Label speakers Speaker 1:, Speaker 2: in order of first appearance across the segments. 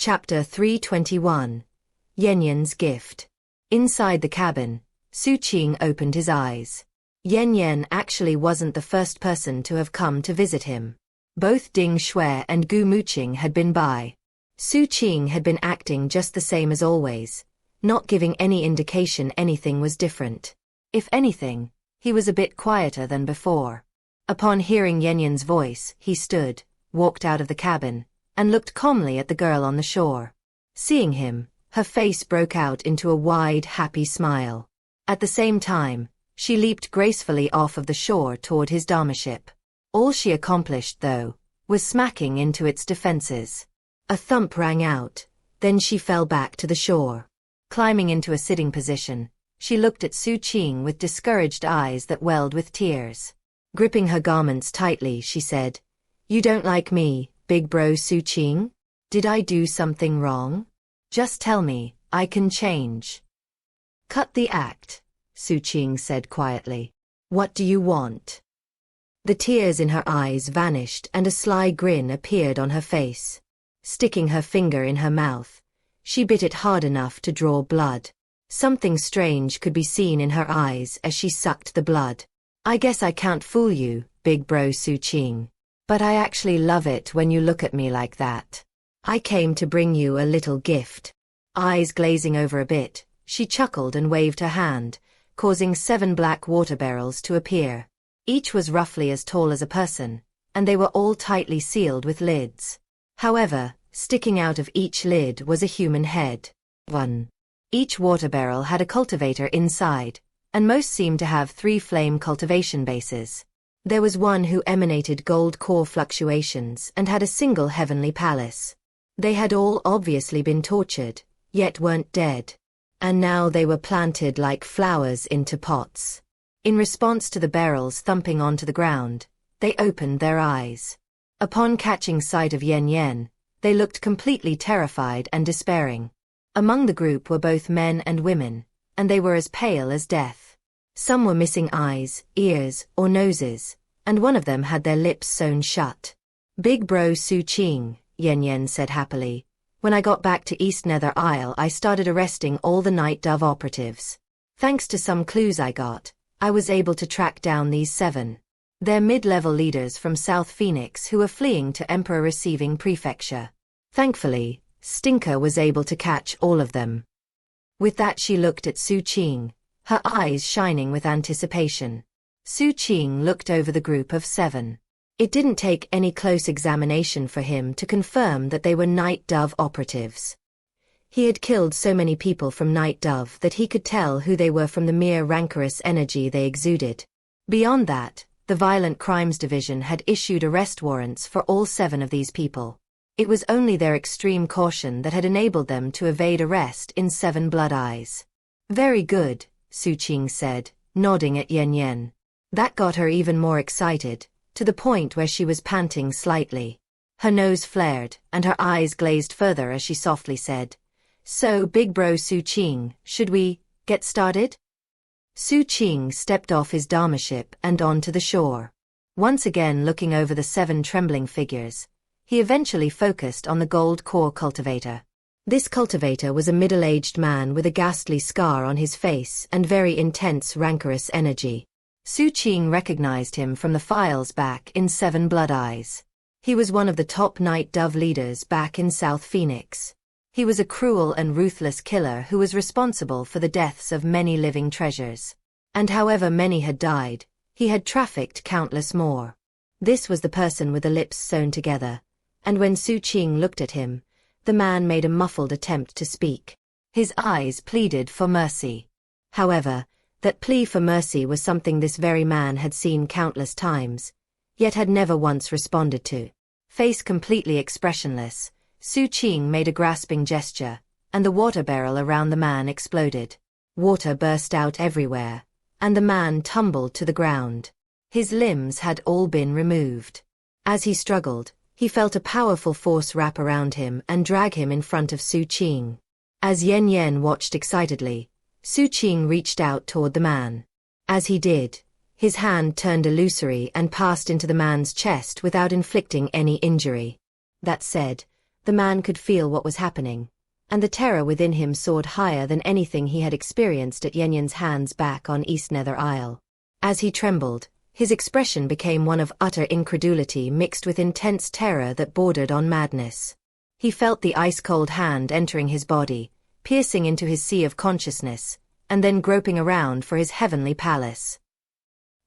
Speaker 1: Chapter 321. Yanyan's Gift. Inside the cabin, Xu Qing opened his eyes. Yanyan actually wasn't the first person to have come to visit him. Both Ding Shui and Gu Muqing had been by. Xu Qing had been acting just the same as always, not giving any indication anything was different. If anything, he was a bit quieter than before. Upon hearing Yanyan's voice, he stood, walked out of the cabin, and looked calmly at the girl on the shore. Seeing him, her face broke out into a wide, happy smile. At the same time, she leaped gracefully off of the shore toward his dharma ship. All she accomplished, though, was smacking into its defenses. A thump rang out, then she fell back to the shore. Climbing into a sitting position, she looked at Xu Qing with discouraged eyes that welled with tears. Gripping her garments tightly, she said, "You don't like me, big bro Xu Qing? Did I do something wrong? Just tell me, I can change." "Cut the act," Xu Qing said quietly. "What do you want?" The tears in her eyes vanished and a sly grin appeared on her face. Sticking her finger in her mouth, she bit it hard enough to draw blood. Something strange could be seen in her eyes as she sucked the blood. "I guess I can't fool you, big bro Xu Qing. But I actually love it when you look at me like that. I came to bring you a little gift." Eyes glazing over a bit, she chuckled and waved her hand, causing 7 black water barrels to appear. Each was roughly as tall as a person, and they were all tightly sealed with lids. However, sticking out of each lid was a human head. 1. Each water barrel had a cultivator inside, and most seemed to have 3 flame cultivation bases. There was one who emanated gold core fluctuations and had a single heavenly palace. They had all obviously been tortured, yet weren't dead. And now they were planted like flowers into pots. In response to the barrels thumping onto the ground, they opened their eyes. Upon catching sight of Yanyan, they looked completely terrified and despairing. Among the group were both men and women, and they were as pale as death. Some were missing eyes, ears, or noses, and one of them had their lips sewn shut. "Big bro Xu Qing," Yanyan said happily. "When I got back to East Nether Isle, I started arresting all the Night Dove operatives. Thanks to some clues I got, I was able to track down these 7. They're mid-level leaders from South Phoenix who were fleeing to Emperor Receiving Prefecture. Thankfully, Stinker was able to catch all of them." With that she looked at Xu Qing, her eyes shining with anticipation. Xu Qing looked over the group of 7. It didn't take any close examination for him to confirm that they were Night Dove operatives. He had killed so many people from Night Dove that he could tell who they were from the mere rancorous energy they exuded. Beyond that, the Violent Crimes Division had issued arrest warrants for all 7 of these people. It was only their extreme caution that had enabled them to evade arrest in 7 Blood Eyes. "Very good," Xu Qing said, nodding at Yanyan. That got her even more excited, to the point where she was panting slightly. Her nose flared, and her eyes glazed further as she softly said, "So, big bro Xu Qing, should we get started?" Xu Qing stepped off his dharma ship and onto the shore. Once again looking over the 7 trembling figures, he eventually focused on the gold core cultivator. This cultivator was a middle-aged man with a ghastly scar on his face and very intense rancorous energy. Xu Qing recognized him from the files back in 7 Blood Eyes. He was one of the top Night Dove leaders back in South Phoenix. He was a cruel and ruthless killer who was responsible for the deaths of many living treasures. And however many had died, he had trafficked countless more. This was the person with the lips sewn together, and when Xu Qing looked at him, the man made a muffled attempt to speak. His eyes pleaded for mercy. However, that plea for mercy was something this very man had seen countless times, yet had never once responded to. Face completely expressionless, Xu Qing made a grasping gesture, and the water barrel around the man exploded. Water burst out everywhere, and the man tumbled to the ground. His limbs had all been removed. As he struggled, he felt a powerful force wrap around him and drag him in front of Xu Qing. As Yanyan watched excitedly, Xu Qing reached out toward the man. As he did, his hand turned illusory and passed into the man's chest without inflicting any injury. That said, The man could feel what was happening, and the terror within him soared higher than anything he had experienced at Yanyan's hands back on East Nether Isle. As he trembled, his expression became one of utter incredulity mixed with intense terror that bordered on madness. He felt the ice-cold hand entering his body, piercing into his sea of consciousness, and then groping around for his heavenly palace.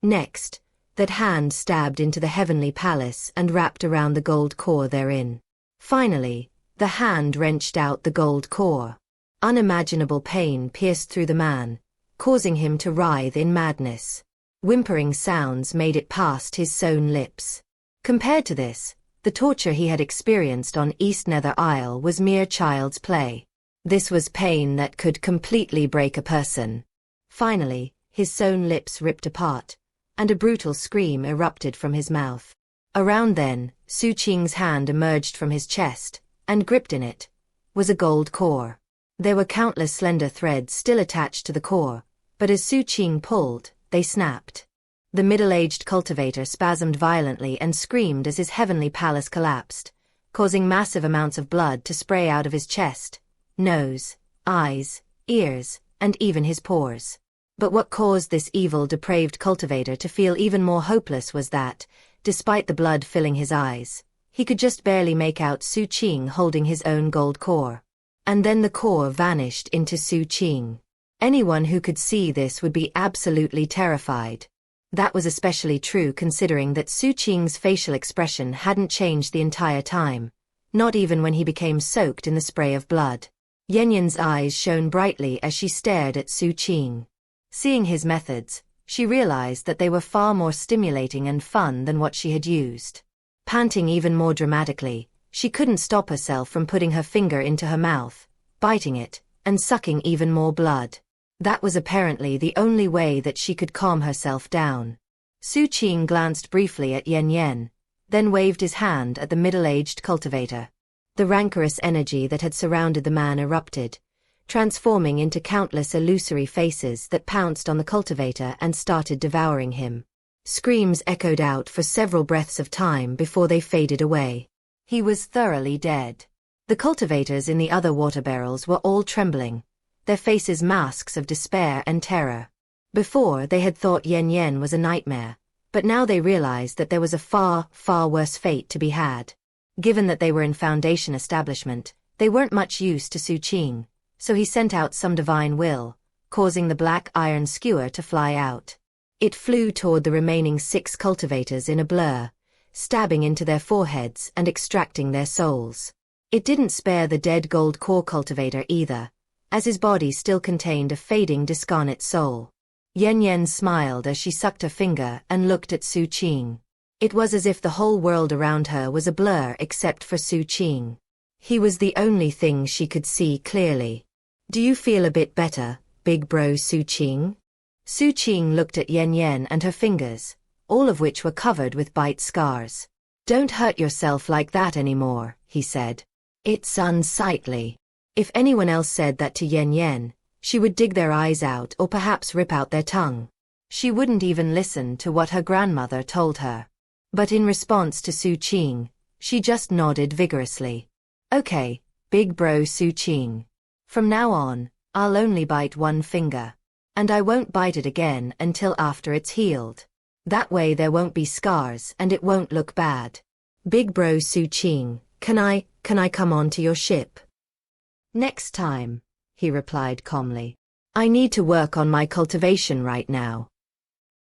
Speaker 1: Next, that hand stabbed into the heavenly palace and wrapped around the gold core therein. Finally, the hand wrenched out the gold core. Unimaginable pain pierced through the man, causing him to writhe in madness. Whimpering sounds made it past his sewn lips. Compared to this, the torture he had experienced on East Nether Isle was mere child's play. This was pain that could completely break a person. Finally, his sewn lips ripped apart, and a brutal scream erupted from his mouth. Around then, Xu Qing's hand emerged from his chest, and gripped in it was a gold core. There were countless slender threads still attached to the core, but as Xu Qing pulled, they snapped. The middle-aged cultivator spasmed violently and screamed as his heavenly palace collapsed, causing massive amounts of blood to spray out of his chest, nose, eyes, ears, and even his pores. But what caused this evil, depraved cultivator to feel even more hopeless was that, despite the blood filling his eyes, he could just barely make out Xu Qing holding his own gold core. And then the core vanished into Xu Qing. Anyone who could see this would be absolutely terrified. That was especially true considering that Xu Qing's facial expression hadn't changed the entire time, not even when he became soaked in the spray of blood. Yanyan's eyes shone brightly as she stared at Xu Qing. Seeing his methods, she realized that they were far more stimulating and fun than what she had used. Panting even more dramatically, she couldn't stop herself from putting her finger into her mouth, biting it, and sucking even more blood. That was apparently the only way that she could calm herself down. Xu Qing glanced briefly at Yanyan, then waved his hand at the middle-aged cultivator. The rancorous energy that had surrounded the man erupted, transforming into countless illusory faces that pounced on the cultivator and started devouring him. Screams echoed out for several breaths of time before they faded away. He was thoroughly dead. The cultivators in the other water barrels were all trembling, their faces masks of despair and terror. Before, they had thought Yanyan was a nightmare, but now they realized that there was a far, far worse fate to be had. Given that they were in Foundation establishment, they weren't much use to Xu Qing, so he sent out some divine will, causing the black iron skewer to fly out. It flew toward the remaining 6 cultivators in a blur, stabbing into their foreheads and extracting their souls. It didn't spare the dead gold core cultivator either, as his body still contained a fading discarnate soul. Yanyan smiled as she sucked her finger and looked at Xu Qing. It was as if the whole world around her was a blur except for Xu Qing. He was the only thing she could see clearly. "Do you feel a bit better, big bro Xu Qing?" Xu Qing looked at Yanyan and her fingers, all of which were covered with bite scars. "Don't hurt yourself like that anymore," he said. "It's unsightly." If anyone else said that to Yanyan, she would dig their eyes out or perhaps rip out their tongue. She wouldn't even listen to what her grandmother told her. But in response to Xu Qing, she just nodded vigorously. "Okay, big bro Xu Qing. From now on, I'll only bite one finger. And I won't bite it again until after it's healed. That way there won't be scars and it won't look bad. Big bro Xu Qing, can I come on to your ship?" "Next time," he replied calmly. "I need to work on my cultivation right now."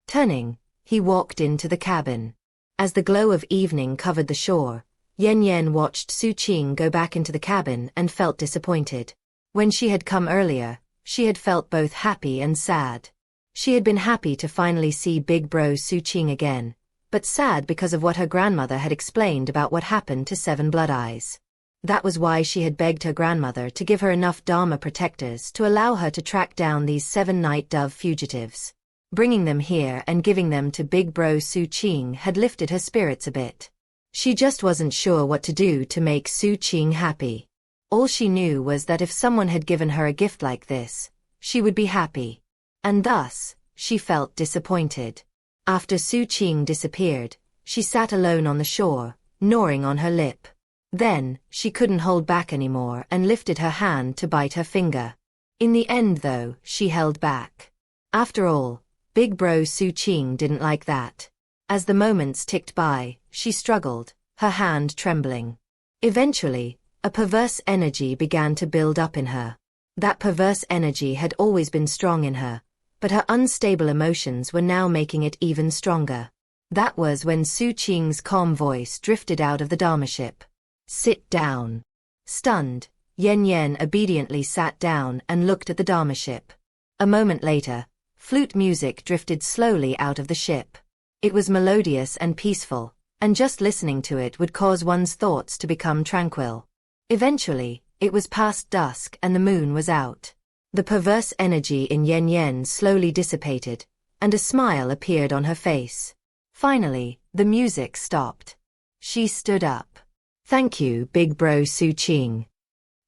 Speaker 1: Turning, he walked into the cabin. As the glow of evening covered the shore, Yanyan watched Xu Qing go back into the cabin and felt disappointed. When she had come earlier, she had felt both happy and sad. She had been happy to finally see big bro Xu Qing again, but sad because of what her grandmother had explained about what happened to 7 Blood Eyes. That was why she had begged her grandmother to give her enough Dharma protectors to allow her to track down these 7 Night Dove fugitives. Bringing them here and giving them to big bro Xu Qing had lifted her spirits a bit. She just wasn't sure what to do to make Xu Qing happy. All she knew was that if someone had given her a gift like this, she would be happy. And thus, she felt disappointed. After Xu Qing disappeared, she sat alone on the shore, gnawing on her lip. Then, she couldn't hold back anymore and lifted her hand to bite her finger. In the end though, she held back. After all, Big Bro Xu Qing didn't like that. As the moments ticked by, she struggled, her hand trembling. Eventually, a perverse energy began to build up in her. That perverse energy had always been strong in her, but her unstable emotions were now making it even stronger. That was when Xu Qing's calm voice drifted out of the Dharma ship. "Sit down." Stunned, Yan Yan obediently sat down and looked at the Dharma ship. A moment later, flute music drifted slowly out of the ship. It was melodious and peaceful, and just listening to it would cause one's thoughts to become tranquil. Eventually, it was past dusk and the moon was out. The perverse energy in Yan Yan slowly dissipated, and a smile appeared on her face. Finally, the music stopped. She stood up. "Thank you, Big Bro Xu Qing."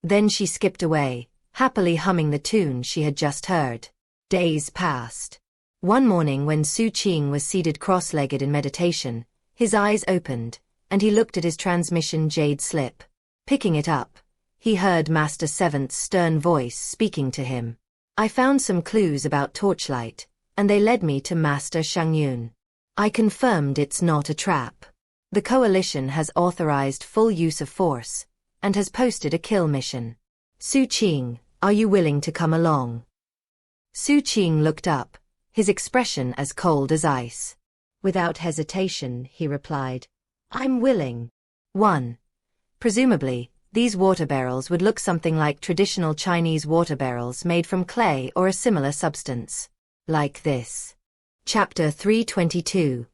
Speaker 1: Then she skipped away, happily humming the tune she had just heard. Days passed. One morning when Xu Qing was seated cross-legged in meditation, his eyes opened, and he looked at his transmission jade slip. Picking it up, he heard Master Seventh's stern voice speaking to him. "I found some clues about Torchlight, and they led me to Master Xiangyun. I confirmed it's not a trap. The coalition has authorized full use of force, and has posted a kill mission. Xu Qing, are you willing to come along?" Xu Qing looked up, his expression as cold as ice. Without hesitation, he replied, "I'm willing." 1. Presumably, these water barrels would look something like traditional Chinese water barrels made from clay or a similar substance. Like this. Chapter 322.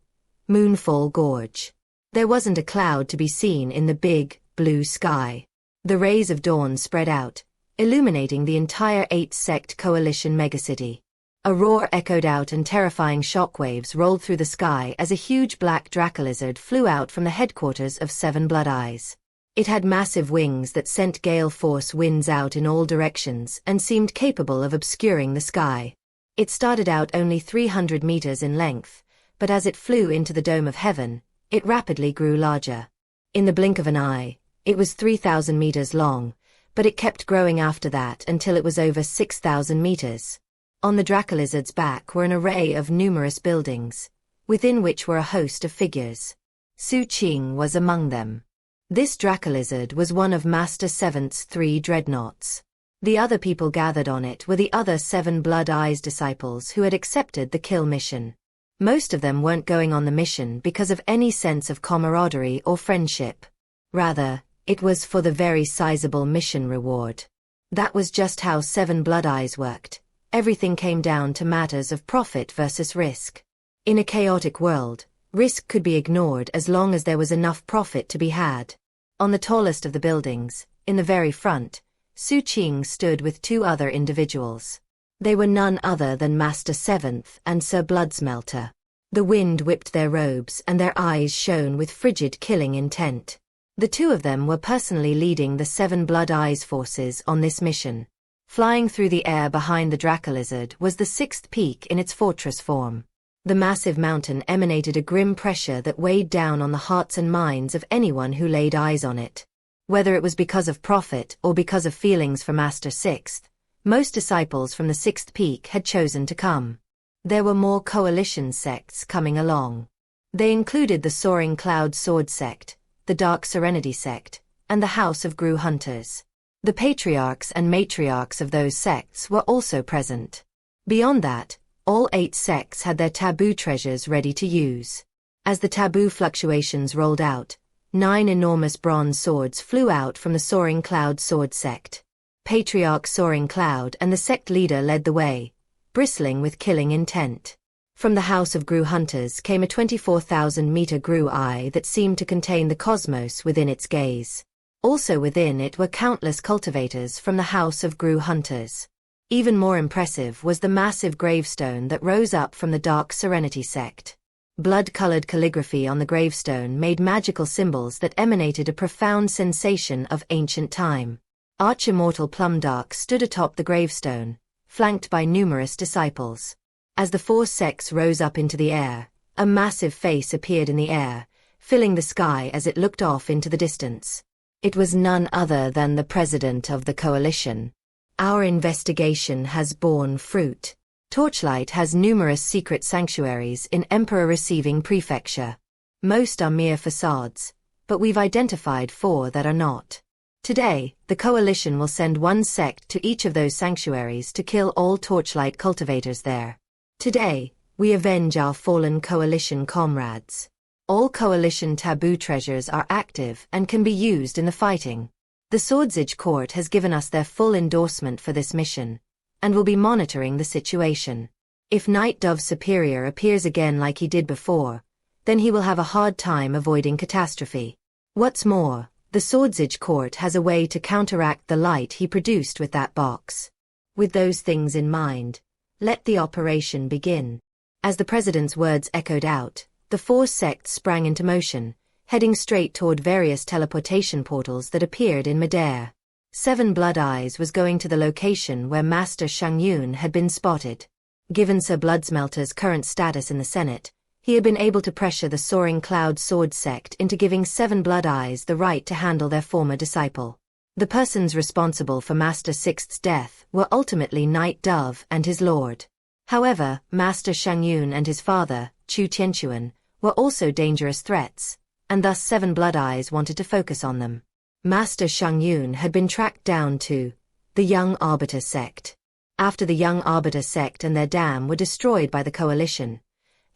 Speaker 1: Moonfall Gorge. There wasn't a cloud to be seen in the big, blue sky. The rays of dawn spread out, illuminating the entire 8-sect coalition megacity. A roar echoed out and terrifying shockwaves rolled through the sky as a huge black dracolizard flew out from the headquarters of 7 Blood Eyes. It had massive wings that sent gale force winds out in all directions and seemed capable of obscuring the sky. It started out only 300 meters in length, but as it flew into the dome of heaven, it rapidly grew larger. In the blink of an eye, it was 3,000 meters long, but it kept growing after that until it was over 6,000 meters. On the dracolizard's back were an array of numerous buildings, within which were a host of figures. Xu Qing was among them. This dracolizard was one of Master Seventh's 3 dreadnoughts. The other people gathered on it were the other 7 Blood Eyes disciples who had accepted the kill mission. Most of them weren't going on the mission because of any sense of camaraderie or friendship. Rather, it was for the very sizable mission reward. That was just how 7 Blood Eyes worked. Everything came down to matters of profit versus risk. In a chaotic world, risk could be ignored as long as there was enough profit to be had. On the tallest of the buildings, in the very front, Xu Qing stood with 2 other individuals. They were none other than Master Seventh and Sir Bloodsmelter. The wind whipped their robes and their eyes shone with frigid killing intent. The 2 of them were personally leading the 7 Blood Eyes forces on this mission. Flying through the air behind the dracolizard was the 6th peak in its fortress form. The massive mountain emanated a grim pressure that weighed down on the hearts and minds of anyone who laid eyes on it. Whether it was because of profit or because of feelings for Master Sixth, most disciples from the 6th peak had chosen to come. There were more coalition sects coming along. They included the Soaring Cloud Sword sect, the Dark Serenity sect, and the House of Gru Hunters. The patriarchs and matriarchs of those sects were also present. Beyond that, all 8 sects had their taboo treasures ready to use. As the taboo fluctuations rolled out, 9 enormous bronze swords flew out from the Soaring Cloud Sword sect. Patriarch Soaring Cloud and the sect leader led the way, bristling with killing intent. From the House of Gru Hunters came a 24,000-meter Gru eye that seemed to contain the cosmos within its gaze. Also within it were countless cultivators from the House of Gru Hunters. Even more impressive was the massive gravestone that rose up from the Dark Serenity sect. Blood-colored calligraphy on the gravestone made magical symbols that emanated a profound sensation of ancient time. Arch-Immortal Plumdark stood atop the gravestone, flanked by numerous disciples. As the 4 sects rose up into the air, a massive face appeared in the air, filling the sky as it looked off into the distance. It was none other than the president of the coalition. Our investigation has borne fruit. Torchlight has numerous secret sanctuaries in Emperor Receiving Prefecture. Most are mere facades, but we've identified 4 that are not. Today, the coalition will send 1 sect to each of those sanctuaries to kill all Torchlight cultivators there. Today, we avenge our fallen coalition comrades. All coalition taboo treasures are active and can be used in the fighting. The Swordsage Court has given us their full endorsement for this mission, and will be monitoring the situation. If Night Dove Superior appears again like he did before, then he will have a hard time avoiding catastrophe. What's more, the Swordsage Court has a way to counteract the light he produced with that box. With those things in mind, let the operation begin. As the president's words echoed out, the 4 sects sprang into motion, heading straight toward various teleportation portals that appeared in midair. 7 Blood Eyes was going to the location where Master Xianxia had been spotted. Given Sir Bloodsmelter's current status in the Senate, he had been able to pressure the Soaring Cloud Sword sect into giving 7 Blood Eyes the right to handle their former disciple. The persons responsible for Master Sixth's death were ultimately Night Dove and his lord. However, Master Xianxia and his father, Chu Tianquan, were also dangerous threats, and thus 7 Blood Eyes wanted to focus on them. Master Xianxia had been tracked down to the Young Arbiter sect. After the Young Arbiter sect and their dam were destroyed by the coalition,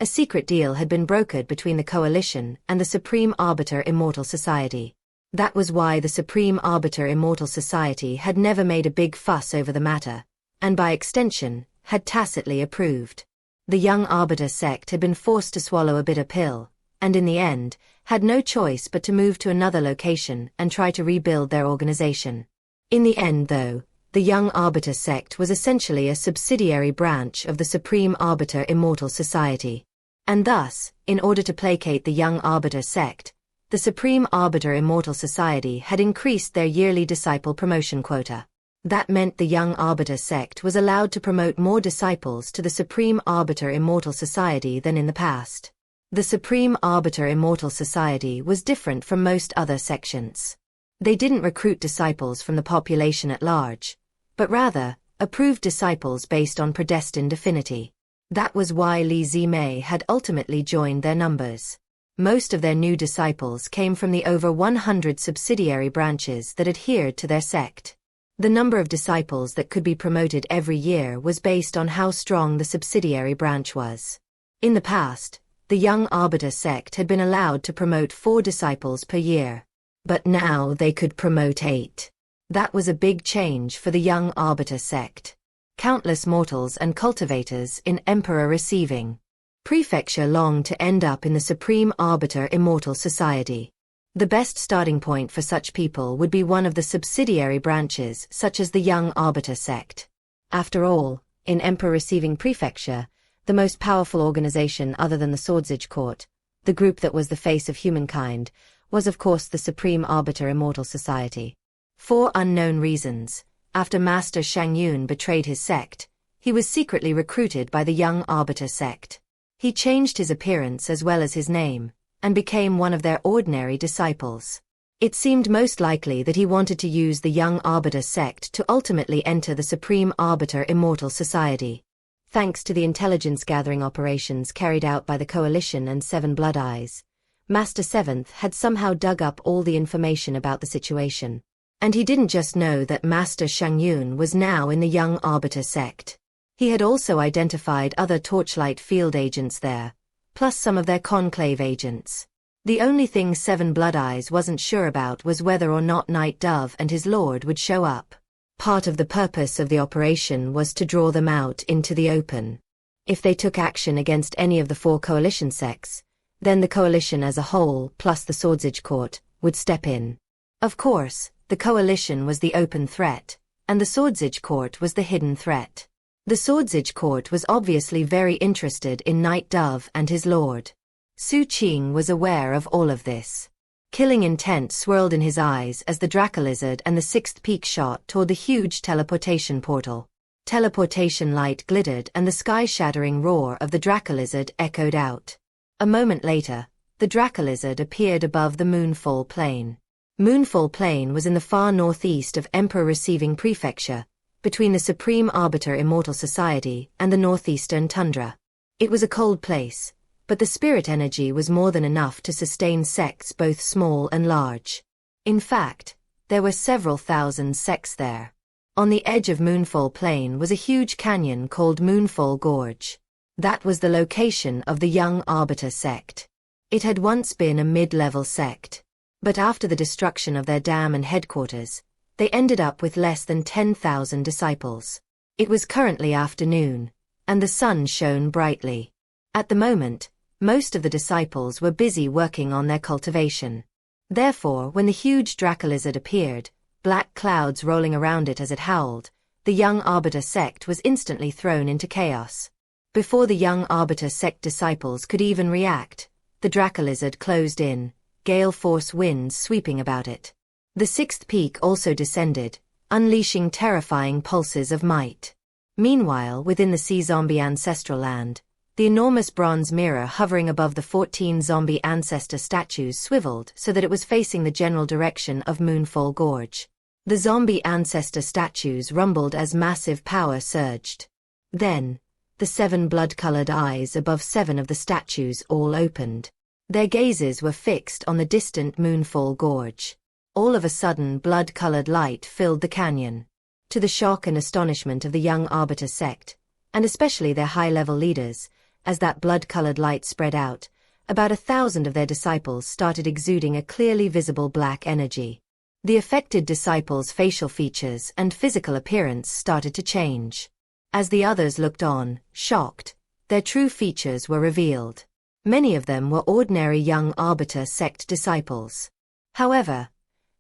Speaker 1: a secret deal had been brokered between the coalition and the Supreme Arbiter Immortal Society. That was why the Supreme Arbiter Immortal Society had never made a big fuss over the matter, and by extension, had tacitly approved. The Young Arbiter sect had been forced to swallow a bitter pill, and in the end, had no choice but to move to another location and try to rebuild their organization. In the end though, the Young Arbiter sect was essentially a subsidiary branch of the Supreme Arbiter Immortal Society. And thus, in order to placate the Young Arbiter sect, the Supreme Arbiter Immortal Society had increased their yearly disciple promotion quota. That meant the Young Arbiter sect was allowed to promote more disciples to the Supreme Arbiter Immortal Society than in the past. The Supreme Arbiter Immortal Society was different from most other sections. They didn't recruit disciples from the population at large, but rather, approved disciples based on predestined affinity. That was why Li Zimei had ultimately joined their numbers. Most of their new disciples came from the over 100 subsidiary branches that adhered to their sect. The number of disciples that could be promoted every year was based on how strong the subsidiary branch was. In the past, the Young Arbiter sect had been allowed to promote 4 disciples per year. But now they could promote 8. That was a big change for the Young Arbiter sect. Countless mortals and cultivators in Emperor Receiving Prefecture longed to end up in the Supreme Arbiter Immortal Society. The best starting point for such people would be one of the subsidiary branches such as the Young Arbiter sect. After all, in Emperor Receiving Prefecture, the most powerful organization other than the Swordsage Court, the group that was the face of humankind, was of course the Supreme Arbiter Immortal Society. For unknown reasons, after Master Xianxia betrayed his sect, he was secretly recruited by the Young Arbiter sect. He changed his appearance as well as his name, and became one of their ordinary disciples. It seemed most likely that he wanted to use the Young Arbiter sect to ultimately enter the Supreme Arbiter Immortal Society. Thanks to the intelligence-gathering operations carried out by the Coalition and 7 Blood Eyes, Master Seventh had somehow dug up all the information about the situation. And he didn't just know that Master Xianxia was now in the Young Arbiter sect. He had also identified other Torchlight field agents there, plus some of their Conclave agents. The only thing 7 Blood Eyes wasn't sure about was whether or not Night Dove and his lord would show up. Part of the purpose of the operation was to draw them out into the open. If they took action against any of the 4 coalition sects, then the coalition as a whole, plus the Swordsage Court, would step in. Of course, the coalition was the open threat, and the Swordsage Court was the hidden threat. The Swordsage Court was obviously very interested in Night Dove and his lord. Xu Qing was aware of all of this. Killing intent swirled in his eyes as the Dracolizard and the 6th Peak shot toward the huge teleportation portal. Teleportation light glittered and the sky-shattering roar of the Dracolizard echoed out. A moment later, the Dracolizard appeared above the moonfall plain. Moonfall Plain was in the far northeast of Emperor Receiving Prefecture, between the Supreme Arbiter Immortal Society and the northeastern tundra. It was a cold place, but the spirit energy was more than enough to sustain sects both small and large. In fact, there were several thousand sects there. On the edge of Moonfall Plain was a huge canyon called Moonfall Gorge. That was the location of the Young Arbiter sect. It had once been a mid-level sect, but after the destruction of their dam and headquarters, they ended up with less than 10,000 disciples. It was currently afternoon, and the sun shone brightly. At the moment, most of the disciples were busy working on their cultivation. Therefore, when the huge Dracolizard appeared, black clouds rolling around it as it howled, the Young Arbiter sect was instantly thrown into chaos. Before the Young Arbiter sect disciples could even react, the Dracolizard closed in, gale force winds sweeping about it. The sixth peak also descended, unleashing terrifying pulses of might. Meanwhile, within the sea zombie ancestral land, the enormous bronze mirror hovering above the 14 zombie ancestor statues swiveled so that it was facing the general direction of Moonfall Gorge. The zombie ancestor statues rumbled as massive power surged. Then, the 7 blood-colored eyes above 7 of the statues all opened. Their gazes were fixed on the distant Moonfall Gorge. All of a sudden, blood-colored light filled the canyon. To the shock and astonishment of the Young Arbiter sect, and especially their high-level leaders, as that blood-colored light spread out, about 1,000 of their disciples started exuding a clearly visible black energy. The affected disciples' facial features and physical appearance started to change. As the others looked on, shocked, their true features were revealed. Many of them were ordinary Young Arbiter sect disciples. However,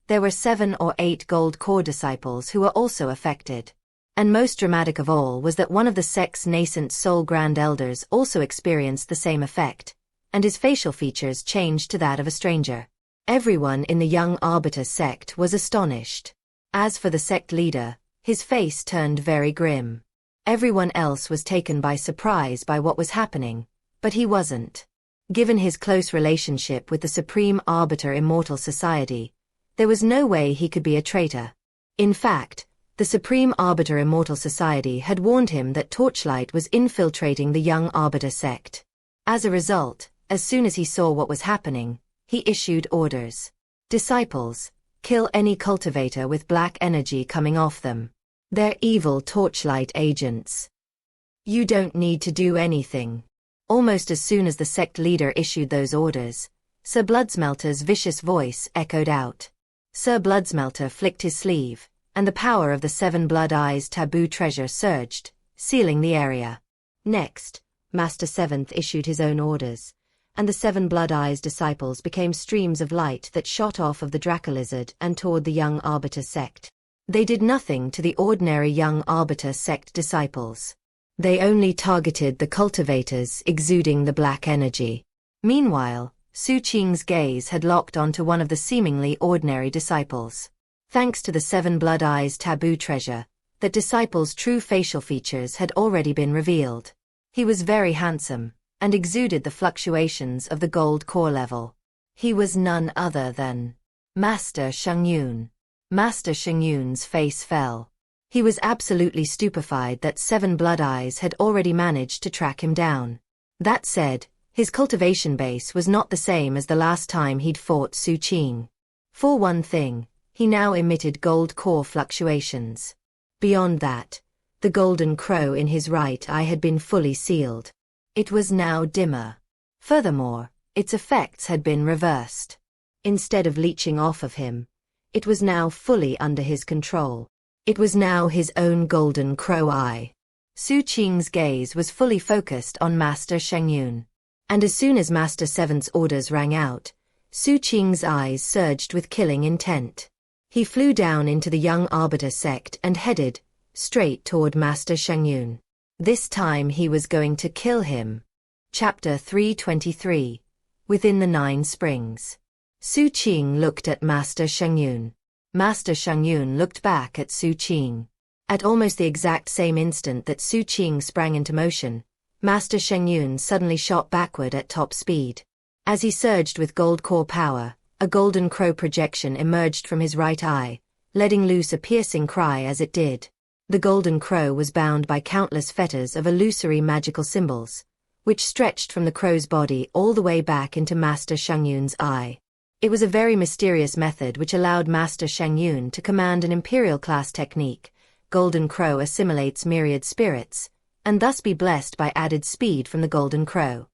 Speaker 1: there were 7 or 8 gold core disciples who were also affected. And most dramatic of all was that one of the sect's nascent soul grand elders also experienced the same effect, and his facial features changed to that of a stranger. Everyone in the Young Arbiter sect was astonished. As for the sect leader, his face turned very grim. Everyone else was taken by surprise by what was happening, but he wasn't. Given his close relationship with the Supreme Arbiter Immortal Society, there was no way he could be a traitor. In fact, the Supreme Arbiter Immortal Society had warned him that Torchlight was infiltrating the Young Arbiter sect. As a result, as soon as he saw what was happening, he issued orders. Disciples, kill any cultivator with black energy coming off them. They're evil Torchlight agents. You don't need to do anything. Almost as soon as the sect leader issued those orders, Sir Bloodsmelter's vicious voice echoed out. Sir Bloodsmelter flicked his sleeve, and the power of the 7 Blood Eyes taboo treasure surged, sealing the area. Next, Master Seventh issued his own orders, and the 7 Blood Eyes disciples became streams of light that shot off of the Dracolizard and toward the Young Arbiter sect. They did nothing to the ordinary Young Arbiter sect disciples. They only targeted the cultivators exuding the black energy. Meanwhile, Xu Qing's gaze had locked onto one of the seemingly ordinary disciples. Thanks to the 7 Blood Eyes taboo treasure, that disciple's true facial features had already been revealed. He was very handsome, and exuded the fluctuations of the gold core level. He was none other than Master Xianxia. Master Xianxia's face fell. He was absolutely stupefied that 7 Blood Eyes had already managed to track him down. That said, his cultivation base was not the same as the last time he'd fought Xu Qing. For one thing, he now emitted gold core fluctuations. Beyond that, the golden crow in his right eye had been fully sealed. It was now dimmer. Furthermore, its effects had been reversed. Instead of leeching off of him, it was now fully under his control. It was now his own golden crow eye. Xu Qing's gaze was fully focused on Master Xianxia. And as soon as Master Seventh's orders rang out, Xu Qing's eyes surged with killing intent. He flew down into the Young Arbiter sect and headed straight toward Master Xianxia. This time he was going to kill him. Chapter 323. Within the 9 Springs. Xu Qing looked at Master Xianxia. Master Xianxia looked back at Xu Qing. At almost the exact same instant that Xu Qing sprang into motion, Master Xianxia suddenly shot backward at top speed. As he surged with gold core power, A golden crow projection emerged from his right eye, letting loose a piercing cry as it did. The golden crow was bound by countless fetters of illusory magical symbols, which stretched from the crow's body all the way back into Master Xiangyun's eye. It was a very mysterious method which allowed Master Xiangyun to command an imperial-class technique. Golden crow assimilates myriad spirits, and thus be blessed by added speed from the golden crow.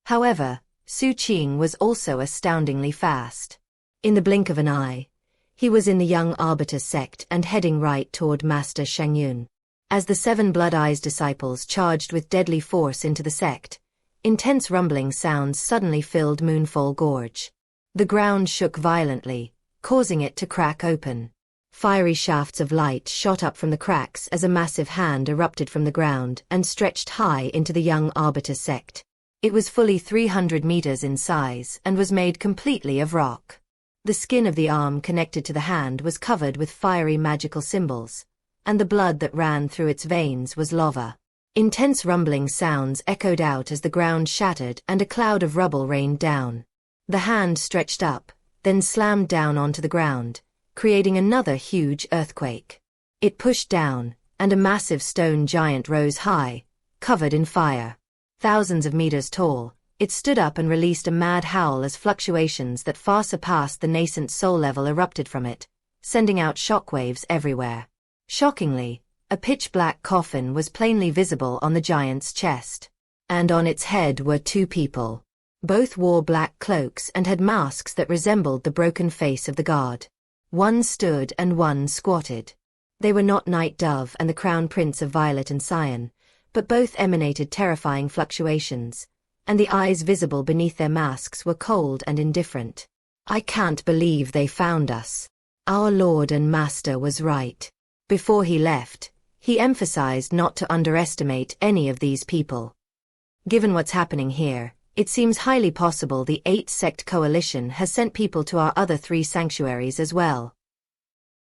Speaker 1: However, Xu Qing was also astoundingly fast. In the blink of an eye, he was in the young Arbiter sect and heading right toward Master Xiangyun. As the 7 Blood Eyes disciples charged with deadly force into the sect, intense rumbling sounds suddenly filled Moonfall Gorge. The ground shook violently, causing it to crack open. Fiery shafts of light shot up from the cracks as a massive hand erupted from the ground and stretched high into the young Arbiter sect. It was fully 300 meters in size and was made completely of rock. The skin of the arm connected to the hand was covered with fiery magical symbols, and the blood that ran through its veins was lava. Intense rumbling sounds echoed out as the ground shattered and a cloud of rubble rained down. The hand stretched up, then slammed down onto the ground, creating another huge earthquake. It pushed down, and a massive stone giant rose high, covered in fire. Thousands of meters tall, it stood up and released a mad howl as fluctuations that far surpassed the nascent soul level erupted from it, sending out shockwaves everywhere. Shockingly, a pitch-black coffin was plainly visible on the giant's chest. And on its head were 2 people. Both wore black cloaks and had masks that resembled the broken face of the god. One stood and one squatted. They were not Night Dove and the Crown Prince of Violet and Cyan, but both emanated terrifying fluctuations, and the eyes visible beneath their masks were cold and indifferent. "I can't believe they found us. Our Lord and Master was right." Before he left, he emphasized not to underestimate any of these people. Given what's happening here, it seems highly possible the 8-sect coalition has sent people to our other 3 sanctuaries as well.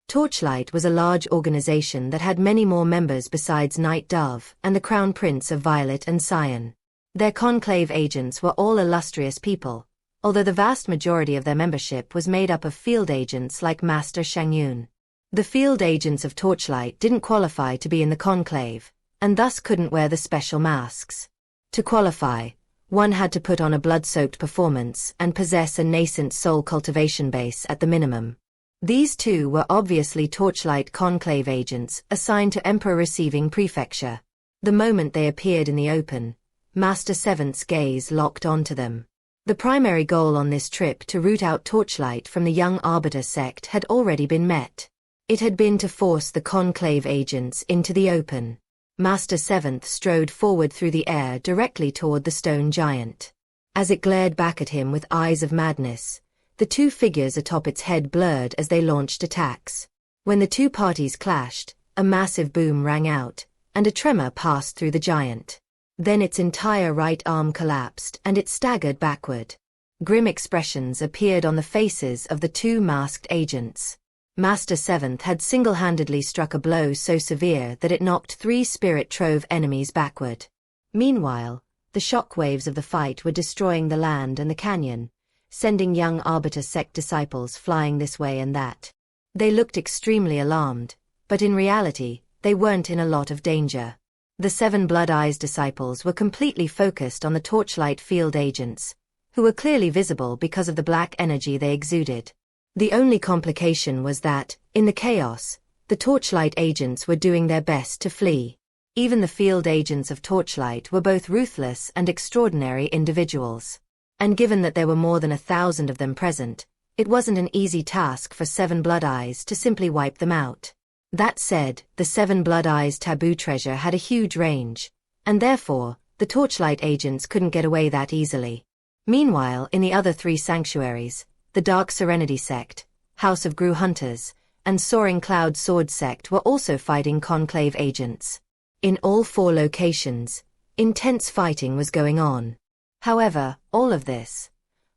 Speaker 1: Torchlight was a large organization that had many more members besides Night Dove and the Crown Prince of Violet and Cyan. Their conclave agents were all illustrious people, although the vast majority of their membership was made up of field agents like Master Xiangyun. The field agents of Torchlight didn't qualify to be in the conclave, and thus couldn't wear the special masks. To qualify, one had to put on a blood-soaked performance and possess a nascent soul cultivation base at the minimum. These 2 were obviously Torchlight conclave agents assigned to Emperor-receiving prefecture. The moment they appeared in the open, Master Seventh's gaze locked onto them. The primary goal on this trip to root out Torchlight from the young Arbiter sect had already been met. It had been to force the conclave agents into the open. Master Seventh strode forward through the air directly toward the stone giant. As it glared back at him with eyes of madness, the 2 figures atop its head blurred as they launched attacks. When the 2 parties clashed, a massive boom rang out, and a tremor passed through the giant. Then its entire right arm collapsed and it staggered backward. Grim expressions appeared on the faces of the 2 masked agents. Master Seventh had single-handedly struck a blow so severe that it knocked 3 Spirit Trove enemies backward. Meanwhile, the shockwaves of the fight were destroying the land and the canyon, sending young Arbiter sect disciples flying this way and that. They looked extremely alarmed, but in reality, they weren't in a lot of danger. The 7 Blood Eyes disciples were completely focused on the Torchlight field agents, who were clearly visible because of the black energy they exuded. The only complication was that, in the chaos, the Torchlight agents were doing their best to flee. Even the field agents of Torchlight were both ruthless and extraordinary individuals. And given that there were more than 1,000 of them present, it wasn't an easy task for 7 Blood Eyes to simply wipe them out. That said, the 7 Blood Eyes taboo treasure had a huge range, and therefore, the Torchlight agents couldn't get away that easily. Meanwhile, in the other 3 sanctuaries, the Dark Serenity sect, House of Gru Hunters, and Soaring Cloud Sword sect were also fighting conclave agents. In all 4 locations, intense fighting was going on. However, all of this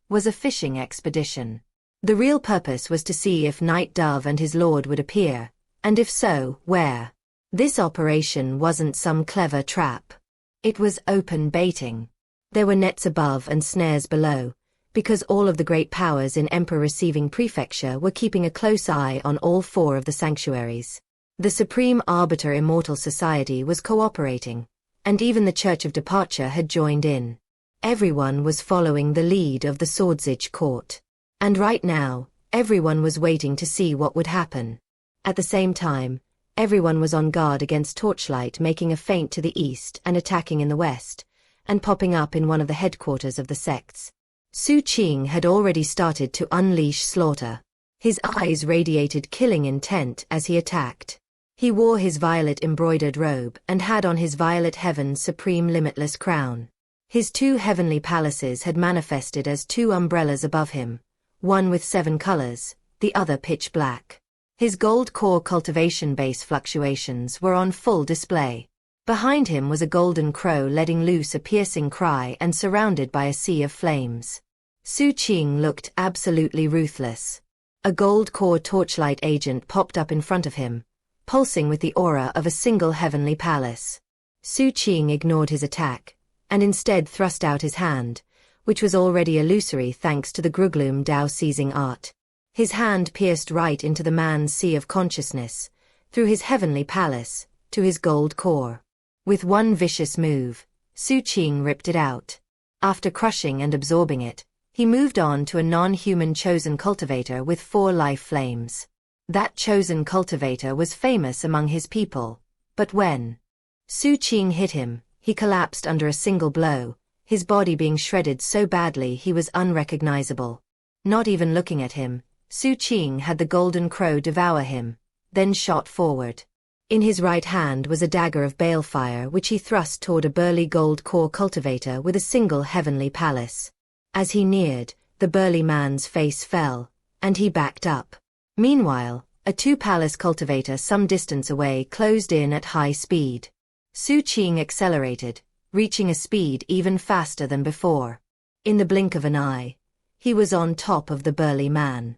Speaker 1: was a fishing expedition. The real purpose was to see if Night Dove and his lord would appear, and if so, where. This operation wasn't some clever trap. It was open baiting. There were nets above and snares below, because all of the great powers in Emperor-receiving prefecture were keeping a close eye on all 4 of the sanctuaries. The Supreme Arbiter Immortal Society was cooperating, and even the Church of Departure had joined in. Everyone was following the lead of the Swordsage Court. And right now, everyone was waiting to see what would happen. At the same time, everyone was on guard against Torchlight making a feint to the east and attacking in the west, and popping up in one of the headquarters of the sects. Xu Qing had already started to unleash slaughter. His eyes radiated killing intent as he attacked. He wore his violet embroidered robe and had on his violet heaven's supreme limitless crown. His 2 heavenly palaces had manifested as 2 umbrellas above him, one with 7 colors, the other pitch black. His gold core cultivation base fluctuations were on full display. Behind him was a golden crow letting loose a piercing cry and surrounded by a sea of flames. Xu Qing looked absolutely ruthless. A gold core torchlight agent popped up in front of him, pulsing with the aura of a single heavenly palace. Xu Qing ignored his attack, and instead thrust out his hand, which was already illusory thanks to the Gruglum Dao seizing art. His hand pierced right into the man's sea of consciousness, through his heavenly palace, to his gold core. With one vicious move, Xu Qing ripped it out. After crushing and absorbing it, he moved on to a non-human chosen cultivator with 4 life flames. That chosen cultivator was famous among his people, but when Xu Qing hit him, he collapsed under a single blow, his body being shredded so badly he was unrecognizable. Not even looking at him, Xu Qing had the golden crow devour him, then shot forward. In his right hand was a dagger of balefire which he thrust toward a burly gold core cultivator with a single heavenly palace. As he neared, the burly man's face fell, and he backed up. Meanwhile, a 2-palace cultivator some distance away closed in at high speed. Xu Qing accelerated, reaching a speed even faster than before. In the blink of an eye, he was on top of the burly man.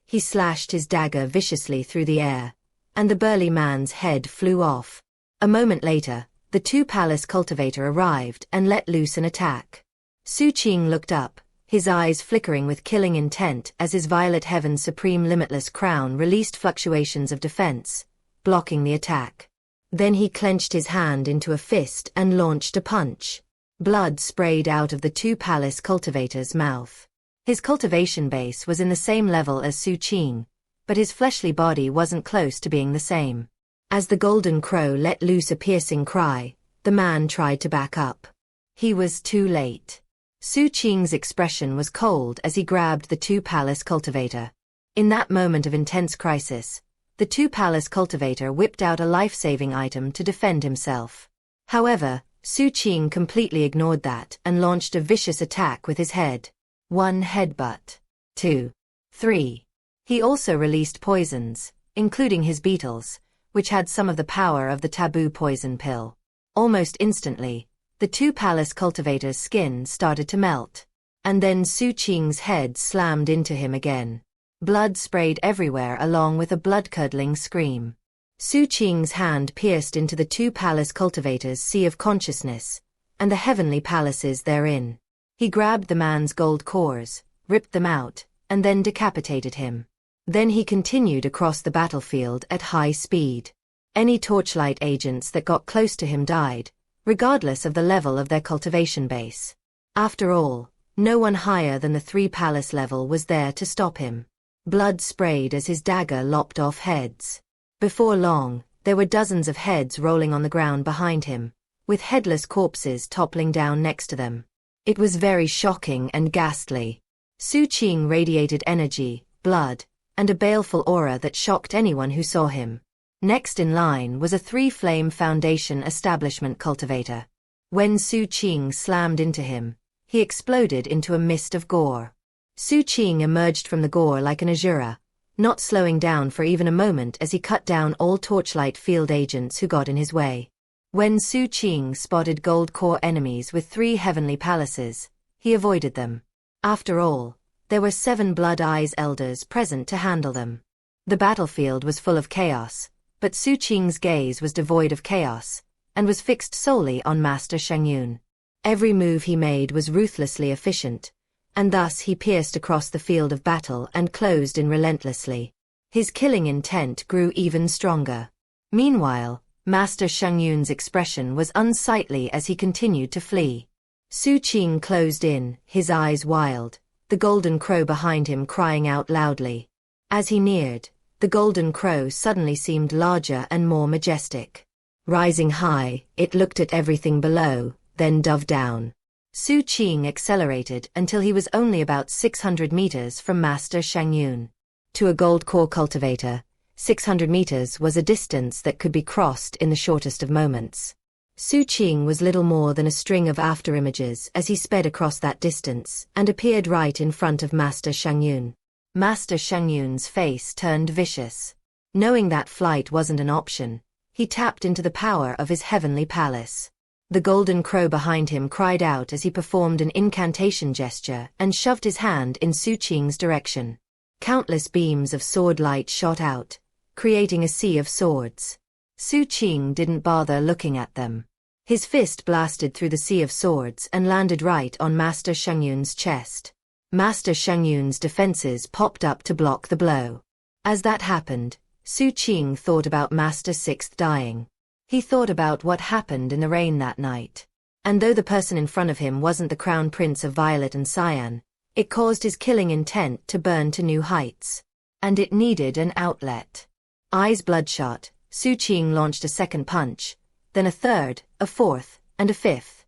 Speaker 1: He slashed his dagger viciously through the air, and the burly man's head flew off. A moment later, the 2-palace cultivator arrived and let loose an attack. Xu Qing looked up, his eyes flickering with killing intent as his violet heaven's supreme limitless crown released fluctuations of defense, blocking the attack. Then he clenched his hand into a fist and launched a punch. Blood sprayed out of the 2-palace cultivator's mouth. His cultivation base was in the same level as Xu Qing, but his fleshly body wasn't close to being the same. As the golden crow let loose a piercing cry, the man tried to back up. He was too late. Xu Qing's expression was cold as he grabbed the 2-palace cultivator. In that moment of intense crisis, the 2-palace cultivator whipped out a life-saving item to defend himself. However, Xu Qing completely ignored that and launched a vicious attack with his head. 1 headbutt. 2. 3. He also released poisons, including his beetles, which had some of the power of the taboo poison pill. Almost instantly, the 2-palace cultivator's skin started to melt. And then Xu Qing's head slammed into him again. Blood sprayed everywhere along with a blood-curdling scream. Xu Qing's hand pierced into the 2-palace cultivator's sea of consciousness, and the heavenly palaces therein. He grabbed the man's gold cores, ripped them out, and then decapitated him. Then he continued across the battlefield at high speed. Any torchlight agents that got close to him died, regardless of the level of their cultivation base. After all, no one higher than the 3-palace level was there to stop him. Blood sprayed as his dagger lopped off heads. Before long, there were dozens of heads rolling on the ground behind him, with headless corpses toppling down next to them. It was very shocking and ghastly. Xu Qing radiated energy, blood, and a baleful aura that shocked anyone who saw him. Next in line was a 3-flame foundation establishment cultivator. When Xu Qing slammed into him, he exploded into a mist of gore. Xu Qing emerged from the gore like an Azura, not slowing down for even a moment as he cut down all torchlight field agents who got in his way. When Xu Qing spotted gold core enemies with 3 heavenly palaces, he avoided them. After all, there were 7 Blood Eyes elders present to handle them. The battlefield was full of chaos, but Xu Qing's gaze was devoid of chaos, and was fixed solely on Master Shengyun. Every move he made was ruthlessly efficient, and thus he pierced across the field of battle and closed in relentlessly. His killing intent grew even stronger. Meanwhile, Master Xiangyun's expression was unsightly as he continued to flee. Xu Qing closed in, his eyes wild, the golden crow behind him crying out loudly. As he neared, the golden crow suddenly seemed larger and more majestic. Rising high, it looked at everything below, then dove down. Xu Qing accelerated until he was only about 600 meters from Master Xiangyun. To a gold core cultivator, 600 meters was a distance that could be crossed in the shortest of moments. Xu Qing was little more than a string of afterimages as he sped across that distance and appeared right in front of Master Xiangyun. Master Xiangyun's face turned vicious. Knowing that flight wasn't an option, he tapped into the power of his heavenly palace. The golden crow behind him cried out as he performed an incantation gesture and shoved his hand in Xu Qing's direction. Countless beams of sword light shot out, creating a sea of swords. Xu Qing didn't bother looking at them. His fist blasted through the sea of swords and landed right on Master Xiangyun's chest. Master Xiangyun's defenses popped up to block the blow. As that happened, Xu Qing thought about Master Sixth dying. He thought about what happened in the rain that night. And though the person in front of him wasn't the crown prince of Violet and Cyan, it caused his killing intent to burn to new heights. And it needed an outlet. Eyes bloodshot, Xu Qing launched a second punch, then a third, a fourth, and a fifth.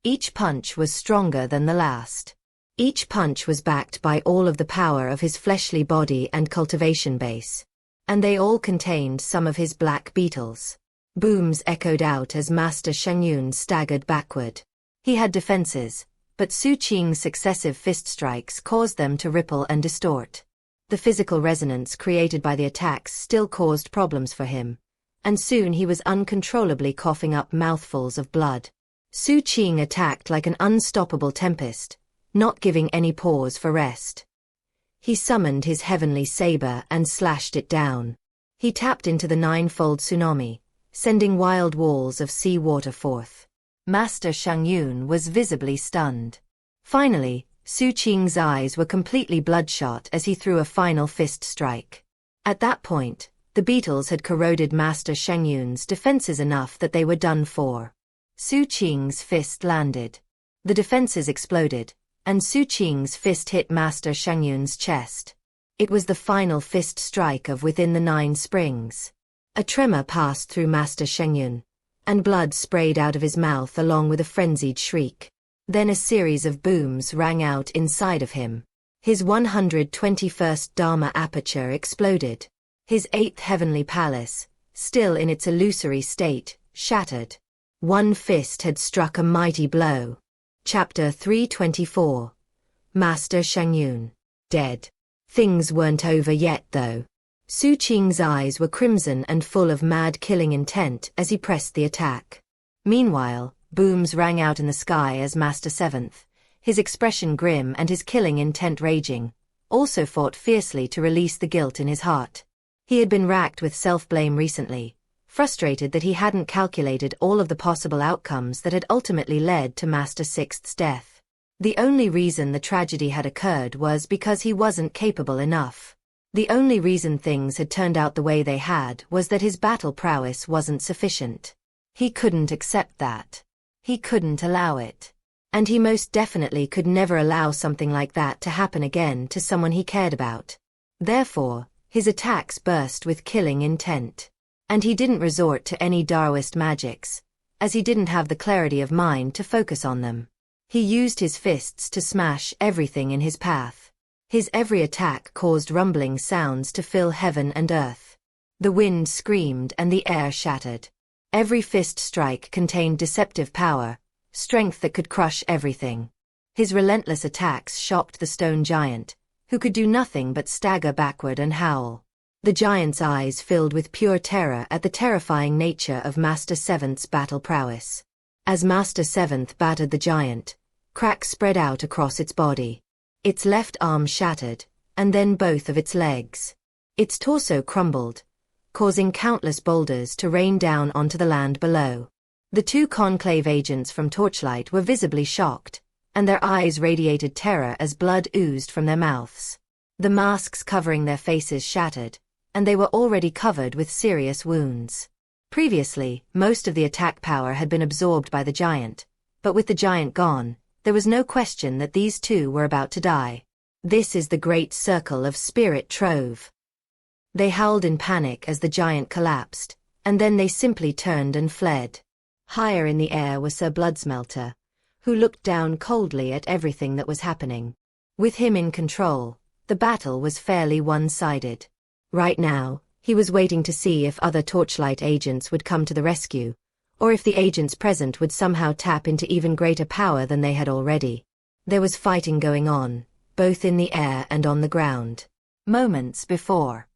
Speaker 1: Each punch was stronger than the last. Each punch was backed by all of the power of his fleshly body and cultivation base. And they all contained some of his black beetles. Booms echoed out as Master Xiangyun staggered backward. He had defenses, but Xu Qing's successive fist strikes caused them to ripple and distort. The physical resonance created by the attacks still caused problems for him, and soon he was uncontrollably coughing up mouthfuls of blood. Xu Qing attacked like an unstoppable tempest, not giving any pause for rest. He summoned his heavenly saber and slashed it down. He tapped into the ninefold tsunami, sending wild walls of sea water forth. Master Xiangyun was visibly stunned. Finally, Xu Qing's eyes were completely bloodshot as he threw a final fist strike. At that point, the beetles had corroded Master Xiangyun's defenses enough that they were done for. Xu Qing's fist landed. The defenses exploded, and Xu Qing's fist hit Master Xiangyun's chest. It was the final fist strike of Within the Nine Springs. A tremor passed through Master Xiangyun, and blood sprayed out of his mouth along with a frenzied shriek. Then a series of booms rang out inside of him. His 121st Dharma aperture exploded. His 8th heavenly palace, still in its illusory state, shattered. One fist had struck a mighty blow. Chapter 324. Master Xiangyun. Dead. Things weren't over yet though. Xu Qing's eyes were crimson and full of mad killing intent as he pressed the attack. Meanwhile, booms rang out in the sky as Master Seventh, his expression grim and his killing intent raging, also fought fiercely to release the guilt in his heart. He had been racked with self-blame recently, frustrated that he hadn't calculated all of the possible outcomes that had ultimately led to Master Sixth's death. The only reason the tragedy had occurred was because he wasn't capable enough. The only reason things had turned out the way they had was that his battle prowess wasn't sufficient. He couldn't accept that. He couldn't allow it. And he most definitely could never allow something like that to happen again to someone he cared about. Therefore, his attacks burst with killing intent. And he didn't resort to any Daoist magics, as he didn't have the clarity of mind to focus on them. He used his fists to smash everything in his path. His every attack caused rumbling sounds to fill heaven and earth. The wind screamed and the air shattered. Every fist strike contained deceptive power, strength that could crush everything. His relentless attacks shocked the stone giant, who could do nothing but stagger backward and howl. The giant's eyes filled with pure terror at the terrifying nature of Master Seventh's battle prowess. As Master Seventh battered the giant, cracks spread out across its body. Its left arm shattered, and then both of its legs. Its torso crumbled, causing countless boulders to rain down onto the land below. The two conclave agents from Torchlight were visibly shocked, and their eyes radiated terror as blood oozed from their mouths. The masks covering their faces shattered, and they were already covered with serious wounds. Previously, most of the attack power had been absorbed by the giant, but with the giant gone, there was no question that these two were about to die. This is the great circle of spirit trove. They howled in panic as the giant collapsed, and then they simply turned and fled. Higher in the air was Sir Bloodsmelter, who looked down coldly at everything that was happening. With him in control, the battle was fairly one-sided. Right now, he was waiting to see if other Torchlight agents would come to the rescue, or if the agents present would somehow tap into even greater power than they had already. There was fighting going on, both in the air and on the ground. Moments before,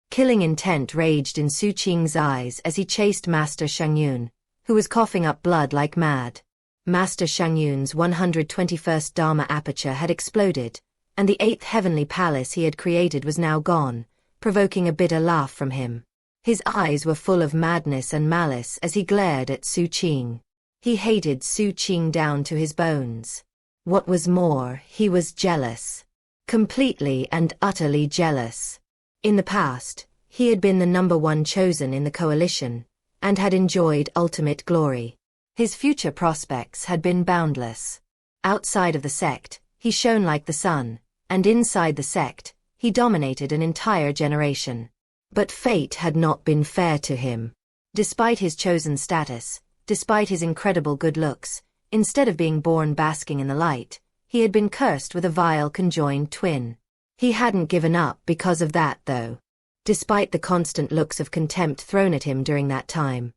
Speaker 1: killing intent raged in Xu Qing's eyes as he chased Master Xiangyun, who was coughing up blood like mad. Master Xiangyun's 121st Dharma aperture had exploded, and the 8th heavenly palace he had created was now gone, provoking a bitter laugh from him. His eyes were full of madness and malice as he glared at Xu Qing. He hated Xu Qing down to his bones. What was more, he was jealous. Completely and utterly jealous. In the past, he had been the #1 chosen in the coalition, and had enjoyed ultimate glory. His future prospects had been boundless. Outside of the sect, he shone like the sun, and inside the sect, he dominated an entire generation. But fate had not been fair to him. Despite his chosen status, despite his incredible good looks, instead of being born basking in the light, he had been cursed with a vile conjoined twin. He hadn't given up because of that, though. Despite the constant looks of contempt thrown at him during that time,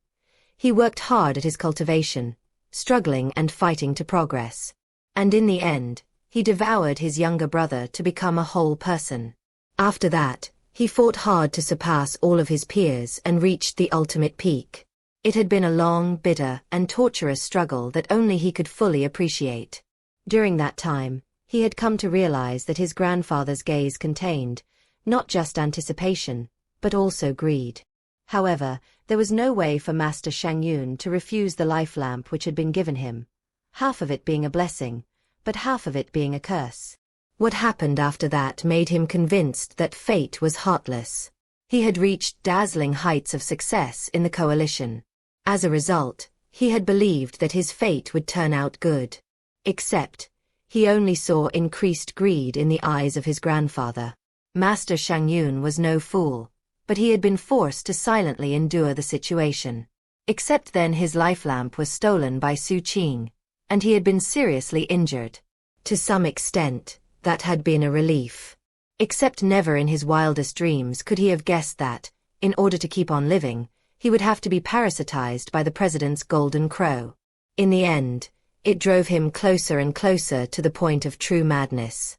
Speaker 1: he worked hard at his cultivation, struggling and fighting to progress. And in the end, he devoured his younger brother to become a whole person. After that, he fought hard to surpass all of his peers and reached the ultimate peak. It had been a long, bitter, and torturous struggle that only he could fully appreciate. During that time, he had come to realize that his grandfather's gaze contained not just anticipation, but also greed. However, there was no way for Master Xiangyun to refuse the life lamp which had been given him, half of it being a blessing, but half of it being a curse. What happened after that made him convinced that fate was heartless. He had reached dazzling heights of success in the coalition. As a result, he had believed that his fate would turn out good. Except, he only saw increased greed in the eyes of his grandfather. Master Xiangyun was no fool, but he had been forced to silently endure the situation. Except then his life lamp was stolen by Xu Qing, and he had been seriously injured. To some extent, that had been a relief. Except never in his wildest dreams could he have guessed that, in order to keep on living, he would have to be parasitized by the president's golden crow. In the end, it drove him closer and closer to the point of true madness.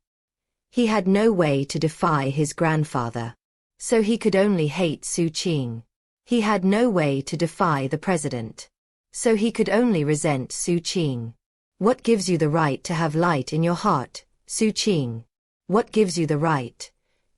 Speaker 1: He had no way to defy his grandfather, so he could only hate Xu Qing. He had no way to defy the president, so he could only resent Xu Qing. What gives you the right to have light in your heart, Xu Qing? What gives you the right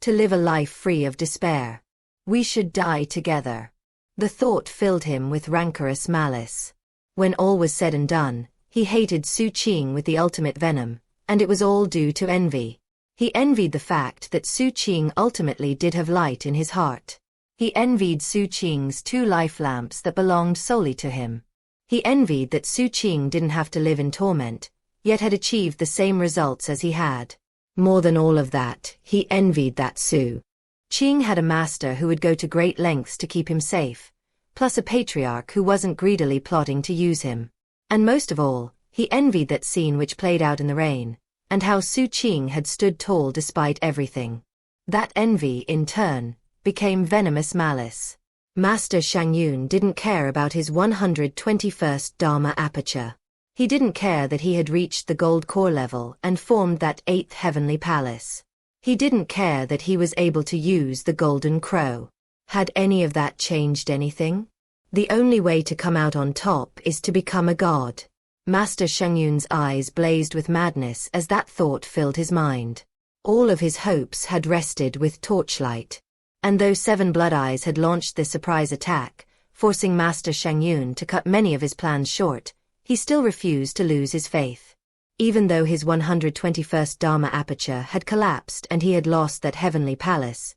Speaker 1: to live a life free of despair? We should die together. The thought filled him with rancorous malice. When all was said and done, he hated Xu Qing with the ultimate venom, and it was all due to envy. He envied the fact that Xu Qing ultimately did have light in his heart. He envied Xu Qing's 2 life lamps that belonged solely to him. He envied that Xu Qing didn't have to live in torment, yet had achieved the same results as he had. More than all of that, he envied that Xu Qing had a master who would go to great lengths to keep him safe, plus a patriarch who wasn't greedily plotting to use him. And most of all, he envied that scene which played out in the rain, and how Xu Qing had stood tall despite everything. That envy, in turn, became venomous malice. Master Xiangyun didn't care about his 121st Dharma aperture. He didn't care that he had reached the gold core level and formed that 8th heavenly palace. He didn't care that he was able to use the golden crow. Had any of that changed anything? The only way to come out on top is to become a god. Master Xiangyun's eyes blazed with madness as that thought filled his mind. All of his hopes had rested with Torchlight. And though 7 Blood Eyes had launched this surprise attack, forcing Master Xiangyun to cut many of his plans short, he still refused to lose his faith. Even though his 121st Dharma aperture had collapsed and he had lost that heavenly palace,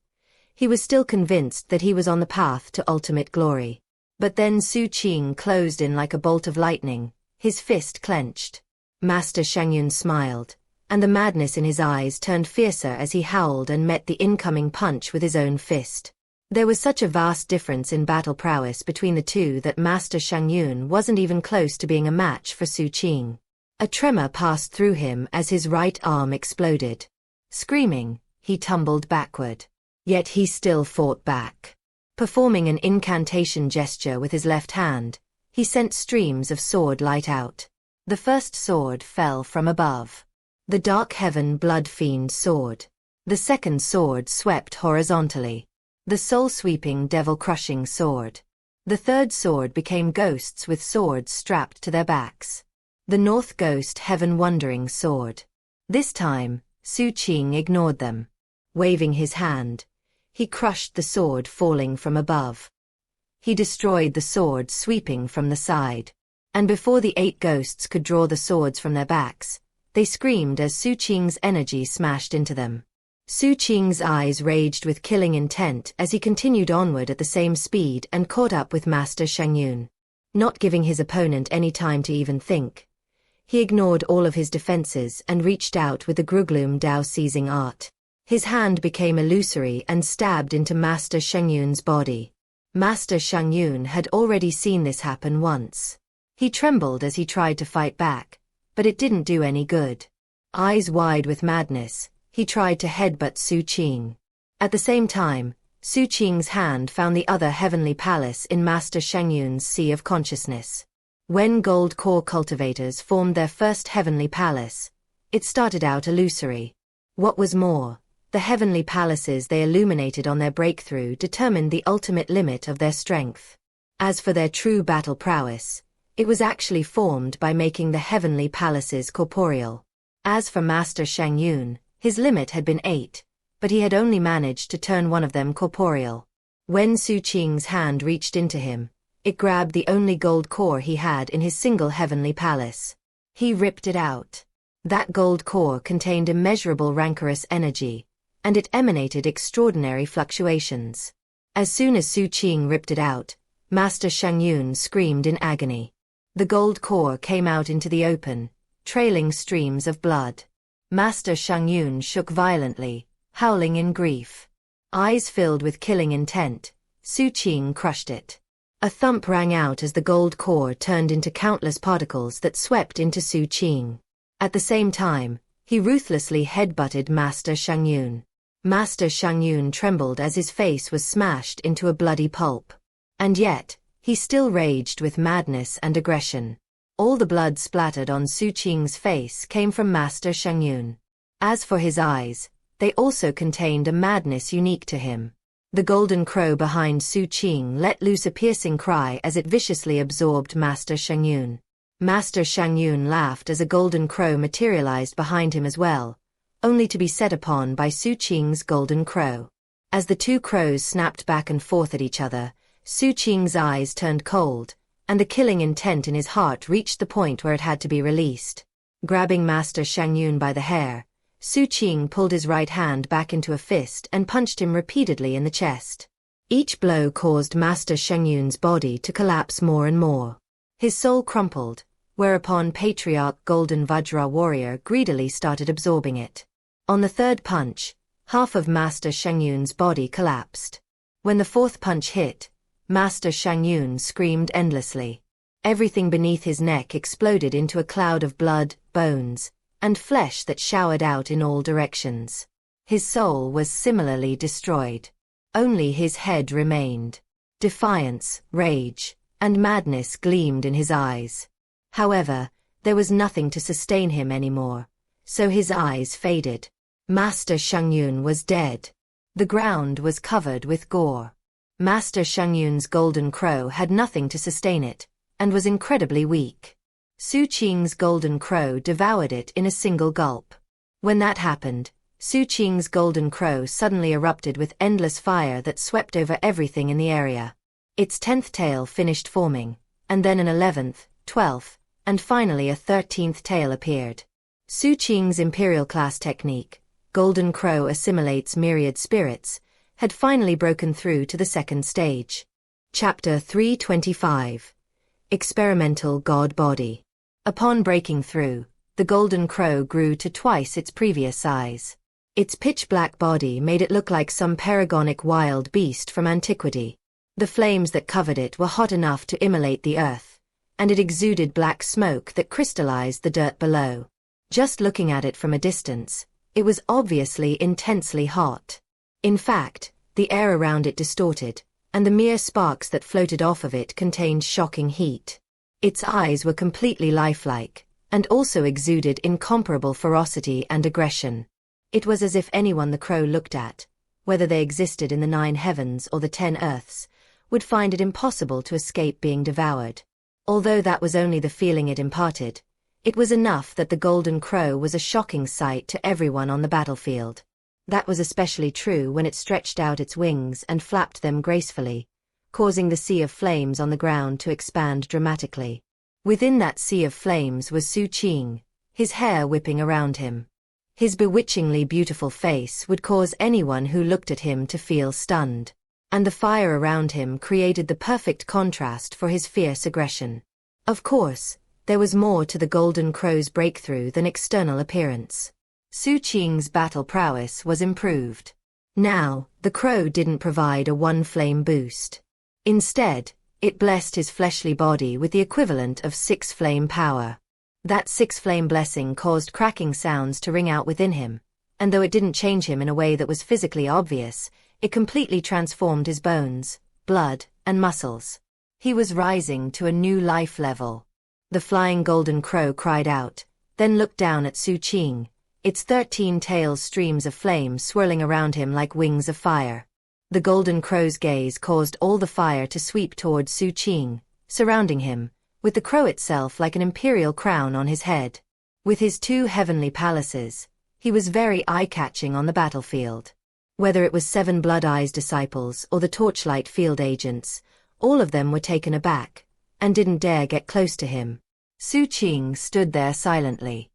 Speaker 1: he was still convinced that he was on the path to ultimate glory. But then Xu Qing closed in like a bolt of lightning, his fist clenched. Master Xiangyun smiled, and the madness in his eyes turned fiercer as he howled and met the incoming punch with his own fist. There was such a vast difference in battle prowess between the two that Master Xiangyun wasn't even close to being a match for Xu Qing. A tremor passed through him as his right arm exploded. Screaming, he tumbled backward. Yet he still fought back. Performing an incantation gesture with his left hand, he sent streams of sword light out. The first sword fell from above. The Dark Heaven Blood Fiend sword. The second sword swept horizontally. The soul-sweeping devil-crushing sword. The third sword became ghosts with swords strapped to their backs. The North Ghost Heaven-Wandering sword. This time, Xu Qing ignored them. Waving his hand, he crushed the sword falling from above. He destroyed the sword sweeping from the side. And before the 8 ghosts could draw the swords from their backs, they screamed as Xu Qing's energy smashed into them. Xu Qing's eyes raged with killing intent as he continued onward at the same speed and caught up with Master Xiangyun. Not giving his opponent any time to even think, he ignored all of his defenses and reached out with the Gruglum Dao seizing art. His hand became illusory and stabbed into Master Xiangyun's body. Master Xiangyun had already seen this happen once. He trembled as he tried to fight back, but it didn't do any good. Eyes wide with madness, he tried to headbutt Xu Qing. At the same time, Xu Qing's hand found the other heavenly palace in Master Xiangyun's sea of consciousness. When gold core cultivators formed their first heavenly palace, it started out illusory. What was more, the heavenly palaces they illuminated on their breakthrough determined the ultimate limit of their strength. As for their true battle prowess, it was actually formed by making the heavenly palaces corporeal. As for Master Xiangyun, his limit had been 8, but he had only managed to turn one of them corporeal. When Xu Qing's hand reached into him, it grabbed the only gold core he had in his single heavenly palace. He ripped it out. That gold core contained immeasurable rancorous energy, and it emanated extraordinary fluctuations. As soon as Xu Qing ripped it out, Master Xiangyun screamed in agony. The gold core came out into the open, trailing streams of blood. Master Xiangyun shook violently, howling in grief. Eyes filled with killing intent, Xu Qing crushed it. A thump rang out as the gold core turned into countless particles that swept into Xu Qing. At the same time, he ruthlessly headbutted Master Xiangyun. Master Xiangyun trembled as his face was smashed into a bloody pulp. And yet, he still raged with madness and aggression. All the blood splattered on Xu Qing's face came from Master Xiangyun. As for his eyes, they also contained a madness unique to him. The golden crow behind Xu Qing let loose a piercing cry as it viciously absorbed Master Xiangyun. Master Xiangyun laughed as a golden crow materialized behind him as well, only to be set upon by Xu Qing's golden crow. As the two crows snapped back and forth at each other, Xu Qing's eyes turned cold, and the killing intent in his heart reached the point where it had to be released. Grabbing Master Xiangyun by the hair, Xu Qing pulled his right hand back into a fist and punched him repeatedly in the chest. Each blow caused Master Xiangyun's body to collapse more and more. His soul crumpled, whereupon Patriarch Golden Vajra Warrior greedily started absorbing it. On the third punch, half of Master Xiangyun's body collapsed. When the fourth punch hit, Master Xiangyun screamed endlessly. Everything beneath his neck exploded into a cloud of blood, bones, and flesh that showered out in all directions. His soul was similarly destroyed. Only his head remained. Defiance, rage, and madness gleamed in his eyes. However, there was nothing to sustain him anymore, so his eyes faded. Master Xiangyun was dead. The ground was covered with gore. Master Xiangyun's golden crow had nothing to sustain it, and was incredibly weak. Xu Qing's golden crow devoured it in a single gulp. When that happened, Xu Qing's golden crow suddenly erupted with endless fire that swept over everything in the area. Its 10th tail finished forming, and then an 11th, 12th, and finally a 13th tail appeared. Xu Qing's imperial class technique, Golden Crow assimilates myriad spirits, had finally broken through to the second stage. Chapter 325. Experimental God Body. Upon breaking through, the Golden Crow grew to twice its previous size. Its pitch-black body made it look like some paragonic wild beast from antiquity. The flames that covered it were hot enough to immolate the earth, and it exuded black smoke that crystallized the dirt below. Just looking at it from a distance, it was obviously intensely hot. In fact, the air around it distorted, and the mere sparks that floated off of it contained shocking heat. Its eyes were completely lifelike, and also exuded incomparable ferocity and aggression. It was as if anyone the crow looked at, whether they existed in the 9 heavens or the 10 earths, would find it impossible to escape being devoured. Although that was only the feeling it imparted, it was enough that the Golden Crow was a shocking sight to everyone on the battlefield. That was especially true when it stretched out its wings and flapped them gracefully, causing the sea of flames on the ground to expand dramatically. Within that sea of flames was Xu Qing, his hair whipping around him. His bewitchingly beautiful face would cause anyone who looked at him to feel stunned, and the fire around him created the perfect contrast for his fierce aggression. Of course, there was more to the Golden Crow's breakthrough than external appearance. Xu Qing's battle prowess was improved. Now, the crow didn't provide a one-flame boost. Instead, it blessed his fleshly body with the equivalent of 6 flame power. That 6 flame blessing caused cracking sounds to ring out within him, and though it didn't change him in a way that was physically obvious, it completely transformed his bones, blood, and muscles. He was rising to a new life level. The flying Golden Crow cried out, then looked down at Xu Qing, its 13 tails streams of flame swirling around him like wings of fire. The Golden Crow's gaze caused all the fire to sweep towards Xu Qing, surrounding him, with the crow itself like an imperial crown on his head. With his 2 heavenly palaces, he was very eye-catching on the battlefield. Whether it was 7 Blood Eyes disciples or the Torchlight field agents, all of them were taken aback, and didn't dare get close to him. Xu Qing stood there silently.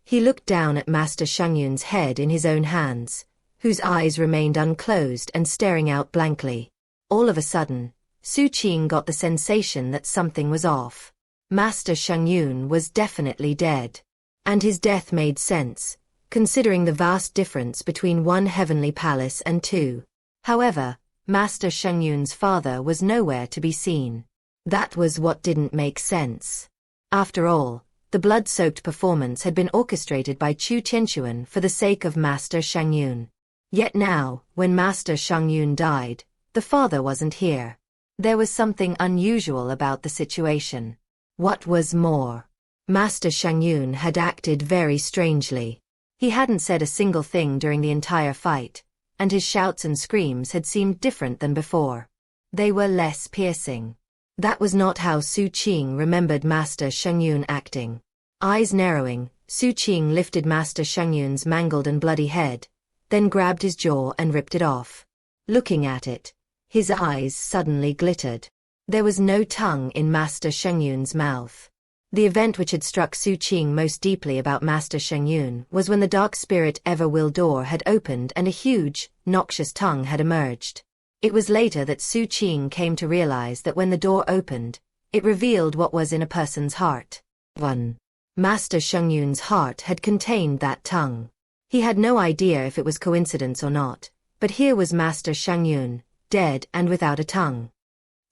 Speaker 1: He looked down at Master Xiangyun's head in his own hands, whose eyes remained unclosed and staring out blankly. All of a sudden, Xu Qing got the sensation that something was off. Master Xiangyun was definitely dead. And his death made sense, considering the vast difference between 1 heavenly palace and 2. However, Master Xiangyun's father was nowhere to be seen. That was what didn't make sense. After all, the blood-soaked performance had been orchestrated by Chu Tianquan for the sake of Master Xiangyun. Yet now, when Master Xiangyun died, the father wasn't here. There was something unusual about the situation. What was more, Master Xiangyun had acted very strangely. He hadn't said a single thing during the entire fight, and his shouts and screams had seemed different than before. They were less piercing. That was not how Xu Qing remembered Master Xiangyun acting. Eyes narrowing, Xu Qing lifted Master Xiangyun's mangled and bloody head, then grabbed his jaw and ripped it off. Looking at it, his eyes suddenly glittered. There was no tongue in Master Xiangyun's mouth. The event which had struck Xu Qing most deeply about Master Xiangyun was when the Dark Spirit Ever-Will door had opened and a huge, noxious tongue had emerged. It was later that Xu Qing came to realize that when the door opened, it revealed what was in a person's heart. 1. Master Xiangyun's heart had contained that tongue. He had no idea if it was coincidence or not, but here was Master Xiangyun, dead and without a tongue.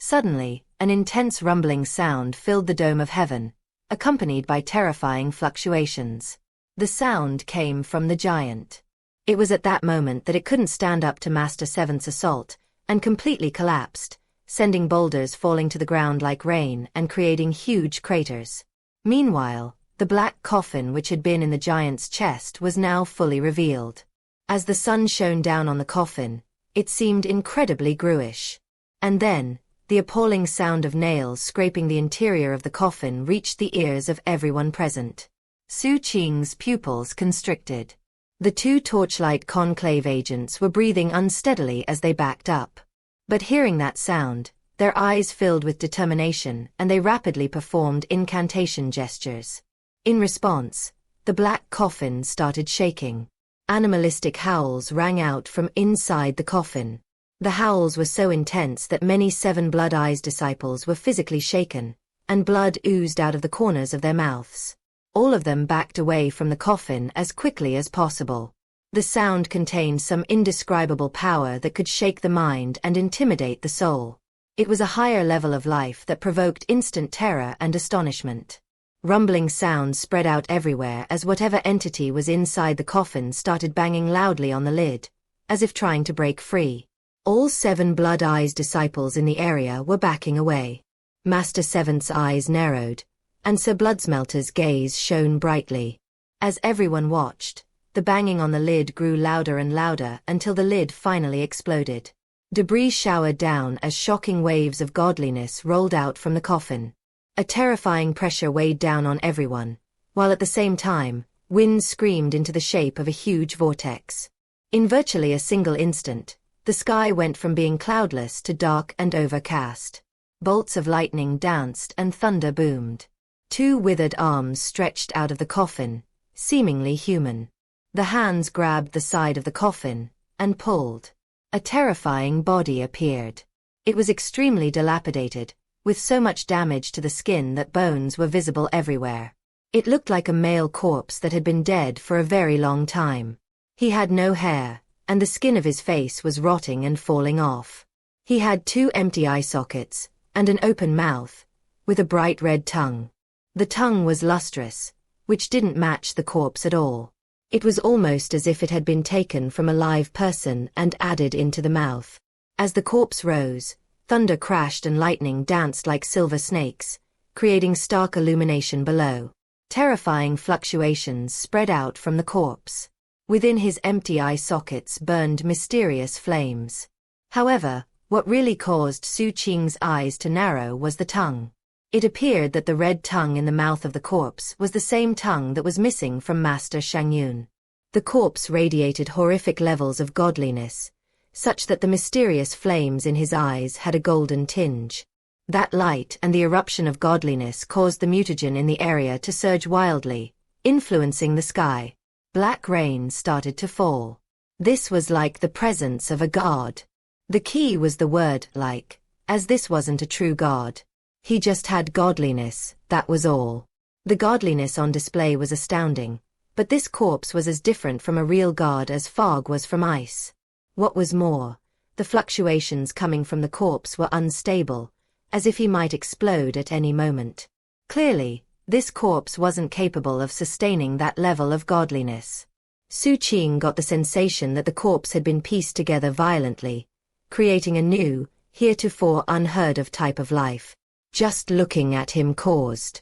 Speaker 1: Suddenly, an intense rumbling sound filled the dome of heaven, accompanied by terrifying fluctuations. The sound came from the giant. It was at that moment that it couldn't stand up to Master Seventh's assault, and completely collapsed, sending boulders falling to the ground like rain and creating huge craters. Meanwhile, the black coffin which had been in the giant's chest was now fully revealed. As the sun shone down on the coffin, it seemed incredibly gruish. And then, the appalling sound of nails scraping the interior of the coffin reached the ears of everyone present. Xu Qing's pupils constricted. The 2 Torchlight Conclave agents were breathing unsteadily as they backed up. But hearing that sound, their eyes filled with determination and they rapidly performed incantation gestures. In response, the black coffin started shaking. Animalistic howls rang out from inside the coffin. The howls were so intense that many Seven Blood Eyes disciples were physically shaken, and blood oozed out of the corners of their mouths. All of them backed away from the coffin as quickly as possible. The sound contained some indescribable power that could shake the mind and intimidate the soul. It was a higher level of life that provoked instant terror and astonishment. Rumbling sounds spread out everywhere as whatever entity was inside the coffin started banging loudly on the lid, as if trying to break free. All Seven Blood Eyes disciples in the area were backing away. Master Seventh's eyes narrowed, and Sir Bloodsmelter's gaze shone brightly. As everyone watched, the banging on the lid grew louder and louder until the lid finally exploded. Debris showered down as shocking waves of godliness rolled out from the coffin. A terrifying pressure weighed down on everyone, while at the same time, wind screamed into the shape of a huge vortex. In virtually a single instant, the sky went from being cloudless to dark and overcast. Bolts of lightning danced and thunder boomed. Two withered arms stretched out of the coffin, seemingly human. The hands grabbed the side of the coffin and pulled. A terrifying body appeared. It was extremely dilapidated, with so much damage to the skin that bones were visible everywhere. It looked like a male corpse that had been dead for a very long time. He had no hair, and the skin of his face was rotting and falling off. He had two empty eye sockets, and an open mouth, with a bright red tongue. The tongue was lustrous, which didn't match the corpse at all. It was almost as if it had been taken from a live person and added into the mouth. As the corpse rose, thunder crashed and lightning danced like silver snakes, creating stark illumination below. Terrifying fluctuations spread out from the corpse. Within his empty eye sockets burned mysterious flames. However, what really caused Xu Qing's eyes to narrow was the tongue. It appeared that the red tongue in the mouth of the corpse was the same tongue that was missing from Master Xiangyun. The corpse radiated horrific levels of godliness, such that the mysterious flames in his eyes had a golden tinge. That light and the eruption of godliness caused the mutagen in the area to surge wildly, influencing the sky. Black rain started to fall. This was like the presence of a god. The key was the word like, as this wasn't a true god. He just had godliness, that was all. The godliness on display was astounding, but this corpse was as different from a real god as fog was from ice. What was more, the fluctuations coming from the corpse were unstable, as if he might explode at any moment. Clearly, this corpse wasn't capable of sustaining that level of godliness. Xu Qing got the sensation that the corpse had been pieced together violently, creating a new, heretofore unheard of type of life. Just looking at him caused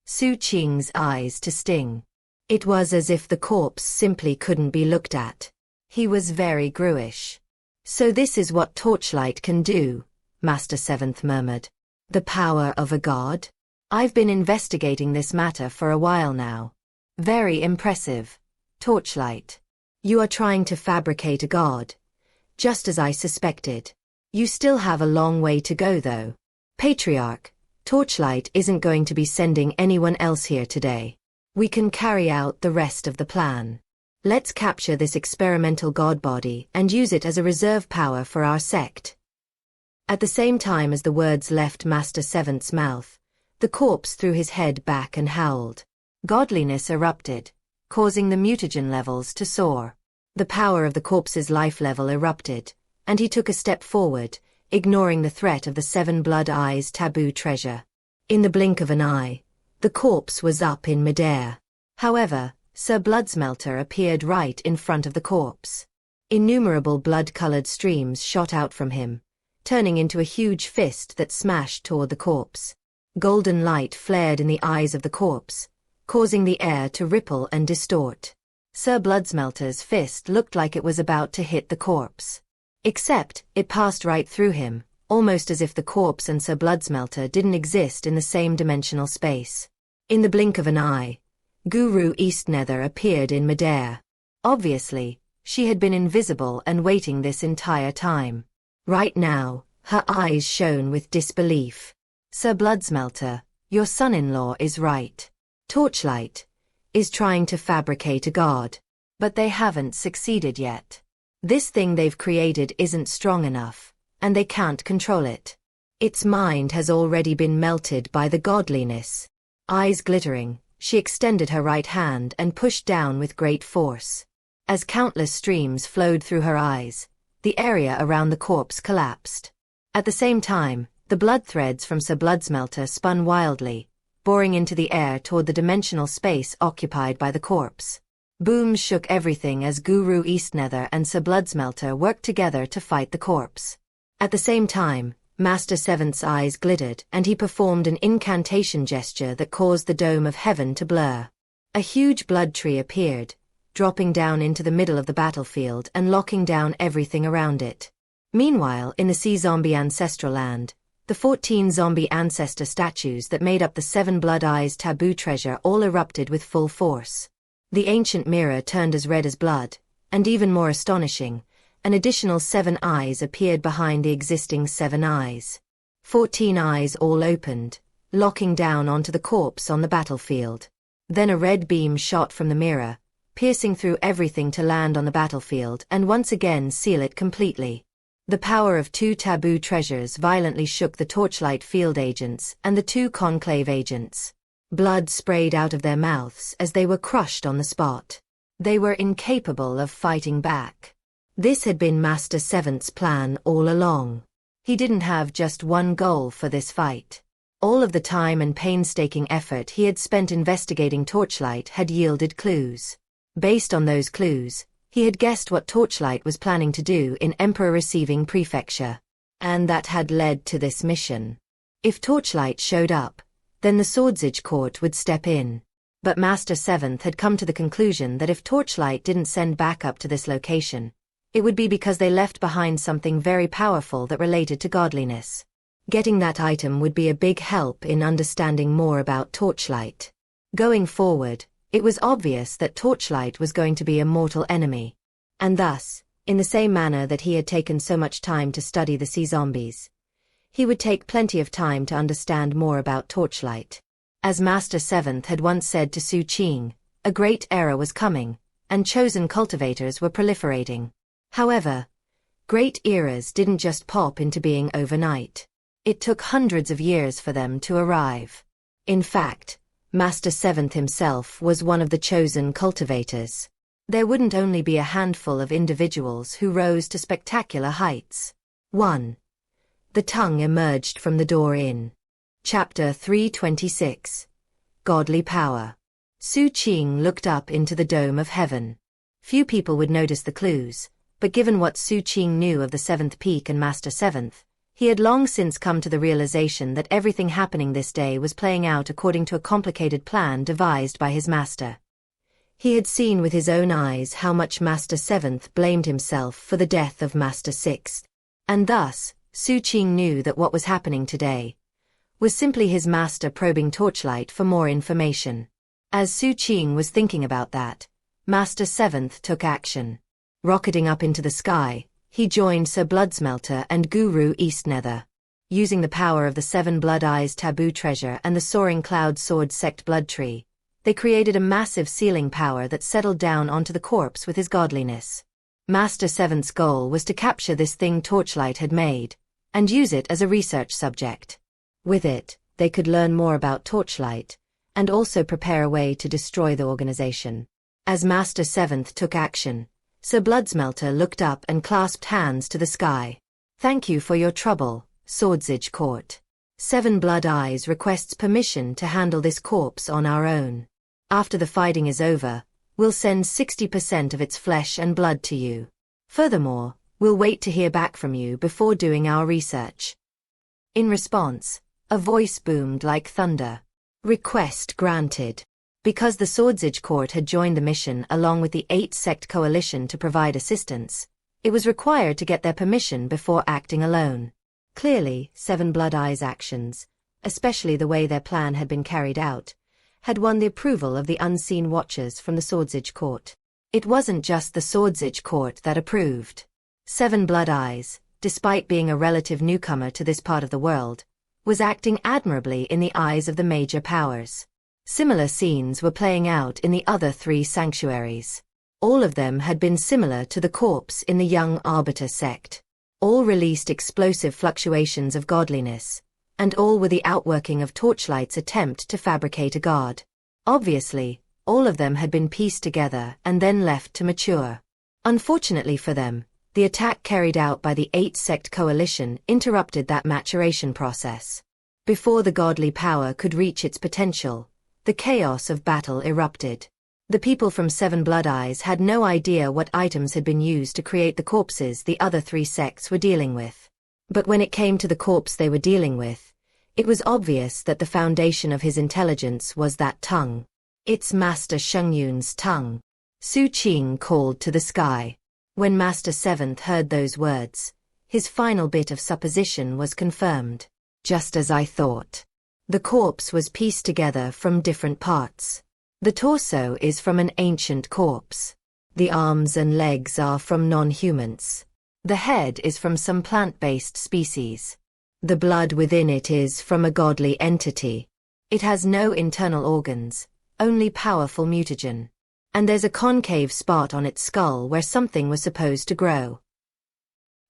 Speaker 1: Xu Qing's eyes to sting. It was as if the corpse simply couldn't be looked at. He was very gruish. So this is what torchlight can do, Master Seventh murmured. The power of a god? I've been investigating this matter for a while now. Very impressive. Torchlight. You are trying to fabricate a god. Just as I suspected. You still have a long way to go though. Patriarch, Torchlight isn't going to be sending anyone else here today. We can carry out the rest of the plan. Let's capture this experimental god body and use it as a reserve power for our sect. At the same time as the words left Master Seventh's mouth, the corpse threw his head back and howled. Godliness erupted, causing the mutagen levels to soar. The power of the corpse's life level erupted, and he took a step forward, ignoring the threat of the Seven Blood Eyes taboo treasure. In the blink of an eye, the corpse was up in midair. However, Sir Bloodsmelter appeared right in front of the corpse. Innumerable blood-colored streams shot out from him, turning into a huge fist that smashed toward the corpse. Golden light flared in the eyes of the corpse, causing the air to ripple and distort. Sir Bloodsmelter's fist looked like it was about to hit the corpse. Except, it passed right through him, almost as if the corpse and Sir Bloodsmelter didn't exist in the same dimensional space. In the blink of an eye, Guru Eastnether appeared in midair. Obviously, she had been invisible and waiting this entire time. Right now, her eyes shone with disbelief. Sir Bloodsmelter, your son-in-law is right. Torchlight. is trying to fabricate a god. But they haven't succeeded yet. This thing they've created isn't strong enough, and they can't control it. Its mind has already been melted by the godliness. Eyes glittering, she extended her right hand and pushed down with great force. As countless streams flowed through her eyes, the area around the corpse collapsed. At the same time, the blood threads from Sir Bloodsmelter spun wildly, boring into the air toward the dimensional space occupied by the corpse. Booms shook everything as Guru Eastnether and Sir Bloodsmelter worked together to fight the corpse. At the same time, Master Seventh's eyes glittered and he performed an incantation gesture that caused the dome of heaven to blur. A huge blood tree appeared, dropping down into the middle of the battlefield and locking down everything around it. Meanwhile, in the Sea Zombie Ancestral Land, the 14 zombie ancestor statues that made up the 7 Blood Eyes taboo treasure all erupted with full force. The ancient mirror turned as red as blood, and even more astonishing, an additional 7 eyes appeared behind the existing 7 eyes. 14 eyes all opened, locking down onto the corpse on the battlefield. Then a red beam shot from the mirror, piercing through everything to land on the battlefield and once again seal it completely. The power of 2 taboo treasures violently shook the Torchlight field agents and the 2 Conclave agents. Blood sprayed out of their mouths as they were crushed on the spot. They were incapable of fighting back. This had been Master Seventh's plan all along. He didn't have just one goal for this fight. All of the time and painstaking effort he had spent investigating Torchlight had yielded clues. Based on those clues, he had guessed what Torchlight was planning to do in Emperor Receiving Prefecture. And that had led to this mission. If Torchlight showed up, then the Swordsage Court would step in. But Master Seventh had come to the conclusion that if Torchlight didn't send backup to this location, it would be because they left behind something very powerful that related to godliness. Getting that item would be a big help in understanding more about Torchlight. Going forward, it was obvious that Torchlight was going to be a mortal enemy. And thus, in the same manner that he had taken so much time to study the sea zombies, he would take plenty of time to understand more about Torchlight. As Master Seventh had once said to Xu Qing, a great era was coming, and chosen cultivators were proliferating. However, great eras didn't just pop into being overnight. It took hundreds of years for them to arrive. In fact, Master Seventh himself was one of the chosen cultivators. There wouldn't only be a handful of individuals who rose to spectacular heights. 1. The tongue emerged from the door in Chapter 326. Godly Power. Xu Qing looked up into the dome of heaven. Few people would notice the clues, but given what Xu Qing knew of the 7th Peak and Master Seventh, he had long since come to the realization that everything happening this day was playing out according to a complicated plan devised by his master. He had seen with his own eyes how much Master Seventh blamed himself for the death of Master Sixth, and thus, Xu Qing knew that what was happening today was simply his master probing Torchlight for more information. As Xu Qing was thinking about that, Master Seventh took action. Rocketing up into the sky, he joined Sir Bloodsmelter and Guru Eastnether. Using the power of the 7 Blood Eyes taboo treasure and the Soaring Cloud Sword Sect blood tree, they created a massive sealing power that settled down onto the corpse with his godliness. Master Seventh's goal was to capture this thing Torchlight had made, and use it as a research subject. With it, they could learn more about Torchlight, and also prepare a way to destroy the organization. As Master Seventh took action, Sir Bloodsmelter looked up and clasped hands to the sky. Thank you for your trouble, Swordsage Court. 7 Blood Eyes requests permission to handle this corpse on our own. After the fighting is over, we'll send 60% of its flesh and blood to you. Furthermore, we'll wait to hear back from you before doing our research. In response, a voice boomed like thunder. Request granted. Because the Swordsage Court had joined the mission along with the 8 sect coalition to provide assistance, it was required to get their permission before acting alone. Clearly, 7 Blood Eyes' actions, especially the way their plan had been carried out, had won the approval of the unseen watchers from the Swordsage Court. It wasn't just the Swordsage Court that approved. 7 Blood Eyes, despite being a relative newcomer to this part of the world, was acting admirably in the eyes of the major powers. Similar scenes were playing out in the other 3 sanctuaries. All of them had been similar to the corpse in the Young Arbiter sect. All released explosive fluctuations of godliness, and all were the outworking of Torchlight's attempt to fabricate a god. Obviously, all of them had been pieced together and then left to mature. Unfortunately for them, the attack carried out by the 8-sect coalition interrupted that maturation process. Before the godly power could reach its potential, the chaos of battle erupted. The people from 7 Blood Eyes had no idea what items had been used to create the corpses the other 3 sects were dealing with. But when it came to the corpse they were dealing with, it was obvious that the foundation of his intelligence was that tongue. It's Master Shengyun's tongue. Xu Qing called to the sky. When Master 7th heard those words, his final bit of supposition was confirmed. Just as I thought. The corpse was pieced together from different parts. The torso is from an ancient corpse. The arms and legs are from non-humans. The head is from some plant-based species. The blood within it is from a godly entity. It has no internal organs, only powerful mutagen. And there's a concave spot on its skull where something was supposed to grow.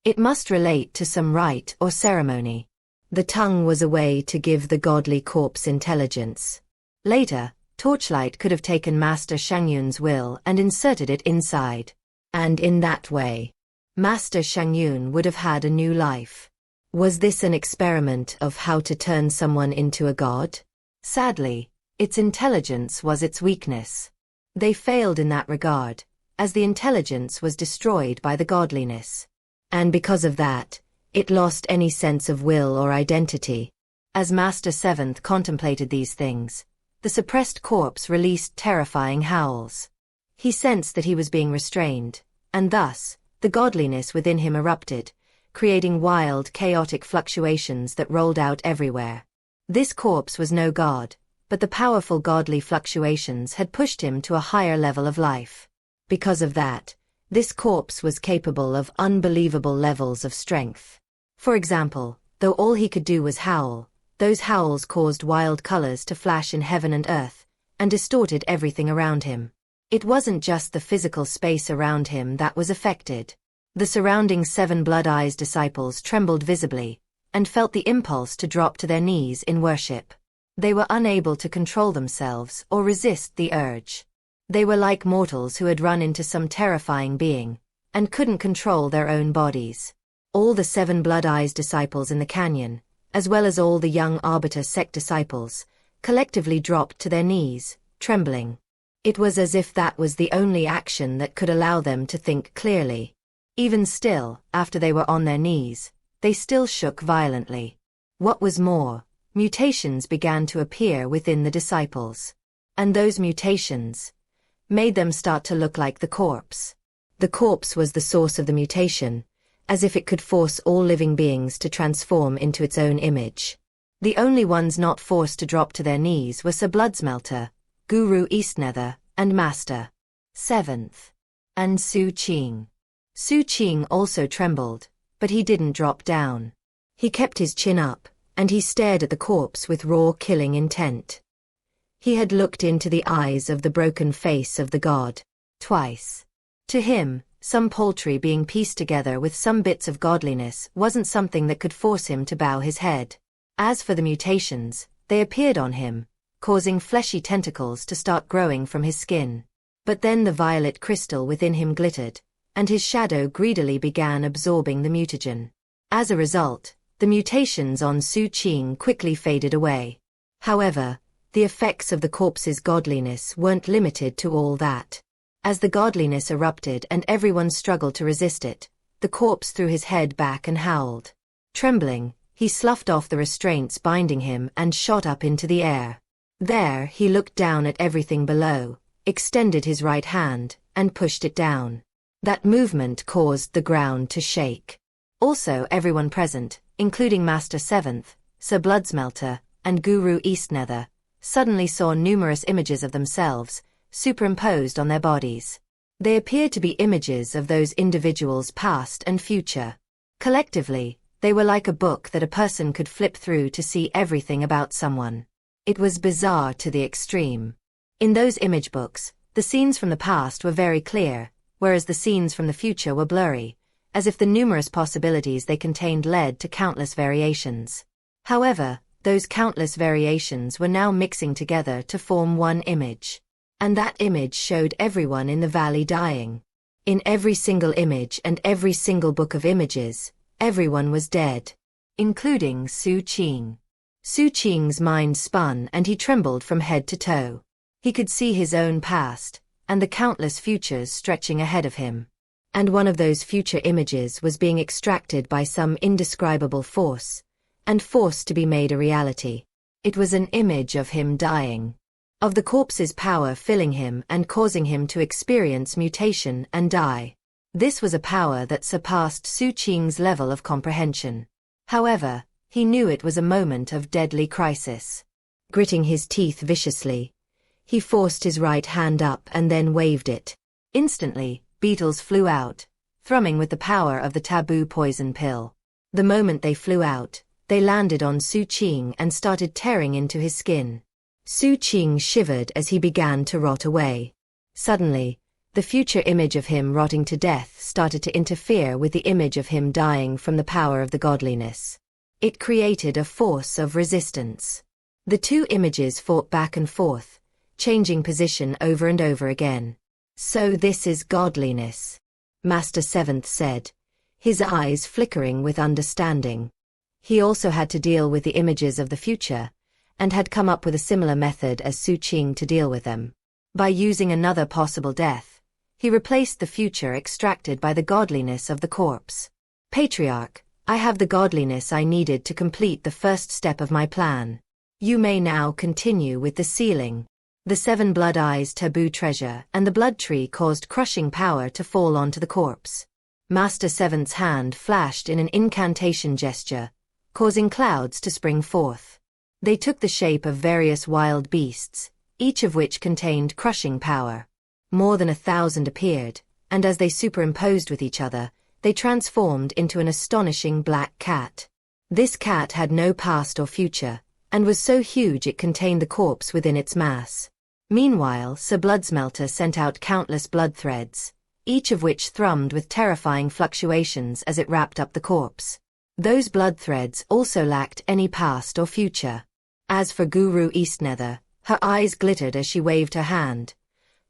Speaker 1: It must relate to some rite or ceremony. The tongue was a way to give the godly corpse intelligence. Later, Torchlight could have taken Master Shengyun's will and inserted it inside. And in that way, Master Shengyun would have had a new life. Was this an experiment of how to turn someone into a god? Sadly, its intelligence was its weakness. They failed in that regard, as the intelligence was destroyed by the godliness. And because of that, it lost any sense of will or identity. As Master 7th contemplated these things, the suppressed corpse released terrifying howls. He sensed that he was being restrained, and thus, the godliness within him erupted, creating wild, chaotic fluctuations that rolled out everywhere. This corpse was no god, but the powerful godly fluctuations had pushed him to a higher level of life. Because of that, this corpse was capable of unbelievable levels of strength. For example, though all he could do was howl, those howls caused wild colors to flash in heaven and earth, and distorted everything around him. It wasn't just the physical space around him that was affected. The surrounding 7 Blood Eyes disciples trembled visibly, and felt the impulse to drop to their knees in worship. They were unable to control themselves or resist the urge. They were like mortals who had run into some terrifying being, and couldn't control their own bodies. All the 7 Blood Eyes disciples in the canyon, as well as all the Young Arbiter sect disciples, collectively dropped to their knees, trembling. It was as if that was the only action that could allow them to think clearly. Even still, after they were on their knees, they still shook violently. What was more, mutations began to appear within the disciples. And those mutations made them start to look like the corpse. The corpse was the source of the mutation, as if it could force all living beings to transform into its own image. The only ones not forced to drop to their knees were Sir Bloodsmelter, Guru Eastnether, and Master 7th, and Xu Qing. Xu Qing also trembled, but he didn't drop down. He kept his chin up, and he stared at the corpse with raw killing intent. He had looked into the eyes of the broken face of the god, twice. To him, some paltry being pieced together with some bits of godliness wasn't something that could force him to bow his head. As for the mutations, they appeared on him, causing fleshy tentacles to start growing from his skin. But then the violet crystal within him glittered, and his shadow greedily began absorbing the mutagen. As a result, the mutations on Xu Qing quickly faded away. However, the effects of the corpse's godliness weren't limited to all that. As the godliness erupted and everyone struggled to resist it, the corpse threw his head back and howled. Trembling, he sloughed off the restraints binding him and shot up into the air. There, he looked down at everything below, extended his right hand, and pushed it down. That movement caused the ground to shake. Also, everyone present, including Master 7th, Sir Bloodsmelter, and Guru Eastnether, suddenly saw numerous images of themselves, superimposed on their bodies. They appeared to be images of those individuals' past and future. Collectively, they were like a book that a person could flip through to see everything about someone. It was bizarre to the extreme. In those image books, the scenes from the past were very clear, whereas the scenes from the future were blurry, as if the numerous possibilities they contained led to countless variations. However, those countless variations were now mixing together to form one image. And that image showed everyone in the valley dying. In every single image and every single book of images, everyone was dead, including Xu Qing. Xu Qing's mind spun and he trembled from head to toe. He could see his own past, and the countless futures stretching ahead of him. And one of those future images was being extracted by some indescribable force, and forced to be made a reality. It was an image of him dying. Of the corpse's power filling him and causing him to experience mutation and die. This was a power that surpassed Xu Qing's level of comprehension. However, he knew it was a moment of deadly crisis. Gritting his teeth viciously, he forced his right hand up and then waved it. Instantly, beetles flew out, thrumming with the power of the taboo poison pill. The moment they flew out, they landed on Xu Qing and started tearing into his skin. Xu Qing shivered as he began to rot away. Suddenly, the future image of him rotting to death started to interfere with the image of him dying from the power of the godliness. It created a force of resistance. The two images fought back and forth, changing position over and over again. So this is godliness, Master Seventh said, his eyes flickering with understanding. He also had to deal with the images of the future, and had come up with a similar method as Xu Qing to deal with them. By using another possible death, he replaced the future extracted by the godliness of the corpse. Patriarch, I have the godliness I needed to complete the first step of my plan. You may now continue with the sealing. The 7 blood eyes taboo treasure and the blood tree caused crushing power to fall onto the corpse. Master Seventh's hand flashed in an incantation gesture, causing clouds to spring forth. They took the shape of various wild beasts, each of which contained crushing power. More than 1,000 appeared, and as they superimposed with each other, they transformed into an astonishing black cat. This cat had no past or future, and was so huge it contained the corpse within its mass. Meanwhile, Sir Bloodsmelter sent out countless blood threads, each of which thrummed with terrifying fluctuations as it wrapped up the corpse. Those blood threads also lacked any past or future. As for Guru Eastnether, her eyes glittered as she waved her hand,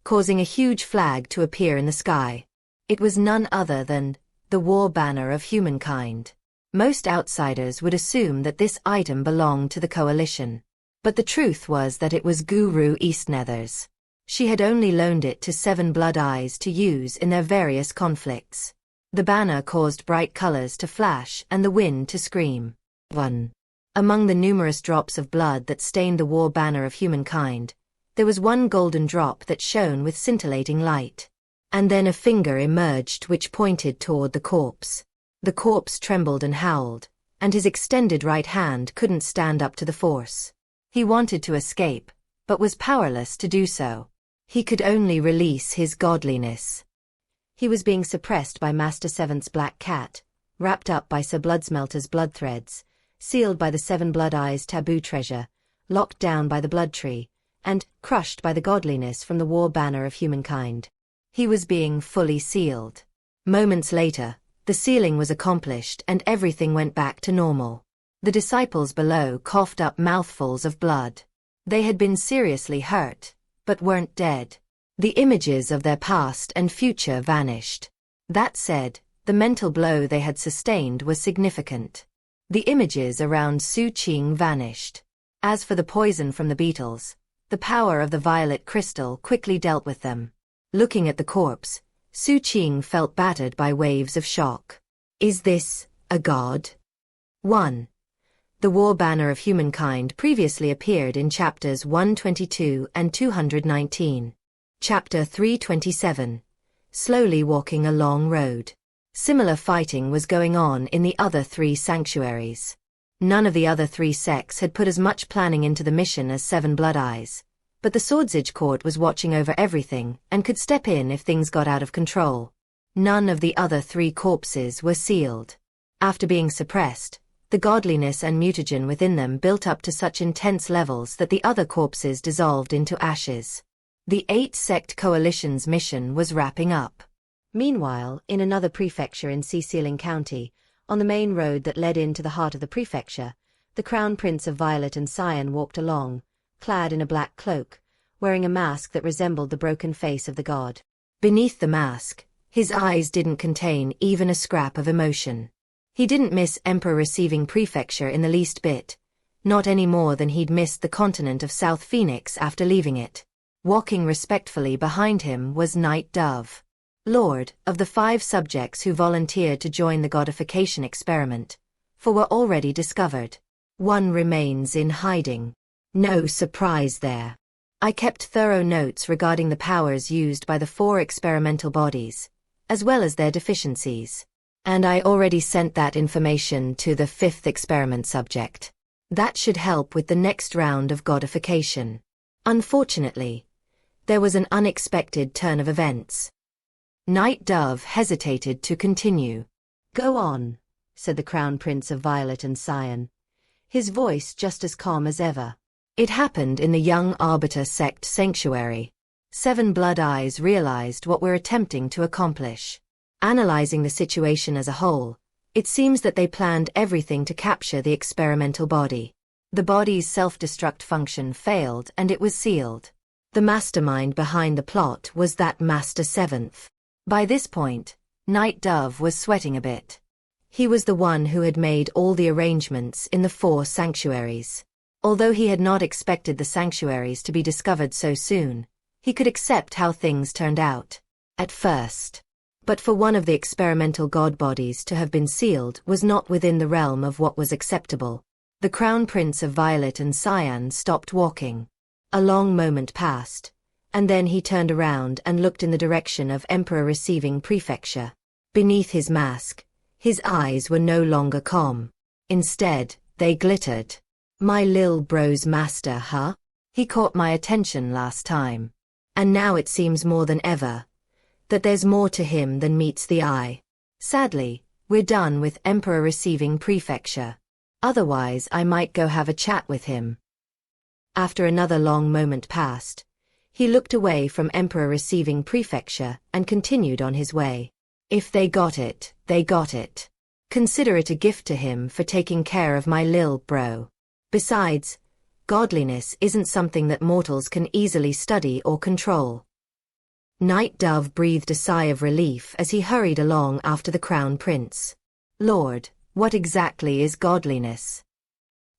Speaker 1: causing a huge flag to appear in the sky. It was none other than the war banner of humankind. Most outsiders would assume that this item belonged to the coalition. But the truth was that it was Guru Eastnether's. She had only loaned it to 7 blood eyes to use in their various conflicts. The banner caused bright colors to flash and the wind to scream. 1. Among the numerous drops of blood that stained the war banner of humankind, there was one golden drop that shone with scintillating light. And then a finger emerged which pointed toward the corpse. The corpse trembled and howled, and his extended right hand couldn't stand up to the force. He wanted to escape, but was powerless to do so. He could only release his godliness. He was being suppressed by Master Seventh's black cat, wrapped up by Sir Bloodsmelter's blood threads, sealed by the 7 blood eyes taboo treasure, locked down by the blood tree, and crushed by the godliness from the war banner of humankind. He was being fully sealed. Moments later, the sealing was accomplished and everything went back to normal. The disciples below coughed up mouthfuls of blood. They had been seriously hurt, but weren't dead. The images of their past and future vanished. That said, the mental blow they had sustained was significant. The images around Xu Qing vanished. As for the poison from the beetles, the power of the violet crystal quickly dealt with them. Looking at the corpse, Xu Qing felt battered by waves of shock. Is this a god? 1. The war banner of humankind previously appeared in chapters 122 and 219. Chapter 327. Slowly walking a long road. Similar fighting was going on in the other 3 sanctuaries. None of the other 3 sects had put as much planning into the mission as 7 Blood Eyes, but the Swordsage Court was watching over everything and could step in if things got out of control. None of the other 3 corpses were sealed. After being suppressed, The godliness and mutagen within them built up to such intense levels that the other corpses dissolved into ashes. The 8-sect coalition's mission was wrapping up. Meanwhile, in another prefecture in Xianxia County, on the main road that led into the heart of the prefecture, the Crown Prince of Violet and Cyan walked along, clad in a black cloak, wearing a mask that resembled the broken face of the god. Beneath the mask, his eyes didn't contain even a scrap of emotion. He didn't miss Emperor Receiving Prefecture in the least bit, not any more than he'd missed the continent of South Phoenix after leaving it. Walking respectfully behind him was Night Dove, Lord of the 5 subjects who volunteered to join the godification experiment, for were already discovered. One remains in hiding. No surprise there. I kept thorough notes regarding the powers used by the 4 experimental bodies, as well as their deficiencies. And I already sent that information to the 5th experiment subject. That should help with the next round of godification. Unfortunately, there was an unexpected turn of events. Night Dove hesitated to continue. "Go on," said the Crown Prince of Violet and Cyan, his voice just as calm as ever. It happened in the Young Arbiter sect sanctuary. 7 Blood Eyes realized what we're attempting to accomplish. Analyzing the situation as a whole, it seems that they planned everything to capture the experimental body. The body's self-destruct function failed and it was sealed. The mastermind behind the plot was that Master 7th. By this point, Night Dove was sweating a bit. He was the one who had made all the arrangements in the 4 sanctuaries. Although he had not expected the sanctuaries to be discovered so soon, he could accept how things turned out. At first. But for one of the experimental god bodies to have been sealed was not within the realm of what was acceptable. The Crown Prince of Violet and Cyan stopped walking. A long moment passed, and then he turned around and looked in the direction of Emperor Receiving Prefecture. Beneath his mask, his eyes were no longer calm. Instead, they glittered. "My lil bro's master, huh? He caught my attention last time. And now it seems more than ever that there's more to him than meets the eye. Sadly, we're done with Emperor Receiving Prefecture. Otherwise I might go have a chat with him." After another long moment passed, he looked away from Emperor Receiving Prefecture and continued on his way. If they got it, they got it. Consider it a gift to him for taking care of my lil bro. Besides, godliness isn't something that mortals can easily study or control. Night Dove breathed a sigh of relief as he hurried along after the Crown Prince. "Lord, what exactly is godliness?"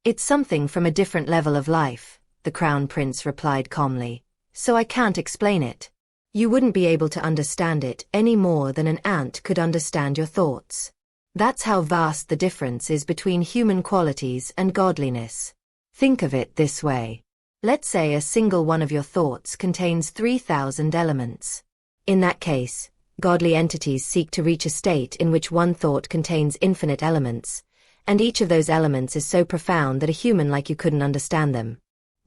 Speaker 1: "It's something from a different level of life," the Crown Prince replied calmly, "so I can't explain it. You wouldn't be able to understand it any more than an ant could understand your thoughts. That's how vast the difference is between human qualities and godliness. Think of it this way. Let's say a single one of your thoughts contains 3,000 elements. In that case, godly entities seek to reach a state in which one thought contains infinite elements, and each of those elements is so profound that a human like you couldn't understand them.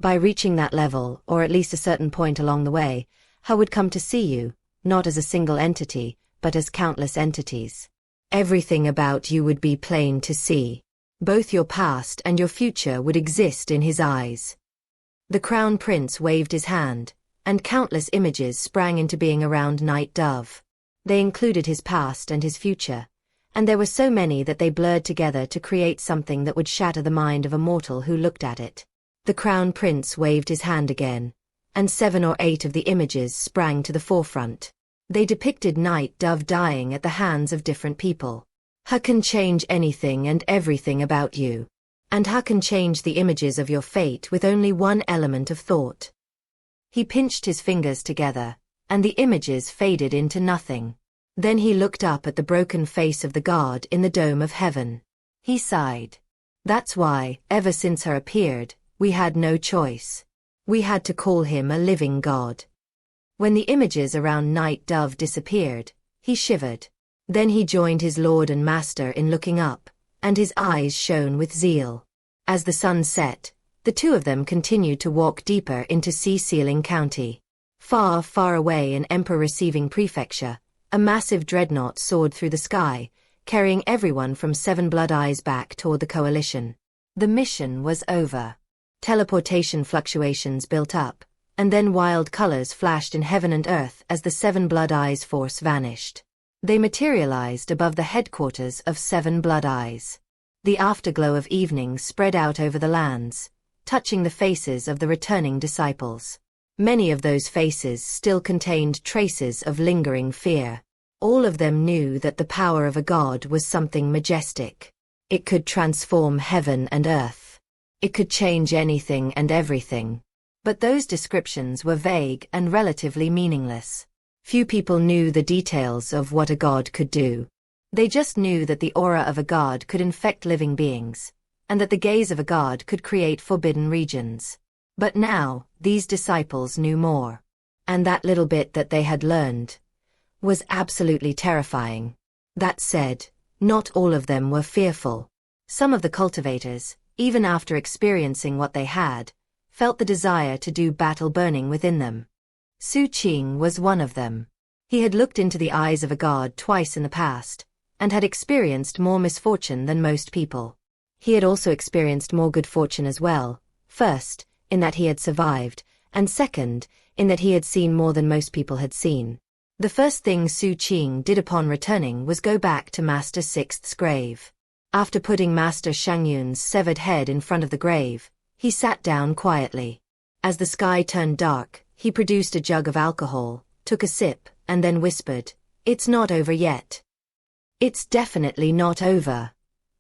Speaker 1: By reaching that level, or at least a certain point along the way, Hao would come to see you, not as a single entity, but as countless entities. Everything about you would be plain to see. Both your past and your future would exist in his eyes." The Crown Prince waved his hand, and countless images sprang into being around Night Dove. They included his past and his future, and there were so many that they blurred together to create something that would shatter the mind of a mortal who looked at it. The Crown Prince waved his hand again, and 7 or 8 of the images sprang to the forefront. They depicted Night Dove dying at the hands of different people. "Ha can change anything and everything about you. And Ha can change the images of your fate with only one element of thought." He pinched his fingers together, and the images faded into nothing. Then he looked up at the broken face of the god in the dome of heaven. He sighed. "That's why, ever since Ha appeared, we had no choice. We had to call him a living god." When the images around Night Dove disappeared, he shivered. Then he joined his lord and master in looking up, and his eyes shone with zeal. As the sun set, the two of them continued to walk deeper into Xianxia County. Far, far away in Emperor Receiving Prefecture, a massive dreadnought soared through the sky, carrying everyone from Seven Blood Eyes back toward the coalition. The mission was over. Teleportation fluctuations built up, and then wild colors flashed in heaven and earth as the Seven Blood Eyes force vanished. They materialized above the headquarters of Seven Blood Eyes. The afterglow of evening spread out over the lands, touching the faces of the returning disciples. Many of those faces still contained traces of lingering fear. All of them knew that the power of a god was something majestic. It could transform heaven and earth. It could change anything and everything. But those descriptions were vague and relatively meaningless. Few people knew the details of what a god could do. They just knew that the aura of a god could infect living beings, and that the gaze of a god could create forbidden regions. But now, these disciples knew more. And that little bit that they had learned was absolutely terrifying. That said, not all of them were fearful. Some of the cultivators, even after experiencing what they had, felt the desire to do battle burning within them. Xu Qing was one of them. He had looked into the eyes of a god twice in the past, and had experienced more misfortune than most people. He had also experienced more good fortune as well, first, in that he had survived, and second, in that he had seen more than most people had seen. The first thing Xu Qing did upon returning was go back to Master Sixth's grave. After putting Master Xiangyun's severed head in front of the grave, he sat down quietly. As the sky turned dark, he produced a jug of alcohol, took a sip, and then whispered, "It's not over yet." "It's definitely not over,"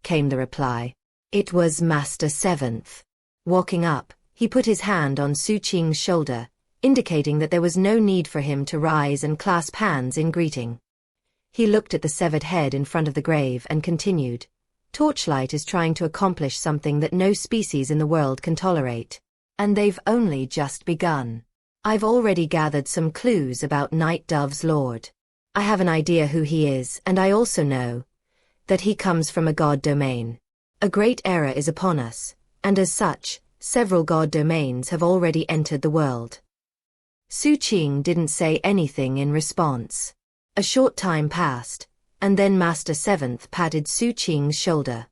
Speaker 1: came the reply. It was Master Seventh. Walking up, he put his hand on Xu Qing's shoulder, indicating that there was no need for him to rise and clasp hands in greeting. He looked at the severed head in front of the grave and continued, "Torchlight is trying to accomplish something that no species in the world can tolerate. And they've only just begun. I've already gathered some clues about Night Dove's lord. I have an idea who he is, and I also know that he comes from a god domain. A great era is upon us, and as such, several god domains have already entered the world." Xu Qing didn't say anything in response. A short time passed, and then Master Seventh patted Xu Qing's shoulder.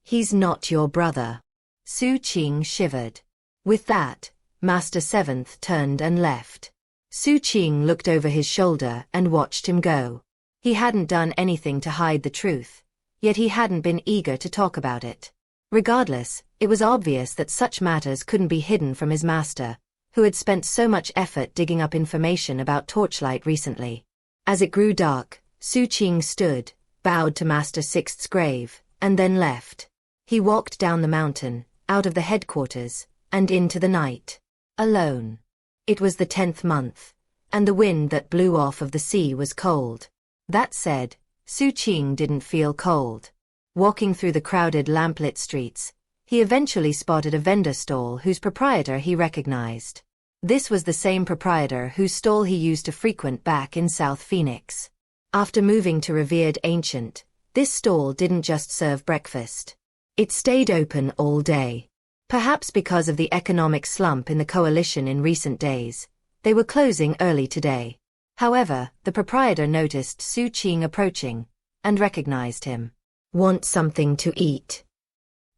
Speaker 1: "He's not your brother." Xu Qing shivered. With that, Master Seventh turned and left. Xu Qing looked over his shoulder and watched him go. He hadn't done anything to hide the truth, yet he hadn't been eager to talk about it. Regardless, it was obvious that such matters couldn't be hidden from his master, who had spent so much effort digging up information about Torchlight recently. As it grew dark, Xu Qing stood, bowed to Master Sixth's grave, and then left. He walked down the mountain, out of the headquarters, and into the night. Alone. It was the 10th month, and the wind that blew off of the sea was cold. That said, Xu Qing didn't feel cold. Walking through the crowded lamplit streets, he eventually spotted a vendor stall whose proprietor he recognized. This was the same proprietor whose stall he used to frequent back in South Phoenix. After moving to Revered Ancient, this stall didn't just serve breakfast. It stayed open all day. Perhaps because of the economic slump in the coalition in recent days, they were closing early today. However, the proprietor noticed Xu Qing approaching, and recognized him. "Want something to eat?"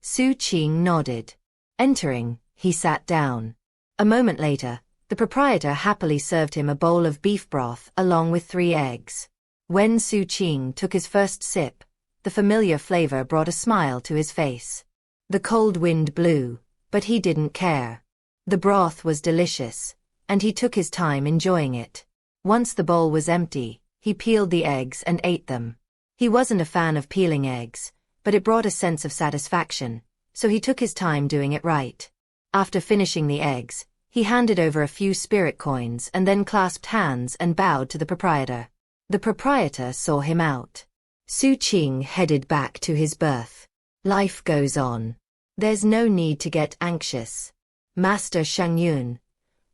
Speaker 1: Xu Qing nodded. Entering, he sat down. A moment later, the proprietor happily served him a bowl of beef broth along with 3 eggs. When Xu Qing took his first sip, the familiar flavor brought a smile to his face. The cold wind blew, but he didn't care. The broth was delicious, and he took his time enjoying it. Once the bowl was empty, he peeled the eggs and ate them. He wasn't a fan of peeling eggs, but it brought a sense of satisfaction, so he took his time doing it right. After finishing the eggs, he handed over a few spirit coins and then clasped hands and bowed to the proprietor. The proprietor saw him out. Xu Qing headed back to his berth. Life goes on. There's no need to get anxious. Master Xiangyun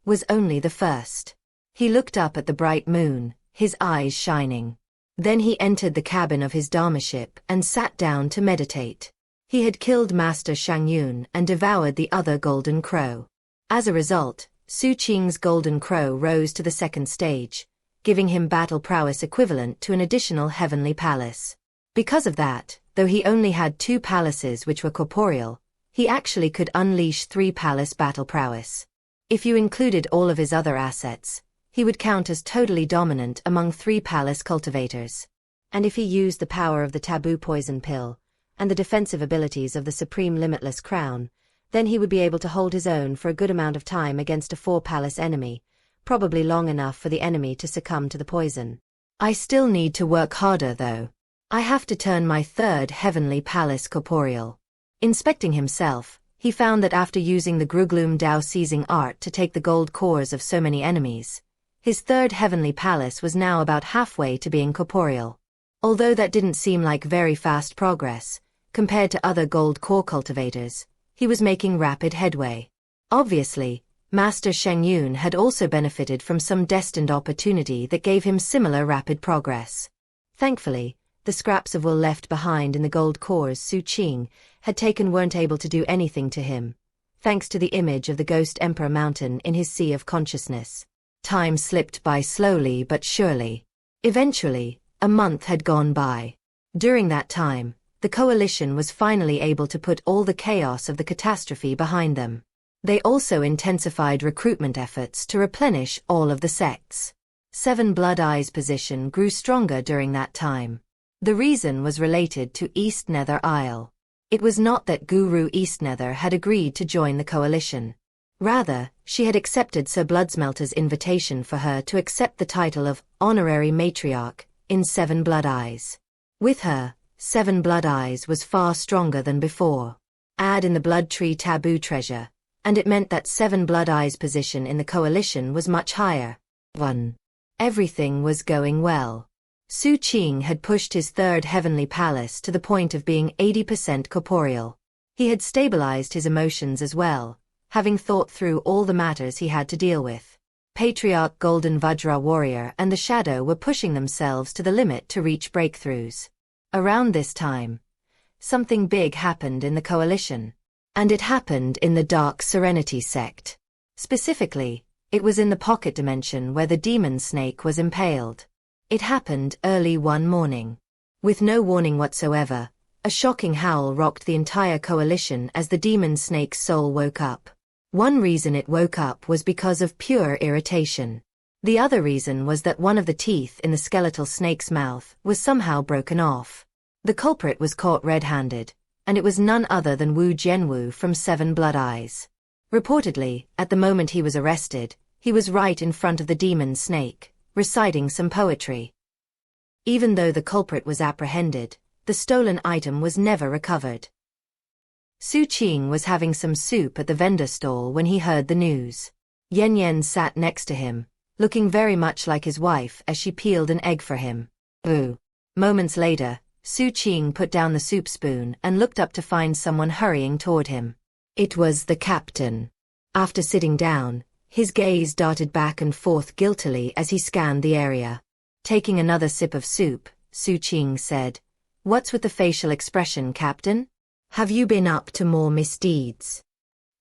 Speaker 1: was only the first. He looked up at the bright moon, his eyes shining. Then he entered the cabin of his dharmaship and sat down to meditate. He had killed Master Xiangyun and devoured the other golden crow. As a result, Xu Qing's golden crow rose to the 2nd stage, giving him battle prowess equivalent to an additional heavenly palace. Because of that, though he only had 2 palaces which were corporeal, he actually could unleash 3 palace battle prowess. If you included all of his other assets, he would count as totally dominant among 3 palace cultivators. And if he used the power of the taboo poison pill, and the defensive abilities of the supreme limitless crown, then he would be able to hold his own for a good amount of time against a 4-palace enemy, probably long enough for the enemy to succumb to the poison. I still need to work harder though. I have to turn my 3rd heavenly palace corporeal. Inspecting himself, he found that after using the Gruglum Dao seizing art to take the gold cores of so many enemies, his 3rd heavenly palace was now about halfway to being corporeal. Although that didn't seem like very fast progress, compared to other gold core cultivators, he was making rapid headway. Obviously, Master Sheng Yun had also benefited from some destined opportunity that gave him similar rapid progress. Thankfully, the scraps of wool left behind in the gold cores Xu Qing had taken weren't able to do anything to him, thanks to the image of the Ghost Emperor Mountain in his sea of consciousness. Time slipped by slowly but surely. Eventually, a month had gone by. During that time, the coalition was finally able to put all the chaos of the catastrophe behind them. They also intensified recruitment efforts to replenish all of the sects. 7 Blood Eyes' position grew stronger during that time. The reason was related to East Nether Isle. It was not that Guru Eastnether had agreed to join the coalition. Rather, she had accepted Sir Bloodsmelter's invitation for her to accept the title of Honorary Matriarch in 7 Blood Eyes. With her, 7 Blood Eyes was far stronger than before. Add in the Blood Tree taboo treasure, and it meant that 7 Blood Eyes' position in the coalition was much higher. 1. Everything was going well. Xu Qing had pushed his 3rd heavenly palace to the point of being 80% corporeal. He had stabilized his emotions as well, having thought through all the matters he had to deal with. Patriarch Golden Vajra Warrior and the Shadow were pushing themselves to the limit to reach breakthroughs. Around this time, something big happened in the coalition. And it happened in the Dark Serenity sect. Specifically, it was in the pocket dimension where the demon snake was impaled. It happened early one morning. With no warning whatsoever, a shocking howl rocked the entire coalition as the demon snake's soul woke up. One reason it woke up was because of pure irritation. The other reason was that one of the teeth in the skeletal snake's mouth was somehow broken off. The culprit was caught red-handed, and it was none other than Wu Jianwu from 7 Blood Eyes. Reportedly, at the moment he was arrested, he was right in front of the demon snake, reciting some poetry. Even though the culprit was apprehended, the stolen item was never recovered. Xu Qing was having some soup at the vendor stall when he heard the news. Yan Yan sat next to him, looking very much like his wife as she peeled an egg for him. Ooh. Moments later, Xu Qing put down the soup spoon and looked up to find someone hurrying toward him. It was the captain. After sitting down, his gaze darted back and forth guiltily as he scanned the area. Taking another sip of soup, Xu Qing said, "What's with the facial expression, Captain? Have you been up to more misdeeds?"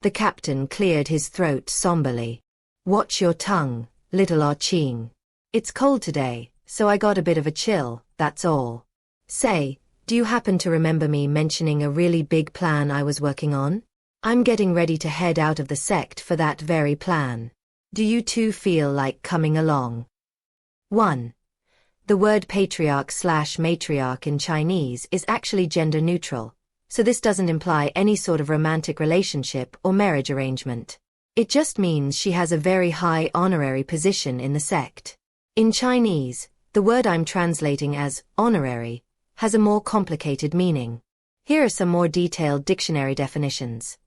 Speaker 1: The captain cleared his throat somberly. "Watch your tongue, little Ah Qing. It's cold today, so I got a bit of a chill, that's all. Say, do you happen to remember me mentioning a really big plan I was working on? I'm getting ready to head out of the sect for that very plan. Do you two feel like coming along?" 1. The word patriarch/matriarch in Chinese is actually gender neutral, so this doesn't imply any sort of romantic relationship or marriage arrangement. It just means she has a very high honorary position in the sect. In Chinese, the word I'm translating as honorary has a more complicated meaning. Here are some more detailed dictionary definitions.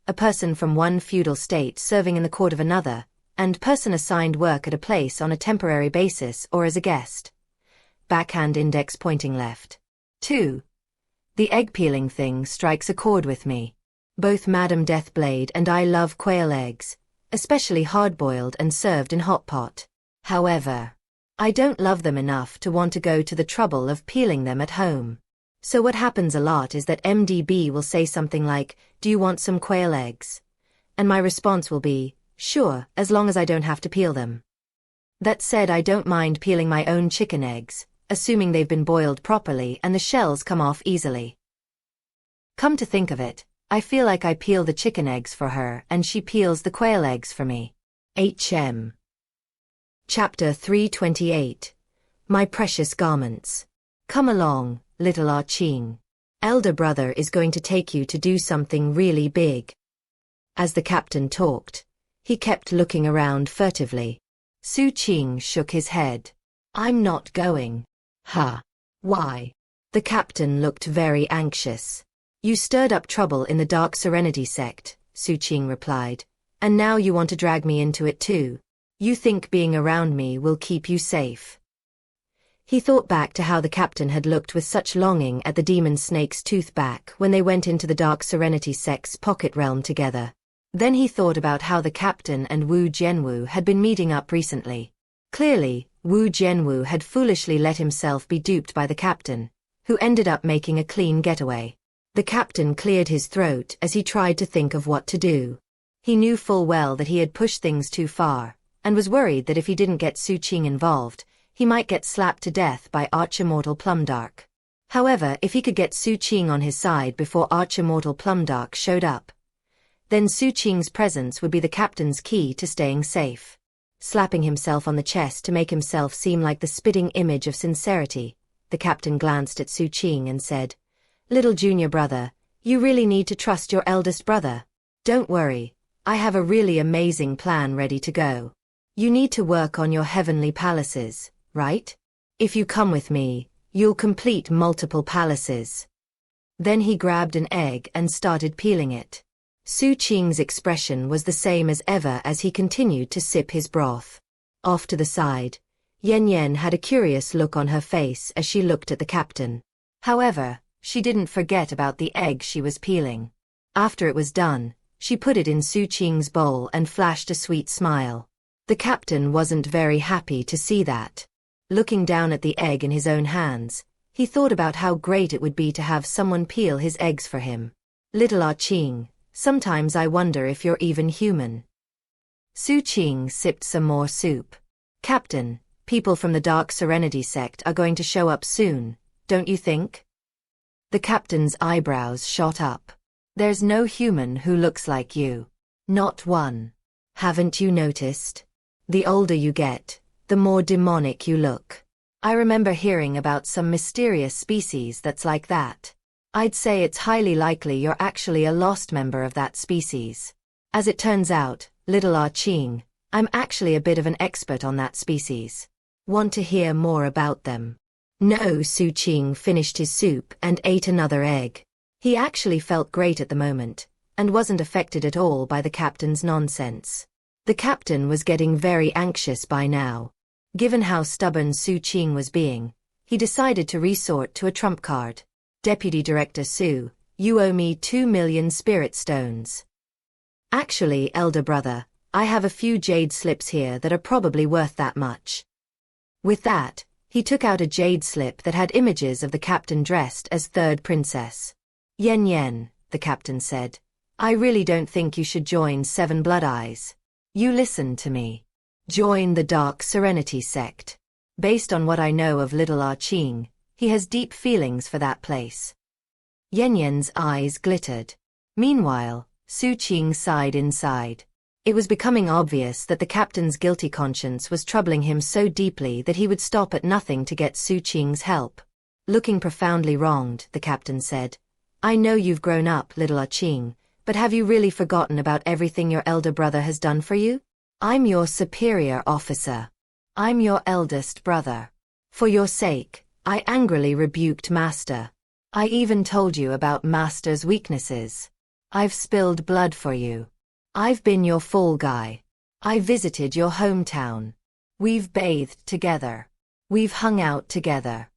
Speaker 1: A person from one feudal state serving in the court of another, and person assigned work at a place on a temporary basis or as a guest. Backhand index pointing left. 2. The egg peeling thing strikes a chord with me. Both Madam Deathblade and I love quail eggs, especially hard-boiled and served in hot pot. However, I don't love them enough to want to go to the trouble of peeling them at home. So what happens a lot is that MDB will say something like, "Do you want some quail eggs?" And my response will be, "Sure, as long as I don't have to peel them." That said, I don't mind peeling my own chicken eggs, assuming they've been boiled properly and the shells come off easily. Come to think of it, I feel like I peel the chicken eggs for her and she peels the quail eggs for me. HM. Chapter 328. My Precious Garments. Come along, little Xu Qing. Elder brother is going to take you to do something really big. As the captain talked, he kept looking around furtively. Xu Qing shook his head. I'm not going. Huh? Why? The captain looked very anxious. You stirred up trouble in the Dark Serenity sect, Xu Qing replied, and now you want to drag me into it too. You think being around me will keep you safe. He thought back to how the captain had looked with such longing at the demon snake's tooth back when they went into the Dark Serenity sect's pocket realm together. Then he thought about how the captain and Wu Jianwu had been meeting up recently. Clearly, Wu Jianwu had foolishly let himself be duped by the captain, who ended up making a clean getaway. The captain cleared his throat as he tried to think of what to do. He knew full well that he had pushed things too far, and was worried that if he didn't get Xu Qing involved, he might get slapped to death by Arch-Immortal Plumdark. However, if he could get Xu Qing on his side before Arch-Immortal Plumdark showed up, then Xu Qing's presence would be the captain's key to staying safe. Slapping himself on the chest to make himself seem like the spitting image of sincerity, the captain glanced at Xu Qing and said, Little junior brother, you really need to trust your eldest brother. Don't worry, I have a really amazing plan ready to go. You need to work on your heavenly palaces, right? If you come with me, you'll complete multiple palaces. Then he grabbed an egg and started peeling it. Xu Qing's expression was the same as ever as he continued to sip his broth. Off to the side, Yan Yan had a curious look on her face as she looked at the captain. However, she didn't forget about the egg she was peeling. After it was done, she put it in Xu Qing's bowl and flashed a sweet smile. The captain wasn't very happy to see that. Looking down at the egg in his own hands, he thought about how great it would be to have someone peel his eggs for him. Little Xu Qing, sometimes I wonder if you're even human. Xu Qing sipped some more soup. Captain, people from the Dark Serenity sect are going to show up soon, don't you think? The captain's eyebrows shot up. There's no human who looks like you. Not one. Haven't you noticed? The older you get, the more demonic you look. I remember hearing about some mysterious species that's like that. I'd say it's highly likely you're actually a lost member of that species. As it turns out, little Xu Qing, I'm actually a bit of an expert on that species. Want to hear more about them? No, Xu Qing finished his soup and ate another egg. He actually felt great at the moment, and wasn't affected at all by the captain's nonsense. The captain was getting very anxious by now. Given how stubborn Xu Qing was being, he decided to resort to a trump card. Deputy Director Xu, you owe me 2 million spirit stones. Actually, elder brother, I have a few jade slips here that are probably worth that much. With that, he took out a jade slip that had images of the captain dressed as third princess. Yan Yan, the captain said, I really don't think you should join Seven Blood Eyes. You listen to me. Join the Dark Serenity sect. Based on what I know of little Xu Qing, he has deep feelings for that place. Yan Yan's eyes glittered. Meanwhile, Xu Qing sighed inside. It was becoming obvious that the captain's guilty conscience was troubling him so deeply that he would stop at nothing to get Xu Qing's help. Looking profoundly wronged, the captain said, I know you've grown up, little Xu Qing, but have you really forgotten about everything your elder brother has done for you? I'm your superior officer. I'm your eldest brother. For your sake, I angrily rebuked Master. I even told you about Master's weaknesses. I've spilled blood for you. I've been your fall guy. I visited your hometown. We've bathed together. We've hung out together.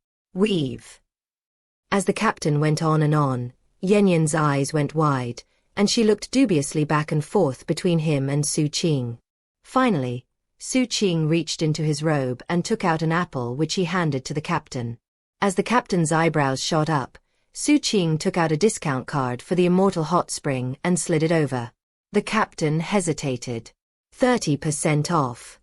Speaker 1: As the captain went on and on, Yan Yan's eyes went wide, and she looked dubiously back and forth between him and Xu Qing. Finally, Xu Qing reached into his robe and took out an apple which he handed to the captain. As the captain's eyebrows shot up, Xu Qing took out a discount card for the Immortal Hot Spring and slid it over. The captain hesitated. 30% off.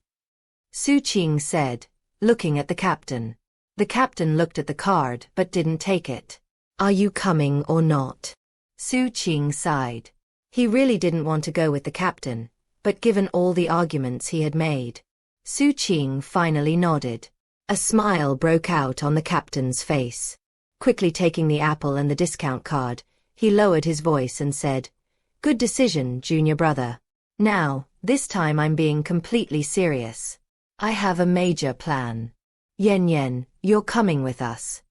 Speaker 1: Xu Qing said, looking at the captain. The captain looked at the card but didn't take it. Are you coming or not? Xu Qing sighed. He really didn't want to go with the captain, but given all the arguments he had made. Xu Qing finally nodded. A smile broke out on the captain's face. Quickly taking the apple and the discount card, he lowered his voice and said, "Good decision, junior brother. Now, this time I'm being completely serious. I have a major plan. Yan, you're coming with us."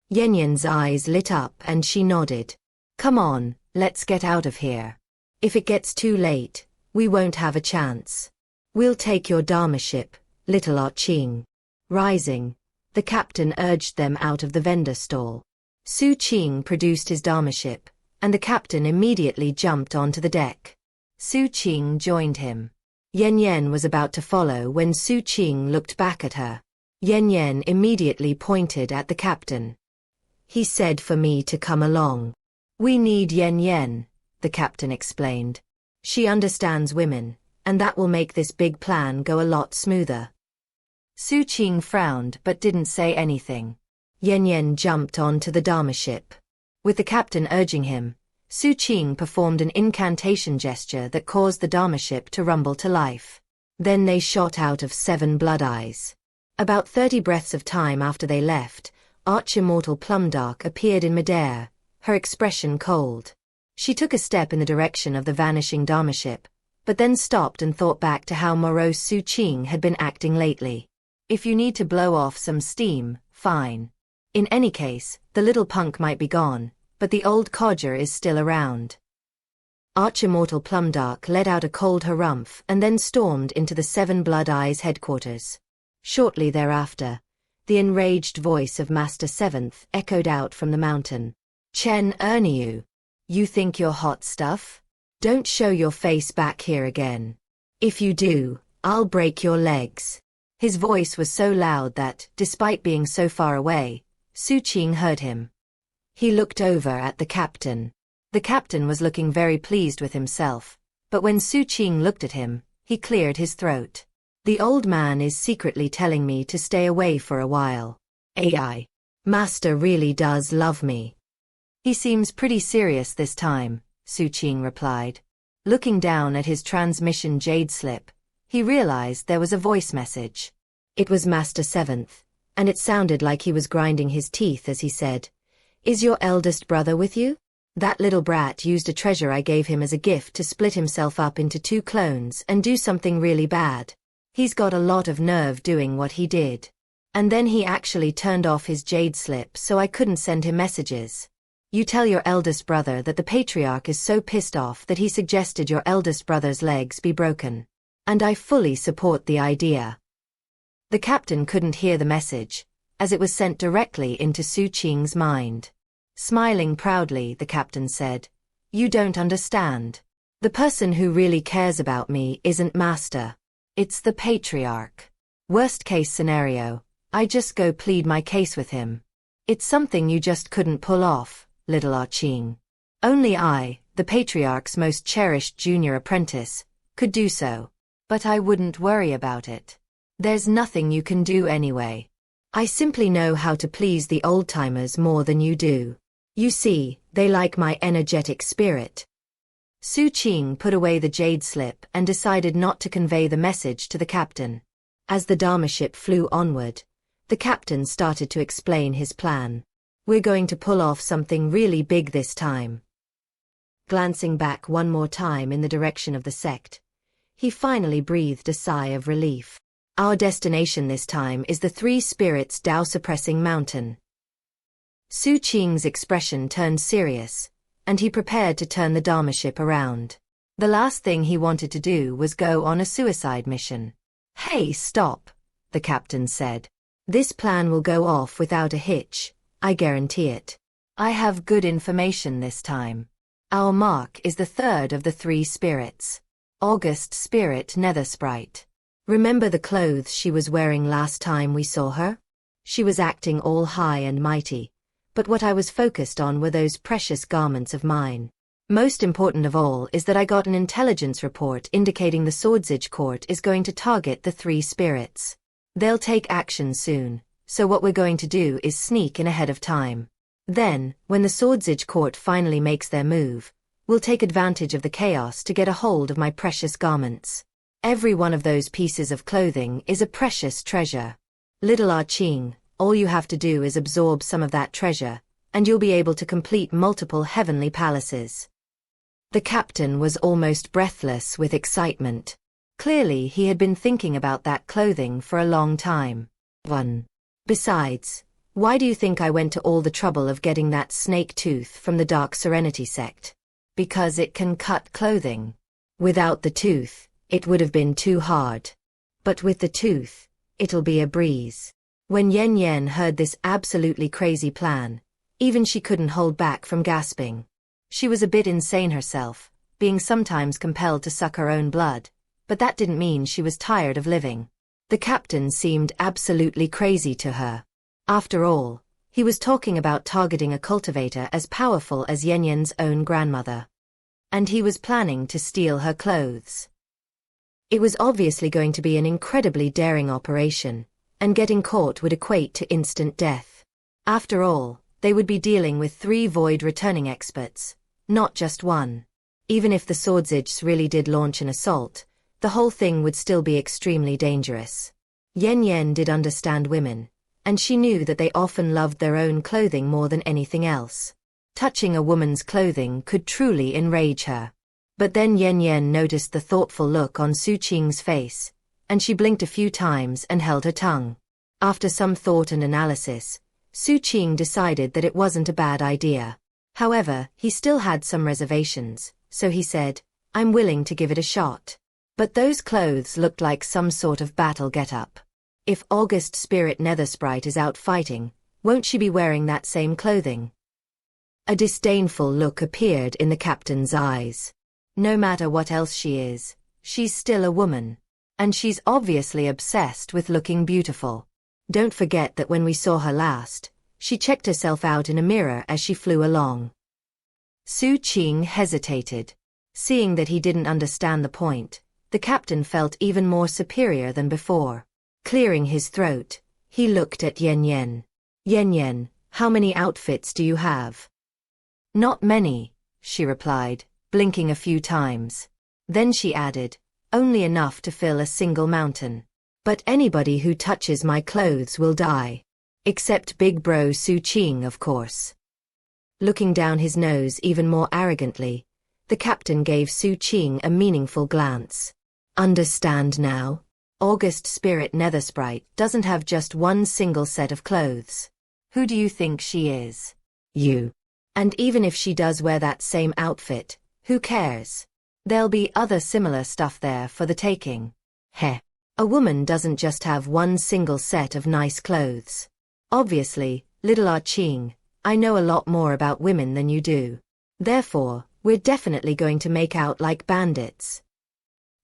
Speaker 1: Yan's eyes lit up and she nodded. "Come on, let's get out of here. If it gets too late, we won't have a chance. We'll take your Dharma ship, little Qing." Rising, the captain urged them out of the vendor stall. Xu Qing produced his Dharma ship, and the captain immediately jumped onto the deck. Xu Qing joined him. Yan was about to follow when Xu Qing looked back at her. Yan immediately pointed at the captain. "He said for me to come along." "We need Yan," the captain explained. "She understands women, and that will make this big plan go a lot smoother." Xu Qing frowned but didn't say anything. Yan jumped onto the Dharma ship. With the captain urging him, Xu Qing performed an incantation gesture that caused the Dharma ship to rumble to life. Then they shot out of 7 blood eyes. About 30 breaths of time after they left, Immortal Plumdark appeared in midair, her expression cold. She took a step in the direction of the vanishing Dharma ship, but then stopped and thought back to how morose Xu Qing had been acting lately. "If you need to blow off some steam, fine. In any case, the little punk might be gone, but the old codger is still around." Immortal Plumdark let out a cold harumph and then stormed into the 7 Blood Eyes headquarters. Shortly thereafter, the enraged voice of Master Seventh echoed out from the mountain. "Chen Erniu, you think you're hot stuff? Don't show your face back here again. If you do, I'll break your legs." His voice was so loud that, despite being so far away, Xu Qing heard him. He looked over at the captain. The captain was looking very pleased with himself, but when Xu Qing looked at him, he cleared his throat. "The old man is secretly telling me to stay away for a while. AI. Master really does love me." "He seems pretty serious this time," Xu Qing replied. Looking down at his transmission jade slip, he realized there was a voice message. It was Master Seventh, and it sounded like he was grinding his teeth as he said, "Is your eldest brother with you? That little brat used a treasure I gave him as a gift to split himself up into 2 clones and do something really bad. He's got a lot of nerve doing what he did. And then he actually turned off his jade slip so I couldn't send him messages. You tell your eldest brother that the patriarch is so pissed off that he suggested your eldest brother's legs be broken. And I fully support the idea." The captain couldn't hear the message, as it was sent directly into Xu Qing's mind. Smiling proudly, the captain said, "You don't understand. The person who really cares about me isn't Master. It's the patriarch. Worst case scenario, I just go plead my case with him. It's something you just couldn't pull off, little Qing. Only I, the patriarch's most cherished junior apprentice, could do so. But I wouldn't worry about it. There's nothing you can do anyway. I simply know how to please the old-timers more than you do. You see, they like my energetic spirit." Xu Qing put away the jade slip and decided not to convey the message to the captain. As the Dharma ship flew onward, the captain started to explain his plan. "We're going to pull off something really big this time." Glancing back one more time in the direction of the sect, he finally breathed a sigh of relief. "Our destination this time is the 3 Spirits Tao-suppressing mountain." Xu Qing's expression turned serious, and he prepared to turn the Dharma ship around. The last thing he wanted to do was go on a suicide mission. "Hey, stop," the captain said. "This plan will go off without a hitch, I guarantee it. I have good information this time. Our mark is the 3rd of the 3 spirits. August Spirit Nether Sprite. Remember the clothes she was wearing last time we saw her? She was acting all high and mighty, but what I was focused on were those precious garments of mine. Most important of all is that I got an intelligence report indicating the Swordsage Court is going to target the 3 spirits. They'll take action soon, so what we're going to do is sneak in ahead of time. Then, when the Swordsage Court finally makes their move, we'll take advantage of the chaos to get a hold of my precious garments. Every one of those pieces of clothing is a precious treasure. Little Qing, all you have to do is absorb some of that treasure, and you'll be able to complete multiple heavenly palaces. The captain was almost breathless with excitement. Clearly he had been thinking about that clothing for a long time. 1. Besides, why do you think I went to all the trouble of getting that snake tooth from the Dark Serenity sect? Because it can cut clothing. Without the tooth, it would have been too hard. But with the tooth, it'll be a breeze. When Yan Yan heard this absolutely crazy plan, even she couldn't hold back from gasping. She was a bit insane herself, being sometimes compelled to suck her own blood, but that didn't mean she was tired of living. The captain seemed absolutely crazy to her. After all, he was talking about targeting a cultivator as powerful as Yan Yan's own grandmother. And he was planning to steal her clothes. It was obviously going to be an incredibly daring operation, and getting caught would equate to instant death. After all, they would be dealing with 3 void returning experts, not just one. Even if the Swordsages really did launch an assault, the whole thing would still be extremely dangerous. Yan Yan did understand women, and she knew that they often loved their own clothing more than anything else. Touching a woman's clothing could truly enrage her. But then Yan Yan noticed the thoughtful look on Xu Qing's face, and she blinked a few times and held her tongue. After some thought and analysis, Xu Qing decided that it wasn't a bad idea. However, he still had some reservations, so he said, "I'm willing to give it a shot. But those clothes looked like some sort of battle get-up. If August Spirit Nethersprite is out fighting, won't she be wearing that same clothing?" A disdainful look appeared in the captain's eyes. No matter what else she is, she's still a woman. And she's obviously obsessed with looking beautiful. Don't forget that when we saw her last, she checked herself out in a mirror as she flew along. Xu Qing hesitated. Seeing that he didn't understand the point, the captain felt even more superior than before. Clearing his throat, he looked at Yan Yan. "Yan Yan, how many outfits do you have?" "Not many," she replied, blinking a few times. Then she added, "Only enough to fill a single mountain. But anybody who touches my clothes will die. Except big bro Xu Qing, of course." Looking down his nose even more arrogantly, the captain gave Xu Qing a meaningful glance. "Understand now? August Spirit Nethersprite doesn't have just one single set of clothes. Who do you think she is? You. And even if she does wear that same outfit, who cares? There'll be other similar stuff there for the taking. Heh. A woman doesn't just have one single set of nice clothes. Obviously, little Qing, I know a lot more about women than you do. Therefore, we're definitely going to make out like bandits."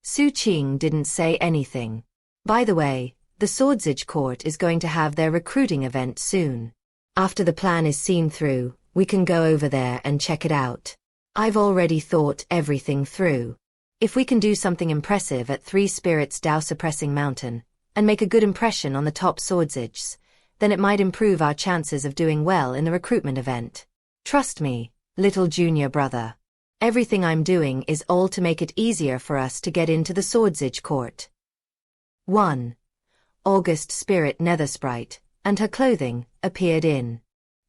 Speaker 1: Xu Qing didn't say anything. By the way, the Swordsage Court is going to have their recruiting event soon. After the plan is seen through, we can go over there and check it out. I've already thought everything through. If we can do something impressive at 3 Spirits Dao Suppressing Mountain, and make a good impression on the top Swordsages, then it might improve our chances of doing well in the recruitment event. Trust me, little junior brother. Everything I'm doing is all to make it easier for us to get into the Swordsage Court. 1. August Spirit Nethersprite, and her clothing, appeared in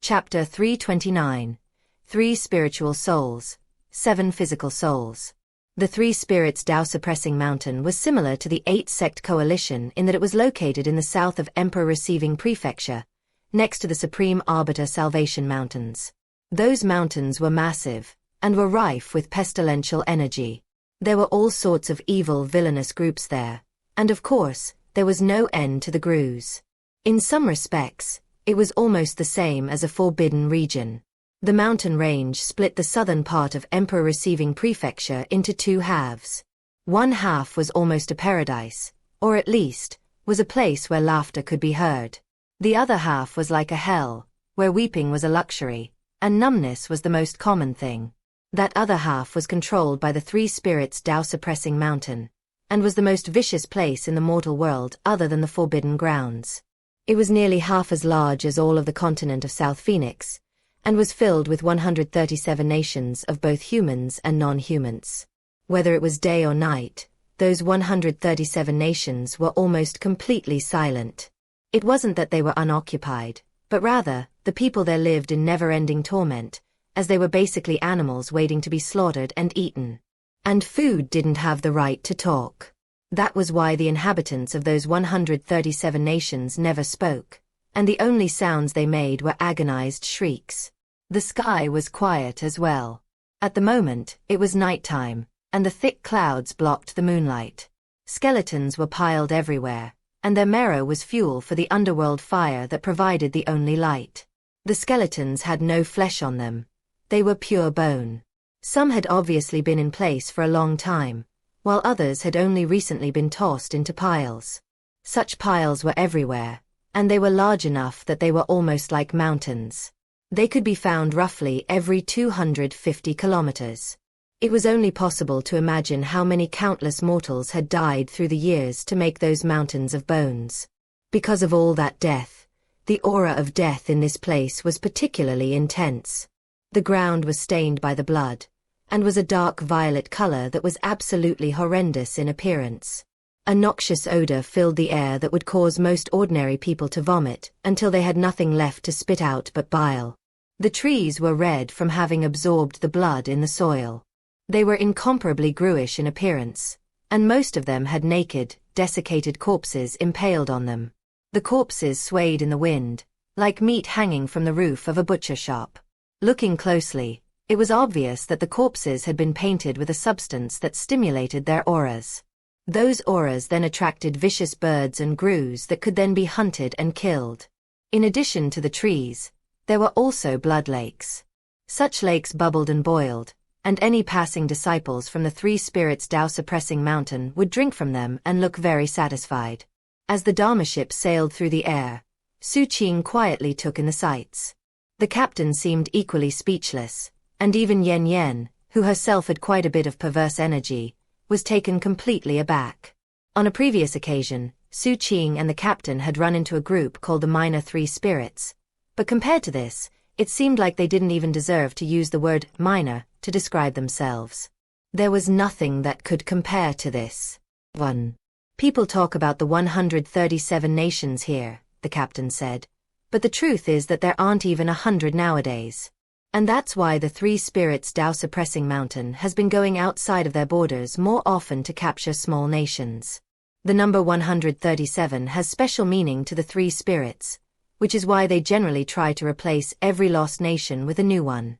Speaker 1: Chapter 329, 3 Spiritual Souls, 7 Physical Souls. The 3 Spirits Dao Suppressing Mountain was similar to the 8-sect coalition in that it was located in the south of Emperor Receiving Prefecture, next to the Supreme Arbiter Salvation Mountains. Those mountains were massive, and were rife with pestilential energy. There were all sorts of evil villainous groups there, and of course, there was no end to the grooves. In some respects, it was almost the same as a forbidden region. The mountain range split the southern part of Emperor Receiving Prefecture into 2 halves. One half was almost a paradise, or at least, was a place where laughter could be heard. The other half was like a hell, where weeping was a luxury, and numbness was the most common thing. That other half was controlled by the 3 Spirits Dao Suppressing Mountain, and was the most vicious place in the mortal world other than the Forbidden Grounds. It was nearly half as large as all of the continent of South Phoenix, and was filled with 137 nations of both humans and non-humans. Whether it was day or night, those 137 nations were almost completely silent. It wasn't that they were unoccupied, but rather, the people there lived in never-ending torment, as they were basically animals waiting to be slaughtered and eaten. And food didn't have the right to talk. That was why the inhabitants of those 137 nations never spoke, and the only sounds they made were agonized shrieks. The sky was quiet as well. At the moment, it was nighttime, and the thick clouds blocked the moonlight. Skeletons were piled everywhere, and their marrow was fuel for the underworld fire that provided the only light. The skeletons had no flesh on them. They were pure bone. Some had obviously been in place for a long time, while others had only recently been tossed into piles. Such piles were everywhere, and they were large enough that they were almost like mountains. They could be found roughly every 250 kilometers. It was only possible to imagine how many countless mortals had died through the years to make those mountains of bones. Because of all that death, the aura of death in this place was particularly intense. The ground was stained by the blood, and was a dark violet color that was absolutely horrendous in appearance. A noxious odor filled the air that would cause most ordinary people to vomit until they had nothing left to spit out but bile. The trees were red from having absorbed the blood in the soil. They were incomparably gruish in appearance, and most of them had naked, desiccated corpses impaled on them. The corpses swayed in the wind, like meat hanging from the roof of a butcher shop. Looking closely, it was obvious that the corpses had been painted with a substance that stimulated their auras. Those auras then attracted vicious birds and grus that could then be hunted and killed. In addition to the trees, there were also blood lakes. Such lakes bubbled and boiled, and any passing disciples from the Three Spirits Tao-suppressing mountain would drink from them and look very satisfied. As the Dharma ship sailed through the air, Xu Qing quietly took in the sights. The captain seemed equally speechless, and even Yen Yen, who herself had quite a bit of perverse energy, was taken completely aback. On a previous occasion, Xu Qing and the captain had run into a group called the Minor Three Spirits, but compared to this, it seemed like they didn't even deserve to use the word minor to describe themselves. There was nothing that could compare to this. 1. People talk about the 137 nations here, the captain said, but the truth is that there aren't even 100 nowadays. And that's why the Three Spirits Tao-suppressing mountain has been going outside of their borders more often to capture small nations. The number 137 has special meaning to the Three Spirits, which is why they generally try to replace every lost nation with a new one.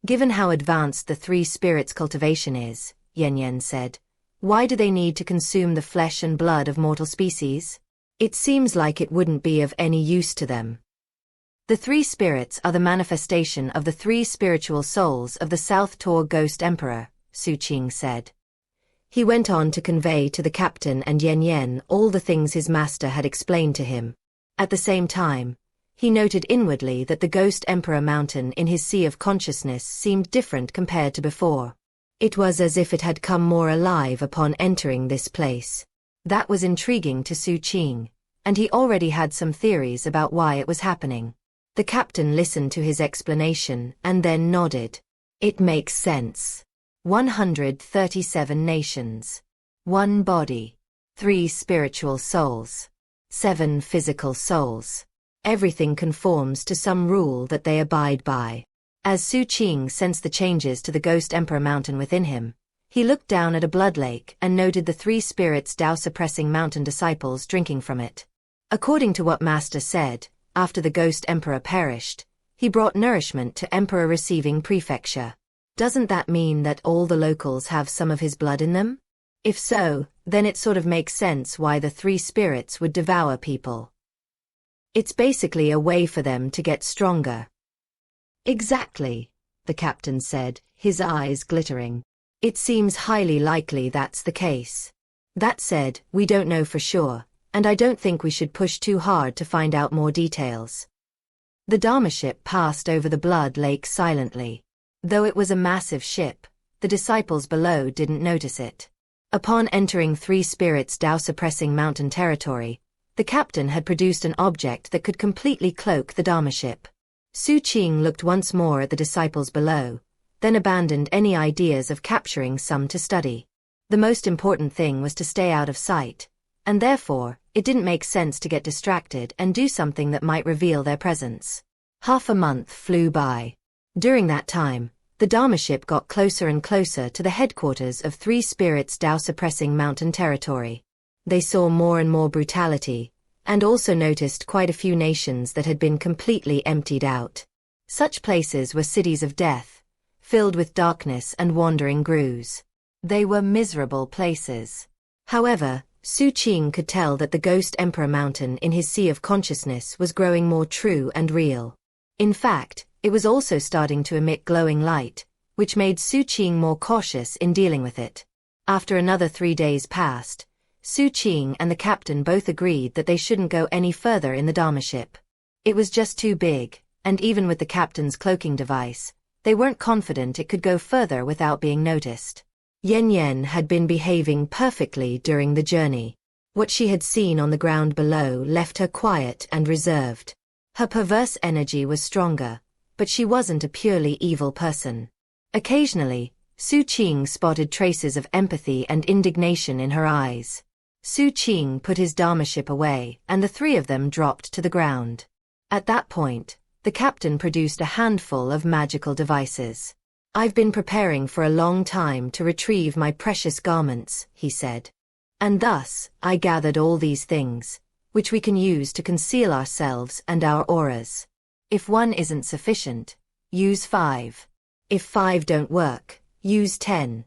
Speaker 1: Given how advanced the Three Spirits cultivation is, Yen Yen said, why do they need to consume the flesh and blood of mortal species? It seems like it wouldn't be of any use to them. The Three Spirits are the manifestation of the three spiritual souls of the South Tor Ghost Emperor, Xu Qing said. He went on to convey to the captain and Yen Yen all the things his master had explained to him. At the same time, he noted inwardly that the Ghost Emperor mountain in his sea of consciousness seemed different compared to before. It was as if it had come more alive upon entering this place. That was intriguing to Xu Qing, and he already had some theories about why it was happening. The captain listened to his explanation and then nodded. It makes sense. 137 nations. 1 body. 3 spiritual souls. 7 physical souls. Everything conforms to some rule that they abide by. As Xu Qing sensed the changes to the Ghost Emperor mountain within him, he looked down at a blood lake and noted the Three Spirits Tao-suppressing mountain disciples drinking from it. According to what Master said, after the Ghost Emperor perished, he brought nourishment to Emperor receiving prefecture. Doesn't that mean that all the locals have some of his blood in them? If so, then it sort of makes sense why the Three Spirits would devour people. It's basically a way for them to get stronger. Exactly, the captain said, his eyes glittering. It seems highly likely that's the case. That said, we don't know for sure, and I don't think we should push too hard to find out more details. The Dharma ship passed over the blood lake silently. Though it was a massive ship, the disciples below didn't notice it. Upon entering Three Spirits Tao-suppressing mountain territory, The captain had produced an object that could completely cloak the Dharma ship. Xu Qing looked once more at the disciples below, then abandoned any ideas of capturing some to study. The most important thing was to stay out of sight, and therefore, it didn't make sense to get distracted and do something that might reveal their presence. Half a month flew by. During that time, the Dharma ship got closer and closer to the headquarters of Three Spirits Tao-suppressing mountain territory. They saw more and more brutality, and also noticed quite a few nations that had been completely emptied out. Such places were cities of death, filled with darkness and wandering grooves. They were miserable places. However, Xu Qing could tell that the Ghost Emperor Mountain in his sea of consciousness was growing more true and real. In fact, it was also starting to emit glowing light, which made Xu Qing more cautious in dealing with it. After another 3 days passed, Xu Qing and the captain both agreed that they shouldn't go any further in the Dharma ship. It was just too big, and even with the captain's cloaking device, they weren't confident it could go further without being noticed. Yan had been behaving perfectly during the journey. What she had seen on the ground below left her quiet and reserved. Her perverse energy was stronger, but she wasn't a purely evil person. Occasionally, Xu Qing spotted traces of empathy and indignation in her eyes. Xu Qing put his Dharma ship away, and the three of them dropped to the ground. At that point, the captain produced a handful of magical devices. "I've been preparing for a long time to retrieve my precious garments," he said. "And thus, I gathered all these things, which we can use to conceal ourselves and our auras. If 1 isn't sufficient, use 5. If 5 don't work, use 10.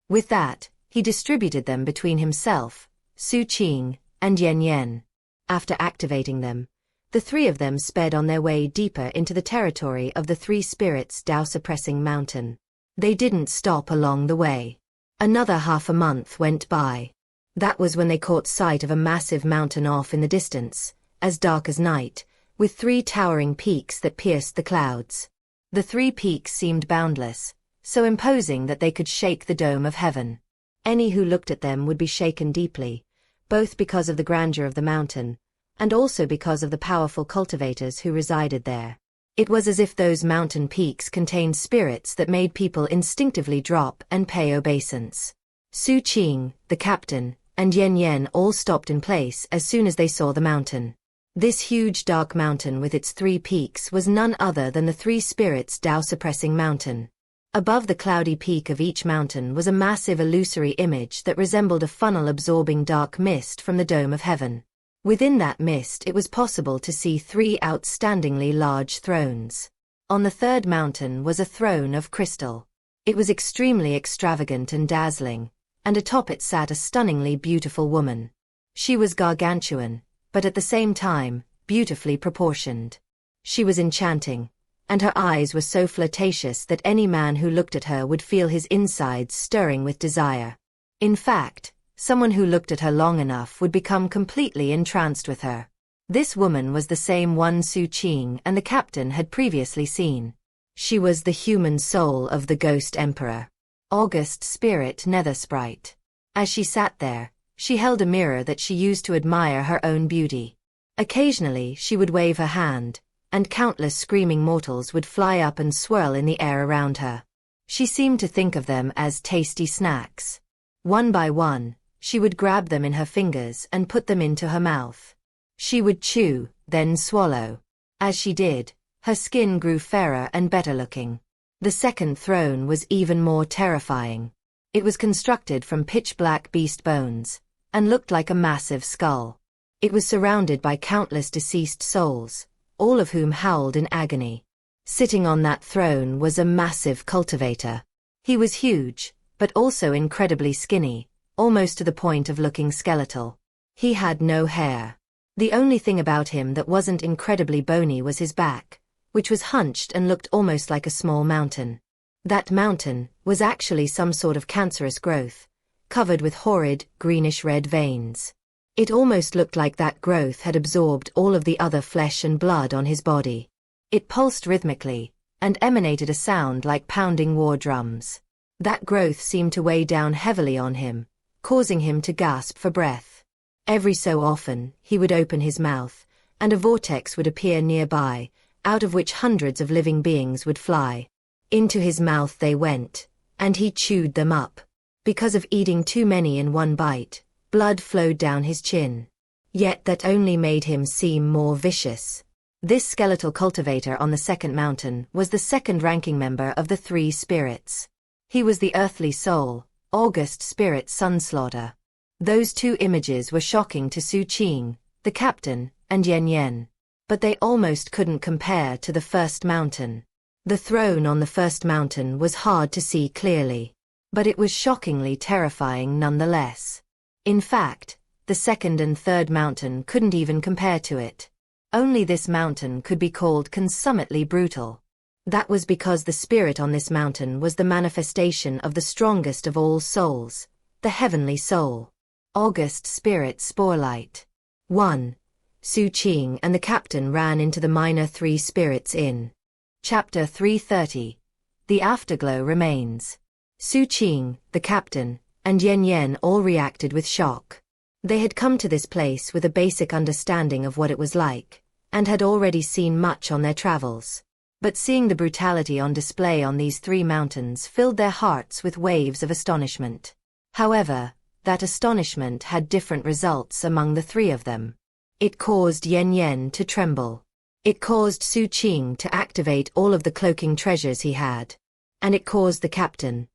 Speaker 1: With that, he distributed them between himself, Xu Qing, and Yan. After activating them, the three of them sped on their way deeper into the territory of the Three Spirits Tao-suppressing mountain. They didn't stop along the way. Another half a month went by. That was when they caught sight of a massive mountain off in the distance, as dark as night, with 3 towering peaks that pierced the clouds. The 3 peaks seemed boundless, so imposing that they could shake the dome of heaven. Any who looked at them would be shaken deeply, both because of the grandeur of the mountain, and also because of the powerful cultivators who resided there. It was as if those mountain peaks contained spirits that made people instinctively drop and pay obeisance. Xu Qing, the captain, and Yan all stopped in place as soon as they saw the mountain. This huge dark mountain with its 3 peaks was none other than the Three Spirits Tao-suppressing mountain. Above the cloudy peak of each mountain was a massive illusory image that resembled a funnel absorbing dark mist from the dome of heaven. Within that mist it was possible to see 3 outstandingly large thrones. On the 3rd mountain was a throne of crystal. It was extremely extravagant and dazzling, and atop it sat a stunningly beautiful woman. She was gargantuan, but at the same time, beautifully proportioned. She was enchanting, and her eyes were so flirtatious that any man who looked at her would feel his insides stirring with desire. In fact, someone who looked at her long enough would become completely entranced with her. This woman was the same one Xu Qing and the captain had previously seen. She was the human soul of the Ghost Emperor. August Spirit Nether Sprite. As she sat there, she held a mirror that she used to admire her own beauty. Occasionally she would wave her hand, and countless screaming mortals would fly up and swirl in the air around her. She seemed to think of them as tasty snacks. One by one, she would grab them in her fingers and put them into her mouth. She would chew, then swallow. As she did, her skin grew fairer and better looking. The 2nd throne was even more terrifying. It was constructed from pitch-black beast bones, and looked like a massive skull. It was surrounded by countless deceased souls, all of whom howled in agony. Sitting on that throne was a massive cultivator. He was huge, but also incredibly skinny, almost to the point of looking skeletal. He had no hair. The only thing about him that wasn't incredibly bony was his back, which was hunched and looked almost like a small mountain. That mountain was actually some sort of cancerous growth, covered with horrid, greenish-red veins. It almost looked like that growth had absorbed all of the other flesh and blood on his body. It pulsed rhythmically, and emanated a sound like pounding war drums. That growth seemed to weigh down heavily on him, causing him to gasp for breath. Every so often, he would open his mouth, and a vortex would appear nearby, out of which hundreds of living beings would fly. Into his mouth they went, and he chewed them up. Because of eating too many in one bite, blood flowed down his chin. Yet that only made him seem more vicious. This skeletal cultivator on the second mountain was the second-ranking member of the three spirits. He was the earthly soul, August Spirit Sunslaughter. Those two images were shocking to Xu Qing, the captain, and Yan. But they almost couldn't compare to the first mountain. The throne on the first mountain was hard to see clearly. But it was shockingly terrifying nonetheless. In fact, the second and third mountain couldn't even compare to it. Only this mountain could be called consummately brutal. That was because the spirit on this mountain was the manifestation of the strongest of all souls, the heavenly soul. August Spirit Sporelight. 1. Xu Qing and the captain ran into the minor three spirits in. Chapter 330. The afterglow remains. Xu Qing, the captain, and Yan all reacted with shock. They had come to this place with a basic understanding of what it was like, and had already seen much on their travels. But seeing the brutality on display on these three mountains filled their hearts with waves of astonishment. However, that astonishment had different results among the three of them. It caused Yan to tremble. It caused Xu Qing to activate all of the cloaking treasures he had. And it caused the captain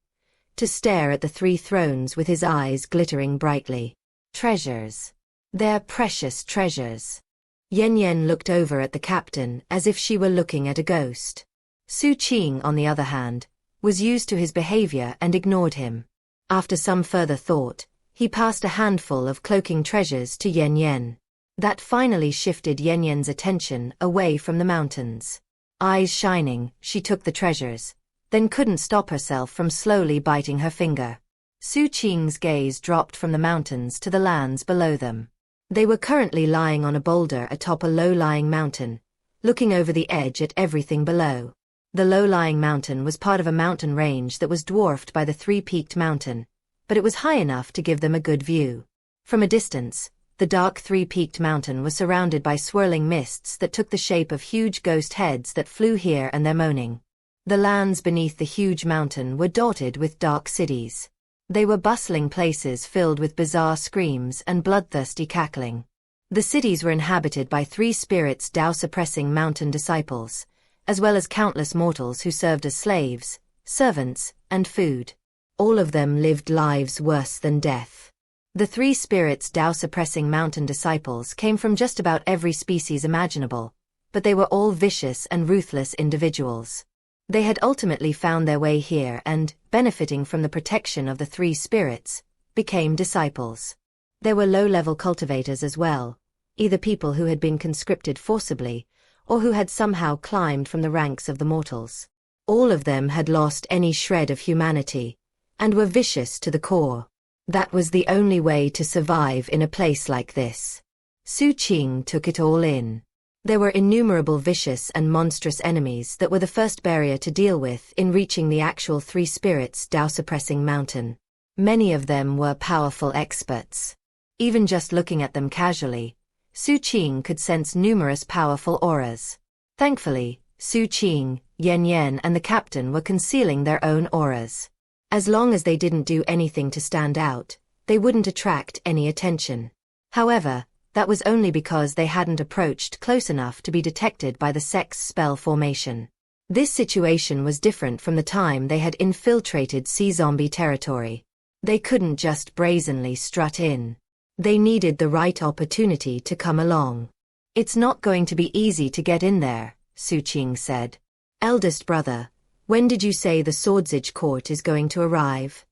Speaker 1: to stare at the three thrones with his eyes glittering brightly. Treasures. They're precious treasures. Yan looked over at the captain as if she were looking at a ghost. Xu Qing, on the other hand, was used to his behavior and ignored him. After some further thought, he passed a handful of cloaking treasures to Yan. That finally shifted Yan's attention away from the mountains. Eyes shining, she took the treasures, then couldn't stop herself from slowly biting her finger. Xu Qing's gaze dropped from the mountains to the lands below them. They were currently lying on a boulder atop a low-lying mountain, looking over the edge at everything below. The low-lying mountain was part of a mountain range that was dwarfed by the three-peaked mountain, but it was high enough to give them a good view. From a distance, the dark three-peaked mountain was surrounded by swirling mists that took the shape of huge ghost heads that flew here and there moaning. The lands beneath the huge mountain were dotted with dark cities. They were bustling places filled with bizarre screams and bloodthirsty cackling. The cities were inhabited by three spirits Tao-suppressing mountain disciples, as well as countless mortals who served as slaves, servants, and food. All of them lived lives worse than death. The three spirits Tao-suppressing mountain disciples came from just about every species imaginable, but they were all vicious and ruthless individuals. They had ultimately found their way here and, benefiting from the protection of the three spirits, became disciples. There were low-level cultivators as well, either people who had been conscripted forcibly, or who had somehow climbed from the ranks of the mortals. All of them had lost any shred of humanity, and were vicious to the core. That was the only way to survive in a place like this. Xu Qing took it all in. There were innumerable vicious and monstrous enemies that were the first barrier to deal with in reaching the actual three spirits Tao-suppressing mountain. Many of them were powerful experts. Even just looking at them casually, Xu Qing could sense numerous powerful auras. Thankfully, Xu Qing, Yan and the captain were concealing their own auras. As long as they didn't do anything to stand out, they wouldn't attract any attention. However, that was only because they hadn't approached close enough to be detected by the sex spell formation. This situation was different from the time they had infiltrated sea zombie territory. They couldn't just brazenly strut in. They needed the right opportunity to come along. It's not going to be easy to get in there, Xu Qing said. Eldest brother, when did you say the Swordsage court is going to arrive?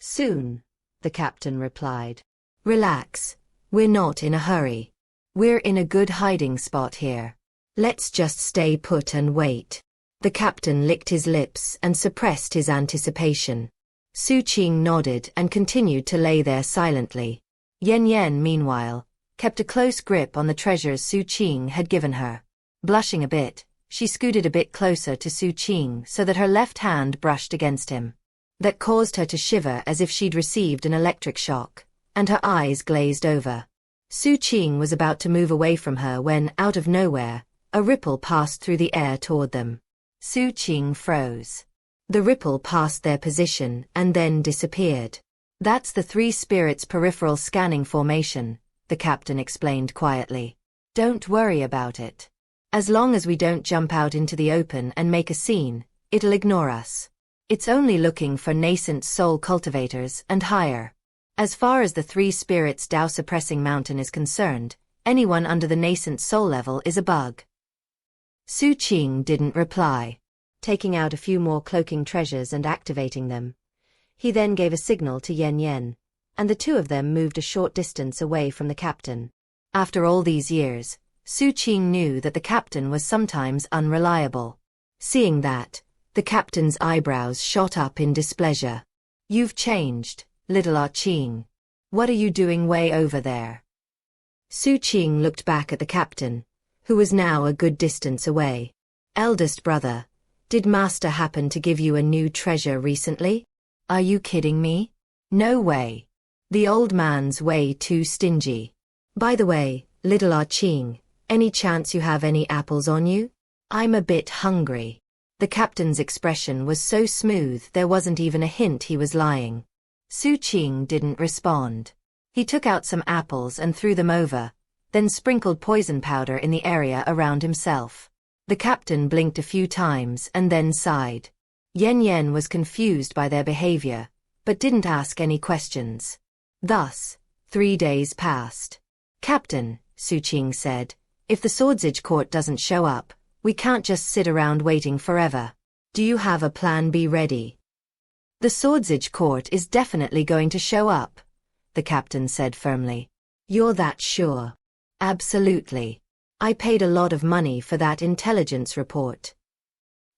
Speaker 1: Soon, the captain replied. Relax. We're not in a hurry. We're in a good hiding spot here. Let's just stay put and wait. The captain licked his lips and suppressed his anticipation. Xu Qing nodded and continued to lay there silently. Yan, meanwhile, kept a close grip on the treasures Xu Qing had given her. Blushing a bit, she scooted a bit closer to Xu Qing so that her left hand brushed against him. That caused her to shiver as if she'd received an electric shock, and her eyes glazed over. Xu Qing was about to move away from her when, out of nowhere, a ripple passed through the air toward them. Xu Qing froze. The ripple passed their position and then disappeared. That's the three spirits' peripheral scanning formation, the captain explained quietly. Don't worry about it. As long as we don't jump out into the open and make a scene, it'll ignore us. It's only looking for nascent soul cultivators and higher. As far as the three spirits' Tao-suppressing mountain is concerned, anyone under the nascent soul level is a bug. Xu Qing didn't reply. Taking out a few more cloaking treasures and activating them, he then gave a signal to Yan, and the two of them moved a short distance away from the captain. After all these years, Xu Qing knew that the captain was sometimes unreliable. Seeing that, the captain's eyebrows shot up in displeasure. You've changed, little Qing. What are you doing way over there? Xu Qing looked back at the captain, who was now a good distance away. Eldest brother, did Master happen to give you a new treasure recently? Are you kidding me? No way. The old man's way too stingy. By the way, little Qing, any chance you have any apples on you? I'm a bit hungry. The captain's expression was so smooth there wasn't even a hint he was lying. Xu Qing didn't respond. He took out some apples and threw them over, then sprinkled poison powder in the area around himself. The captain blinked a few times and then sighed. Yan was confused by their behavior, but didn't ask any questions. Thus, 3 days passed. Captain, Xu Qing said, if the Swordsage Court doesn't show up, we can't just sit around waiting forever. Do you have a plan B ready? The Swordsage Court is definitely going to show up, the captain said firmly. You're that sure? Absolutely. I paid a lot of money for that intelligence report.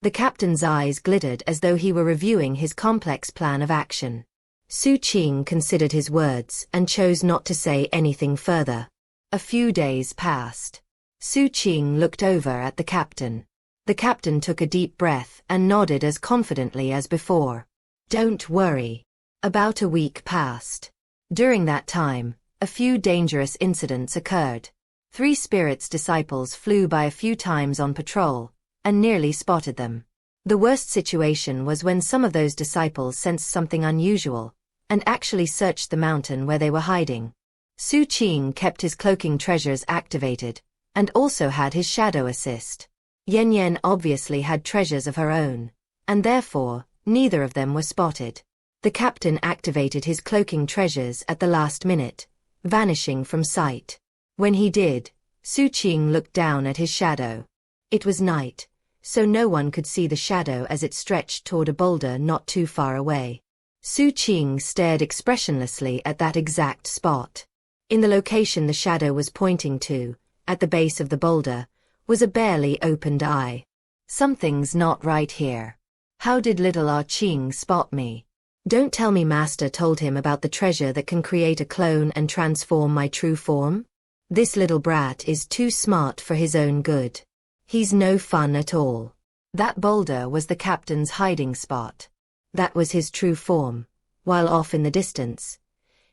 Speaker 1: The captain's eyes glittered as though he were reviewing his complex plan of action. Xu Qing considered his words and chose not to say anything further. A few days passed. Xu Qing looked over at the captain. The captain took a deep breath and nodded as confidently as before. Don't worry. About a week passed. During that time, a few dangerous incidents occurred. 3 spirits' disciples flew by a few times on patrol, and nearly spotted them. The worst situation was when some of those disciples sensed something unusual, and actually searched the mountain where they were hiding. Xu Qing kept his cloaking treasures activated, and also had his shadow assist. Yan obviously had treasures of her own, and therefore, neither of them were spotted. The captain activated his cloaking treasures at the last minute, vanishing from sight. When he did, Xu Qing looked down at his shadow. It was night, so no one could see the shadow as it stretched toward a boulder not too far away. Xu Qing stared expressionlessly at that exact spot. In the location the shadow was pointing to, at the base of the boulder, was a barely opened eye. Something's not right here. How did little Qing spot me? Don't tell me Master told him about the treasure that can create a clone and transform my true form? This little brat is too smart for his own good. He's no fun at all. That boulder was the captain's hiding spot. That was his true form, while off in the distance.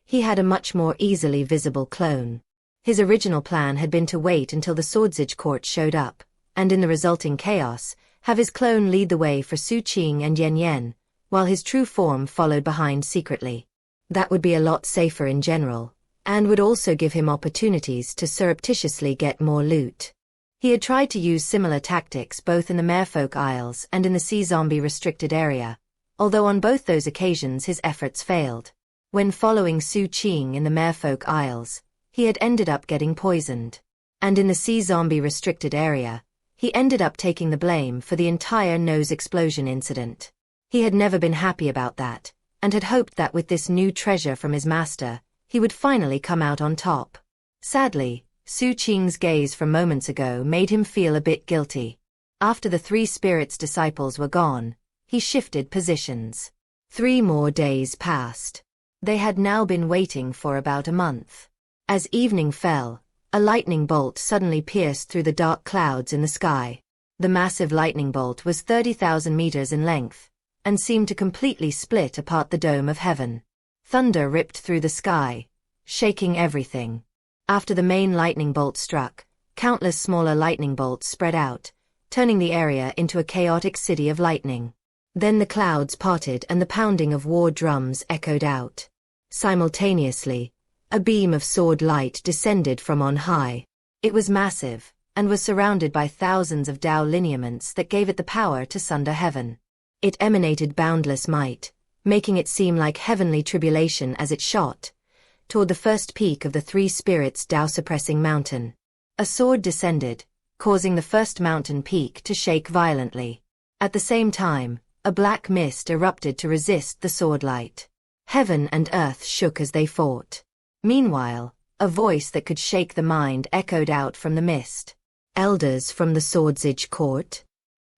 Speaker 1: He had a much more easily visible clone. His original plan had been to wait until the Swordsage Court showed up, and in the resulting chaos, have his clone lead the way for Xu Qing and Yan, while his true form followed behind secretly. That would be a lot safer in general, and would also give him opportunities to surreptitiously get more loot. He had tried to use similar tactics both in the Merfolk Isles and in the Sea Zombie restricted area, although on both those occasions his efforts failed. When following Xu Qing in the Merfolk Isles, he had ended up getting poisoned. And in the Sea Zombie restricted area, he ended up taking the blame for the entire nose explosion incident. He had never been happy about that, and had hoped that with this new treasure from his master, he would finally come out on top. Sadly, Xu Qing's gaze from moments ago made him feel a bit guilty. After the 3 spirits' disciples were gone, he shifted positions. 3 more days passed. They had now been waiting for about a month. As evening fell, a lightning bolt suddenly pierced through the dark clouds in the sky. The massive lightning bolt was 30,000 meters in length, and seemed to completely split apart the dome of heaven. Thunder ripped through the sky, shaking everything. After the main lightning bolt struck, countless smaller lightning bolts spread out, turning the area into a chaotic city of lightning. Then the clouds parted and the pounding of war drums echoed out. Simultaneously, a beam of sword light descended from on high. It was massive, and was surrounded by thousands of Tao lineaments that gave it the power to sunder heaven. It emanated boundless might, making it seem like heavenly tribulation as it shot toward the first peak of the three spirits' Tao-suppressing mountain. A sword descended, causing the first mountain peak to shake violently. At the same time, a black mist erupted to resist the sword light. Heaven and earth shook as they fought. Meanwhile, a voice that could shake the mind echoed out from the mist. Elders from the Swordsage Court?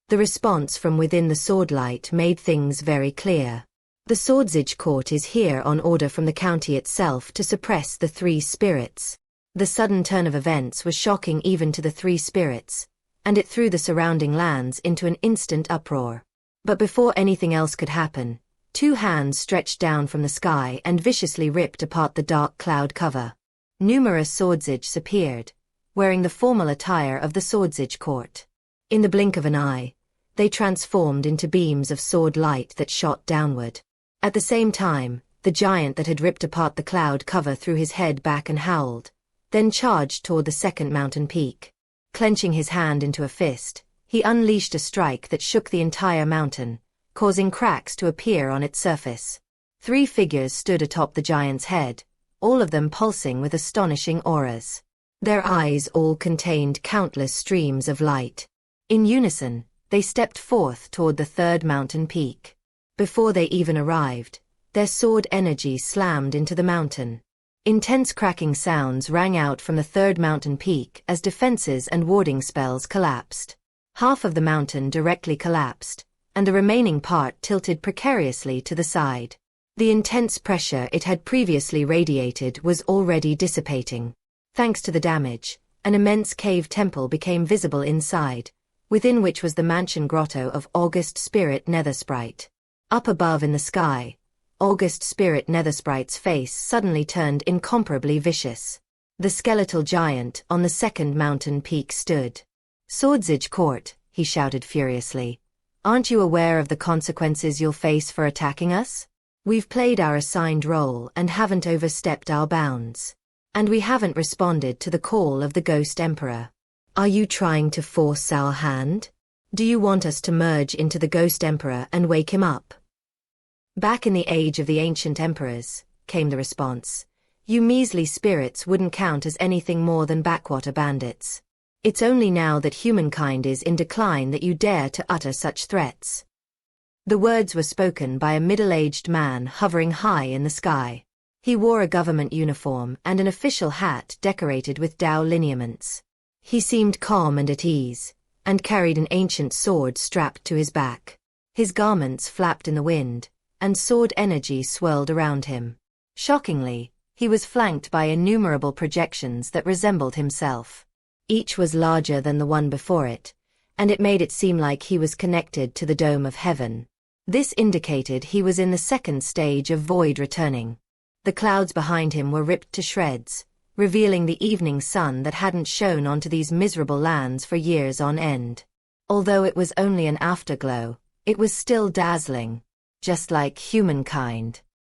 Speaker 1: The response from within the swordlight made things very clear. The Swordsage Court is here on order from the county itself to suppress the three spirits. The sudden turn of events was shocking even to the three spirits, and it threw the surrounding lands into an instant uproar. But before anything else could happen, two hands stretched down from the sky and viciously ripped apart the dark cloud cover. Numerous Swordsages appeared, wearing the formal attire of the Swordsage Court. In the blink of an eye, they transformed into beams of sword light that shot downward. At the same time, the giant that had ripped apart the cloud cover threw his head back and howled, then charged toward the second mountain peak. Clenching his hand into a fist, he unleashed a strike that shook the entire mountain, causing cracks to appear on its surface. Three figures stood atop the giant's head, all of them pulsing with astonishing auras. Their eyes all contained countless streams of light. In unison, they stepped forth toward the third mountain peak. Before they even arrived, their sword energy slammed into the mountain. Intense cracking sounds rang out from the third mountain peak as defenses and warding spells collapsed. Half of the mountain directly collapsed, and the remaining part tilted precariously to the side. The intense pressure it had previously radiated was already dissipating. Thanks to the damage, an immense cave temple became visible inside, within which was the mansion grotto of August Spirit Nethersprite. Up above in the sky, August Spirit Nethersprite's face suddenly turned incomparably vicious. The skeletal giant on the second mountain peak stood. "Swordsage Court," he shouted furiously. "Aren't you aware of the consequences you'll face for attacking us? We've played our assigned role and haven't overstepped our bounds. And we haven't responded to the call of the Ghost Emperor. Are you trying to force our hand? Do you want us to merge into the Ghost Emperor and wake him up?" "Back in the age of the ancient emperors," came the response, "you measly spirits wouldn't count as anything more than backwater bandits. It's only now that humankind is in decline that you dare to utter such threats." The words were spoken by a middle-aged man hovering high in the sky. He wore a government uniform and an official hat decorated with Tao lineaments. He seemed calm and at ease, and carried an ancient sword strapped to his back. His garments flapped in the wind, and sword energy swirled around him. Shockingly, he was flanked by innumerable projections that resembled himself. Each was larger than the one before it, and it made it seem like he was connected to the dome of heaven. This indicated he was in the second stage of void returning. The clouds behind him were ripped to shreds, revealing the evening sun that hadn't shone onto these miserable lands for years on end. Although it was only an afterglow, it was still dazzling. Just like humankind.